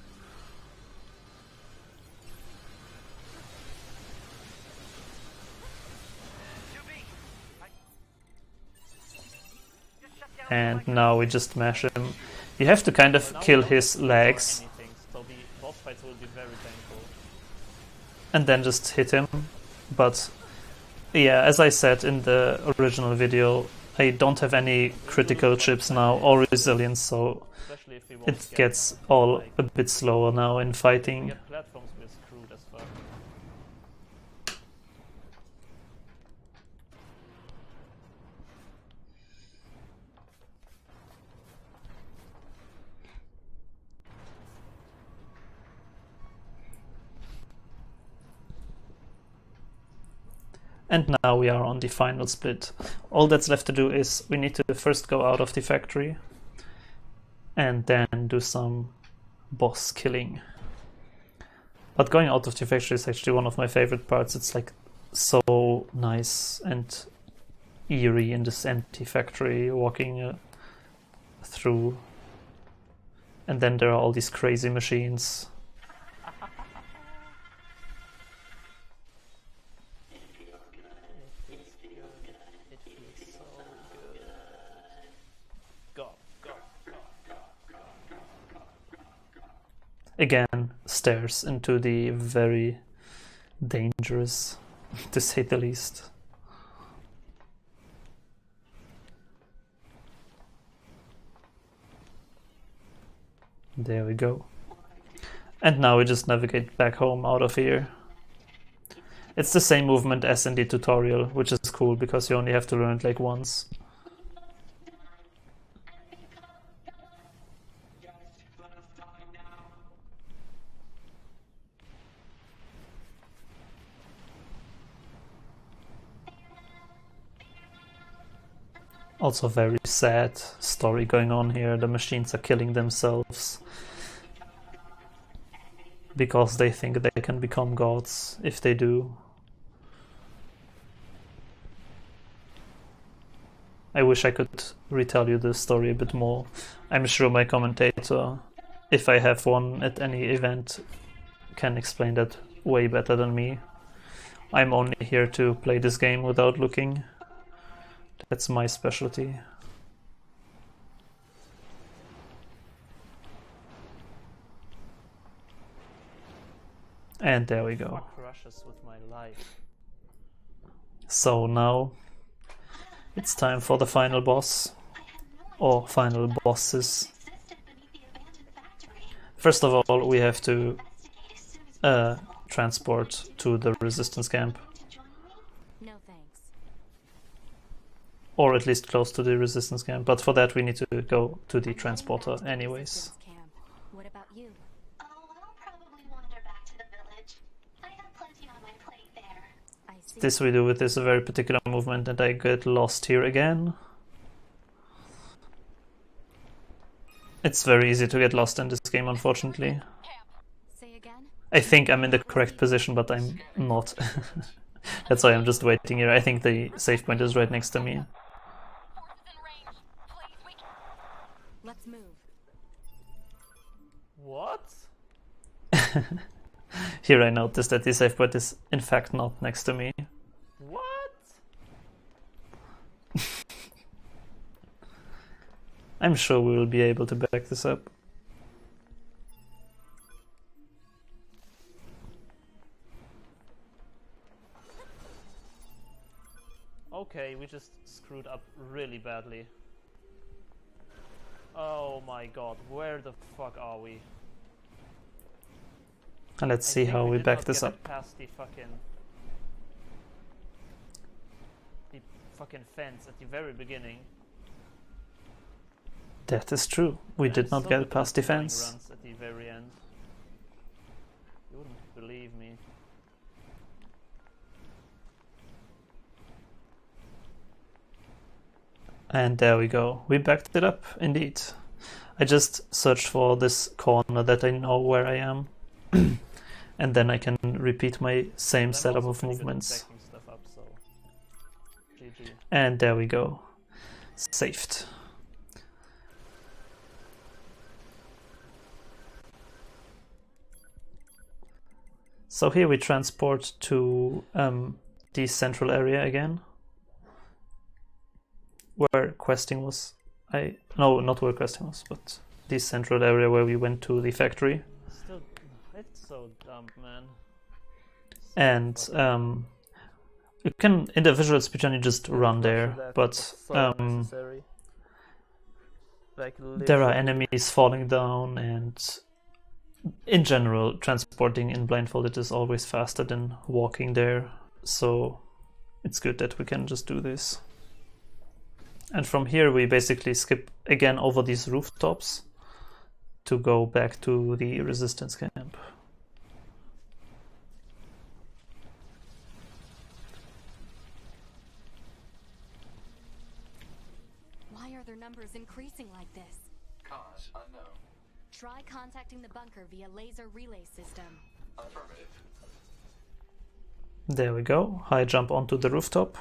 [SPEAKER 1] And now we just mash him. You have to kind of kill his legs
[SPEAKER 2] Anything, so the boss fights will be very painful.
[SPEAKER 1] and then just hit him. But yeah, as I said in the original video, I don't have any critical chips now or resilience, so
[SPEAKER 2] Especially if we won't
[SPEAKER 1] it gets all a bit slower now in fighting.
[SPEAKER 2] get platforms, we're screwed as fuck.
[SPEAKER 1] And now we are on the final split. All that's left to do is we need to first go out of the factory and then do some boss killing. But going out of the factory is actually one of my favorite parts. It's like so nice and eerie in this empty factory, walking through. And then there are all these crazy machines.
[SPEAKER 2] It feels so good. Go, go, go, go, go, go, go, go.
[SPEAKER 1] Again, stairs into the very dangerous, to say the least. There we go. And now we just navigate back home out of here. It's the same movement as in the tutorial, which is cool because you only have to learn it like once. Also very sad story going on here. The machines are killing themselves because they think they can become gods if they do. I wish I could retell you the story a bit more. I'm sure my commentator, if I have one at any event, can explain that way better than me. I'm only here to play this game without looking. That's my specialty. And there we go.
[SPEAKER 2] Fuck crushes with my life.
[SPEAKER 1] So now it's time for the final boss, or final bosses. First of all, we have to transport to the resistance camp,
[SPEAKER 5] No thanks.
[SPEAKER 1] or at least close to the resistance camp, but for that we need to go to the transporter anyways.
[SPEAKER 5] Resistance camp. What about you?
[SPEAKER 9] Oh, I'll probably wander back to the village. I have plenty on my plate there.
[SPEAKER 5] I see.
[SPEAKER 1] This we do with this very particular movement, and I get lost here again. It's very easy to get lost in this game, unfortunately.
[SPEAKER 5] Say again?
[SPEAKER 1] I think I'm in the correct position, but I'm not. That's why I'm just waiting here. I think the save point is right next to me.
[SPEAKER 5] Let's move.
[SPEAKER 2] What?
[SPEAKER 1] Here I noticed that the save point is in fact not next to me.
[SPEAKER 2] What?
[SPEAKER 1] I'm sure we will be able to back this up.
[SPEAKER 2] Okay, we just screwed up really badly. Oh my god, where the fuck are we?
[SPEAKER 1] And let's see how we back this up.
[SPEAKER 2] Past the fucking fence at the very beginning.
[SPEAKER 1] That is true. We did not get past the fence.
[SPEAKER 2] Runs at the very end. You wouldn't believe me.
[SPEAKER 1] And there we go. We backed it up, indeed. I just searched for this corner that I know where I am. And then I can repeat my same setup of movements.
[SPEAKER 2] Stuff up, so GG.
[SPEAKER 1] And there we go. Saved. So here we transport to the central area again, where questing was. No, not where questing was, but the central area where we went to the factory.
[SPEAKER 2] Still, it's so dumb, man.
[SPEAKER 1] And you can, in the visual speedrun, you just run there, but
[SPEAKER 2] like,
[SPEAKER 1] there are enemies falling down, and in general, transporting in Blindfolded is always faster than walking there, so it's good that we can just do this. And from here we basically skip again over these rooftops to go back to the resistance camp.
[SPEAKER 5] Why are their numbers increasing like this?
[SPEAKER 6] Cause unknown.
[SPEAKER 5] Try contacting the bunker via laser relay system.
[SPEAKER 6] Affirmative.
[SPEAKER 1] There we go. High jump onto the rooftop.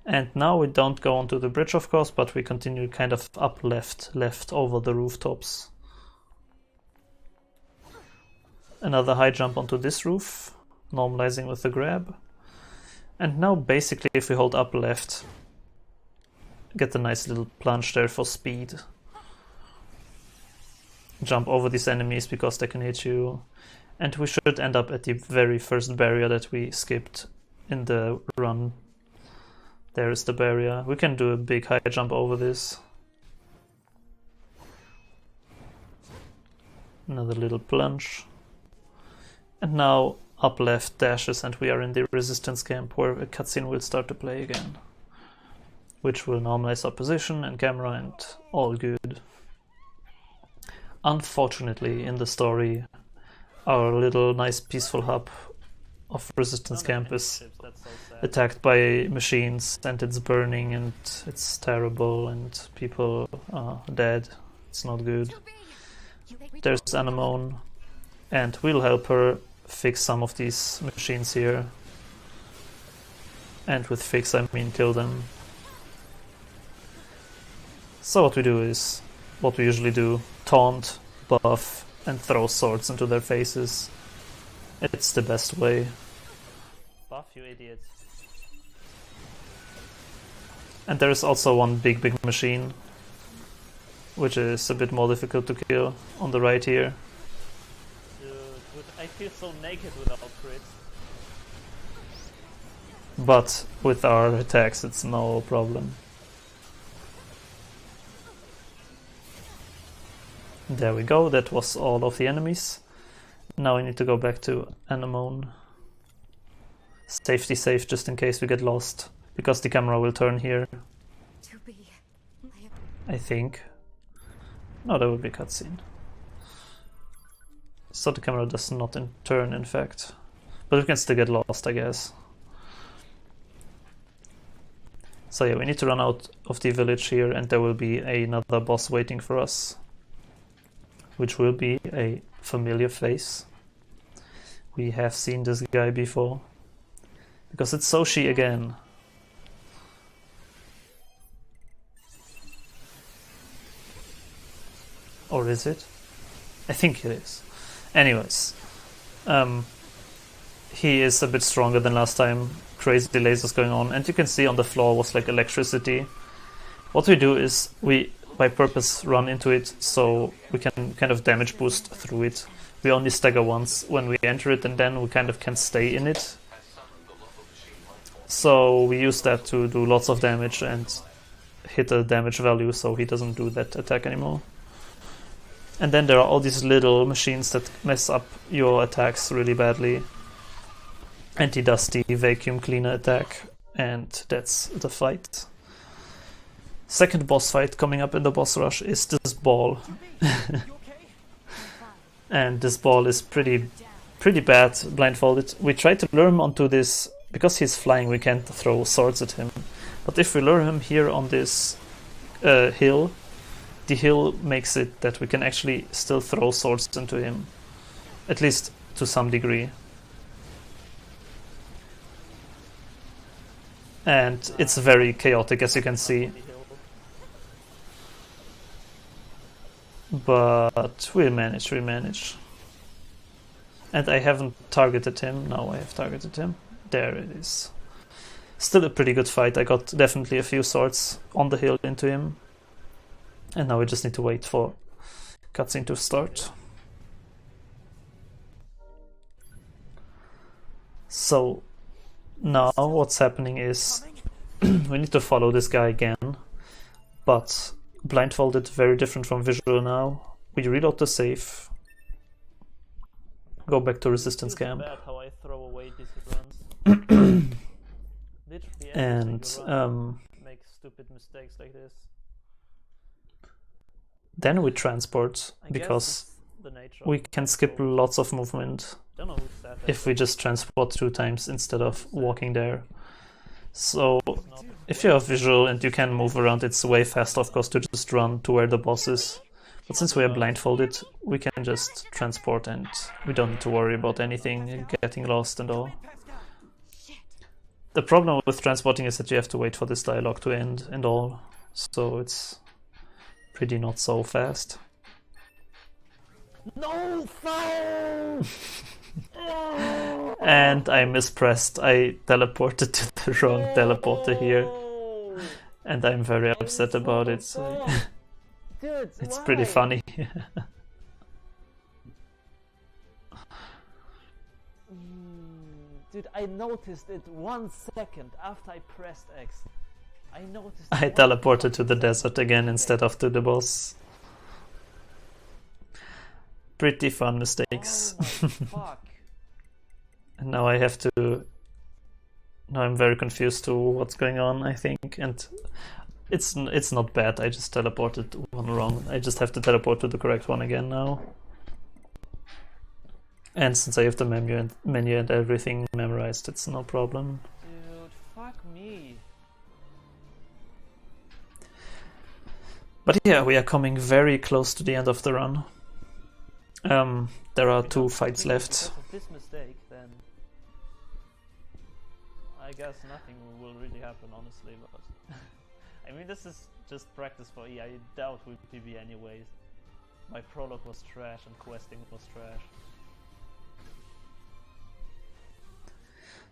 [SPEAKER 1] And now we don't go onto the bridge, of course, but we continue kind of up left over the rooftops. Another high jump onto this roof, normalizing with the grab. And now basically if we hold up left, get a nice little plunge there for speed. Jump over these enemies because they can hit you. And we should end up at the very first barrier that we skipped in the run. There is the barrier. We can do a big high jump over this. Another little plunge. And now up left dashes and we are in the resistance camp where a cutscene will start to play again. Which will normalize our position and camera and all good. Unfortunately, in the story, our little nice peaceful hub of resistance camp is attacked by machines and it's burning and it's terrible and people are dead. It's not good. There's Anemone and we'll help her fix some of these machines here. And with fix I mean kill them. So what we do is what we usually do: taunt, buff, and throw swords into their faces. It's the best way.
[SPEAKER 2] Buff, you idiots.
[SPEAKER 1] And there is also one big machine, which is a bit more difficult to kill, on the right here.
[SPEAKER 2] Dude, I feel so naked without crits.
[SPEAKER 1] But with our attacks it's no problem. There we go, that was all of the enemies. Now we need to go back to Anemone. Safety safe just in case we get lost, because the camera will turn here. I think. No, that would be a cutscene. So the camera does not turn, in fact. But we can still get lost, I guess. So yeah, we need to run out of the village here and there will be another boss waiting for us. Which will be a familiar face. We have seen this guy before. Because it's Soshi again. Or is it? I think it is. Anyways. He is a bit stronger than last time. Crazy lasers going on. And you can see on the floor was like electricity. What we do is we by purpose run into it so we can kind of damage boost through it. We only stagger once when we enter it and then we kind of can stay in it. So we use that to do lots of damage and hit a damage value so he doesn't do that attack anymore. And then there are all these little machines that mess up your attacks really badly. And he does the vacuum cleaner attack, and that's the fight. Second boss fight coming up in the boss rush is this ball. And this ball is pretty bad blindfolded. We try to lure him onto this, because he's flying we can't throw swords at him. But if we lure him here on this hill, the hill makes it that we can actually still throw swords into him. At least to some degree. And it's very chaotic, as you can see. But we'll manage. And I haven't targeted him. Now I have targeted him. There it is. Still a pretty good fight. I got definitely a few swords on the hill into him. And now we just need to wait for cutscene to start. So now what's happening is we need to follow this guy again, but blindfolded, very different from visual now. We reload the save, go back to resistance camp,
[SPEAKER 2] bad how I throw away these runs. Literally
[SPEAKER 1] and
[SPEAKER 2] make stupid mistakes like this.
[SPEAKER 1] Then we transport, because we can skip lots of movement if we just transport 2 times instead of walking there. So if you have visual and you can move around, it's way faster, of course, to just run to where the boss is. But since we are blindfolded, we can just transport and we don't need to worry about anything getting lost and all. The problem with transporting is that you have to wait for this dialogue to end and all, so it's pretty not so fast.
[SPEAKER 2] No fire!
[SPEAKER 1] And I mispressed. I teleported to the wrong teleporter here, and I'm very upset about it. So
[SPEAKER 2] Dude,
[SPEAKER 1] it's
[SPEAKER 2] why?
[SPEAKER 1] pretty funny.
[SPEAKER 2] Dude, I noticed it 1 second after I pressed X. I noticed.
[SPEAKER 1] I teleported to the desert again instead of to the boss. Pretty fun mistakes.
[SPEAKER 2] Oh my fuck.
[SPEAKER 1] And now I have to... Now I'm very confused to what's going on, I think. And it's not bad, I just teleported one wrong. I just have to teleport to the correct one again now. And since I have the menu and everything memorized, it's no problem.
[SPEAKER 2] Dude, fuck me.
[SPEAKER 1] But yeah, we are coming very close to the end of the run. There are 2 fights left.
[SPEAKER 2] Because of this mistake, then I guess nothing will really happen, honestly. But I mean, this is just practice for E. I doubt we'll PB anyways. My prologue was trash and questing was trash.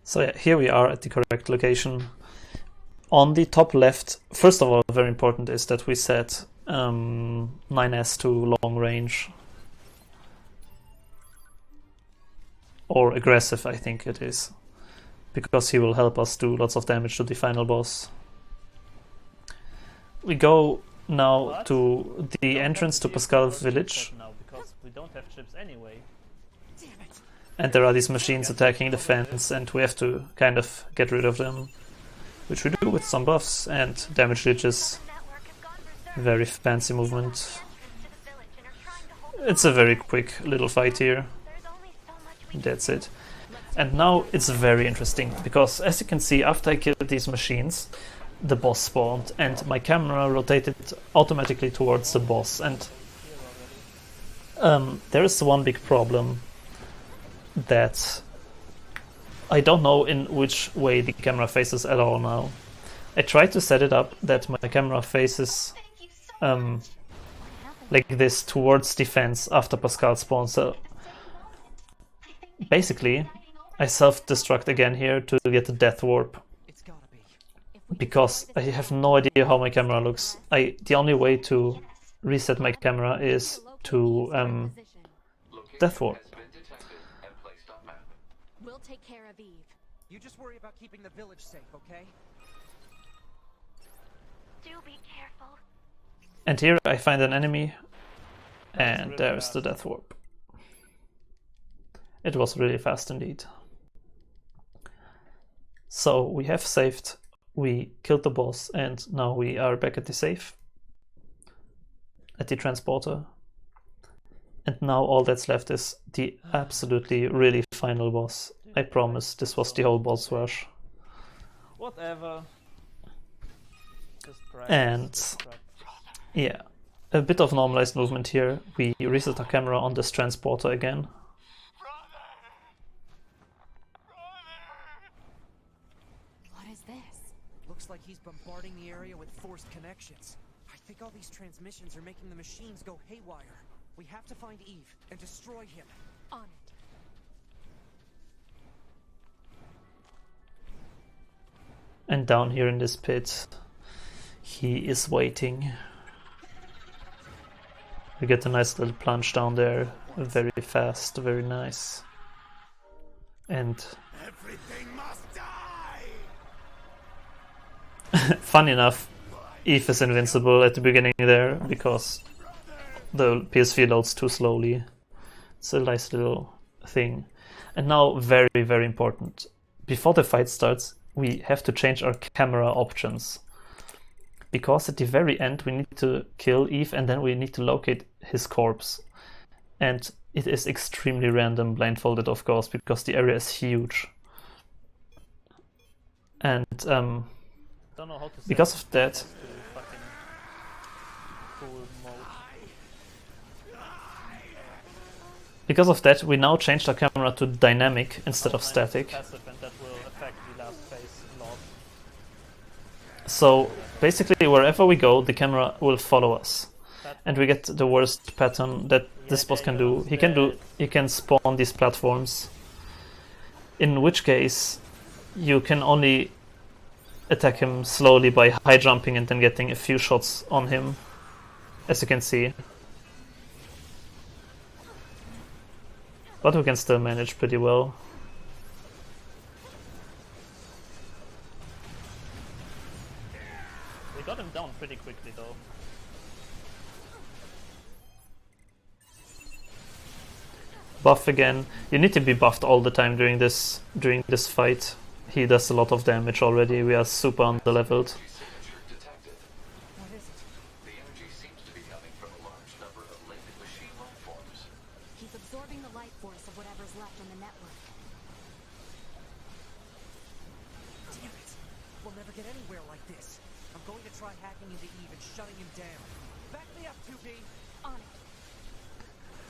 [SPEAKER 1] So yeah, here we are at the correct location. On the top left, first of all, very important is that we set 9S to long range. Or aggressive, I think it is. Because he will help us do lots of damage to the final boss. We go now to the entrance to Pascal village.
[SPEAKER 2] Now because we don't have chips anyway.
[SPEAKER 1] And there are these machines attacking the fence, and we have to kind of get rid of them. Which we do with some buffs and damage glitches. Very fancy movement. It's a very quick little fight here. That's it. And now it's very interesting, because as you can see, after I killed these machines, the boss spawned and my camera rotated automatically towards the boss. And there is one big problem, that I don't know in which way the camera faces at all now. I tried to set it up that my camera faces like this towards the fence after Pascal spawns. So basically, I self-destruct again here to get the death warp, because I have no idea how my camera looks. The only way to reset my camera is to death warp.
[SPEAKER 5] We'll take care of Eve.
[SPEAKER 4] You just worry about keeping the village safe, okay?
[SPEAKER 7] Do be careful.
[SPEAKER 1] And here I find an enemy, And
[SPEAKER 2] really
[SPEAKER 1] there's
[SPEAKER 2] fast.
[SPEAKER 1] the death warp. It was really fast indeed. So we have saved, we killed the boss, and now we are back at the safe, at the transporter. And now all that's left is the absolutely really final boss. I promise this was the whole boss rush.
[SPEAKER 2] Whatever. Just practice,
[SPEAKER 1] And
[SPEAKER 2] just practice.
[SPEAKER 1] yeah, a bit of normalized movement here. We reset our camera on this transporter again.
[SPEAKER 5] What is this?
[SPEAKER 4] Looks like he's bombarding the area with forced connections. I think all these transmissions are making the machines go haywire. We have to find Eve and destroy him.
[SPEAKER 5] On it.
[SPEAKER 1] And down here in this pit, he is waiting. We get a nice little plunge down there, very fast, very nice. And
[SPEAKER 8] Everything must die!
[SPEAKER 1] funny enough, Eve is invincible at the beginning there because the PSV loads too slowly. It's a nice little thing. And now, very, very important. Before the fight starts, we have to change our camera options. Because at the very end we need to kill Eve and then we need to locate his corpse. And it is extremely random, blindfolded of course, because the area is huge. And
[SPEAKER 2] Don't know how to set
[SPEAKER 1] because of that,
[SPEAKER 2] to fucking cool mode.
[SPEAKER 1] we now changed our camera to dynamic instead of static.
[SPEAKER 2] Passive, and that will affect the last phase a lot.
[SPEAKER 1] So basically wherever we go, the camera will follow us. And we get the worst pattern that this boss can do. He can spawn these platforms. In which case you can only attack him slowly by high jumping and then getting a few shots on him, as you can see. But we can still manage pretty well.
[SPEAKER 2] We got him down pretty quickly though.
[SPEAKER 1] Buff again. You need to be buffed all the time during this fight. He does a lot of damage already. We are super underleveled.
[SPEAKER 6] Signature detected.
[SPEAKER 4] What is it?
[SPEAKER 6] The energy seems to be coming from a large number of latent machine life forms.
[SPEAKER 5] He's absorbing the life force of whatever's left on the network.
[SPEAKER 4] Damn it! We'll never get anywhere like this. I'm going to try hacking into Eve and shutting him down. Back me up, 2B!
[SPEAKER 5] On it.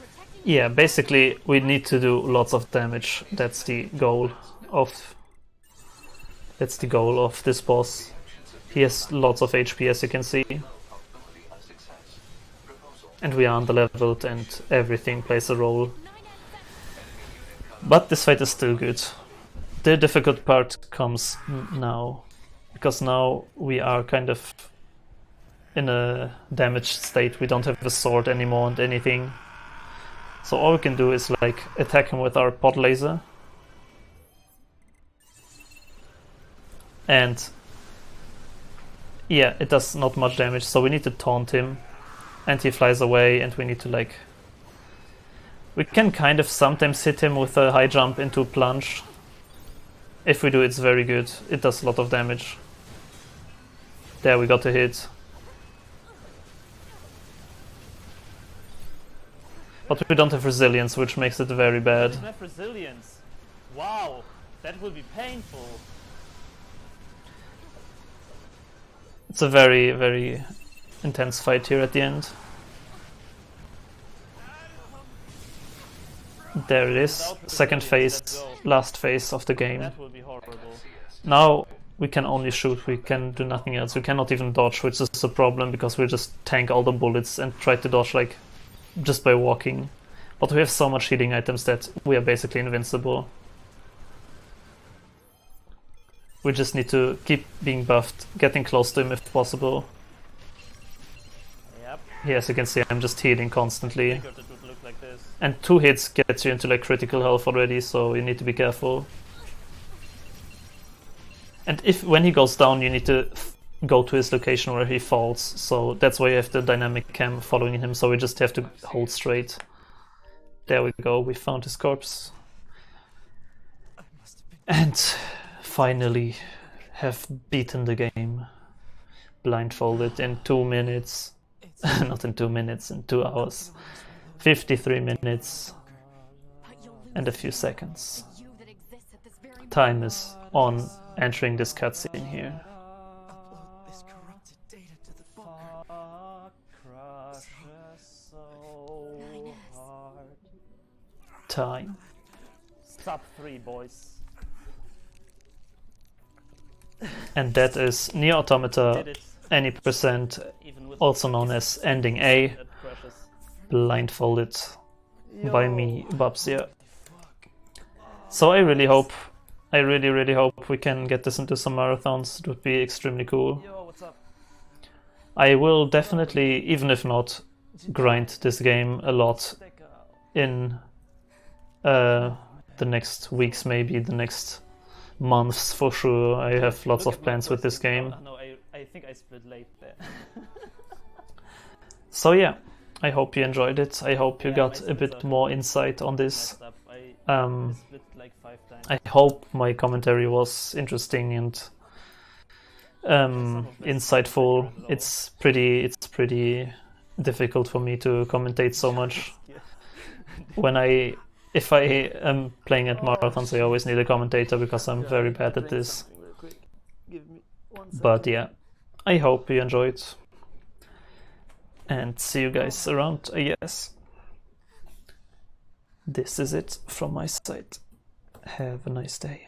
[SPEAKER 5] Protecting
[SPEAKER 1] Yeah, basically we need to do lots of damage. That's the goal of this boss. He has lots of HP, as you can see.
[SPEAKER 6] Probability of success. Proposal.
[SPEAKER 1] And we are underleveled and everything plays a role. But this fight is still good. The difficult part comes now. Because now we are kind of in a damaged state. We don't have a sword anymore and anything. So all we can do is like attack him with our pod laser. And yeah, it does not much damage, so we need to taunt him. And he flies away and we need to like... We can kind of sometimes hit him with a high jump into plunge. If we do, it's very good. It does a lot of damage. There, we got a hit. But we don't have resilience, which makes it very bad.
[SPEAKER 2] Doesn't have resilience. Wow, that will be painful.
[SPEAKER 1] It's a very, very intense fight here at the end. There it is. Second phase, last phase of the game.
[SPEAKER 2] That will be horrible.
[SPEAKER 1] Now we can only shoot, we can do nothing else. We cannot even dodge, which is a problem because we just tank all the bullets and try to dodge like just by walking. But we have so much healing items that we are basically invincible. We just need to keep being buffed, getting close to him if possible.
[SPEAKER 2] Yep.
[SPEAKER 1] Yeah, as you can see, I'm just healing constantly.
[SPEAKER 2] Figured it would look like this.
[SPEAKER 1] And 2 hits gets you into like critical health already, so you need to be careful. And when he goes down, you need to go to his location where he falls. So that's why you have the dynamic cam following him. So we just have to hold straight. There we go. We found his corpse. And finally have beaten the game. Blindfolded in 2 minutes. Not in 2 minutes, in 2 hours. 53 minutes and a few seconds. Time is on entering this cutscene here. Time.
[SPEAKER 2] Sub 3, boys.
[SPEAKER 1] And that is NieR Automata any percent, also known as Ending A, Blindfolded by me, Bubzia. So I really hope, I really hope we can get this into some marathons. It would be extremely cool.
[SPEAKER 2] Yo, what's up?
[SPEAKER 1] I will definitely, even if not, grind this game a lot in the next weeks, maybe the next months for sure. I have lots of plans with this game.
[SPEAKER 2] No, I think I split late there.
[SPEAKER 1] So yeah, I hope you enjoyed it. I hope you got a bit more insight on this.
[SPEAKER 2] I split like 5 times.
[SPEAKER 1] I hope my commentary was interesting and insightful. It's pretty difficult for me to commentate so much. If I am playing at marathons, I always need a commentator because I'm very bad at this. But yeah, I hope you enjoyed. And see you guys around, I guess. This is it from my side. Have a nice day.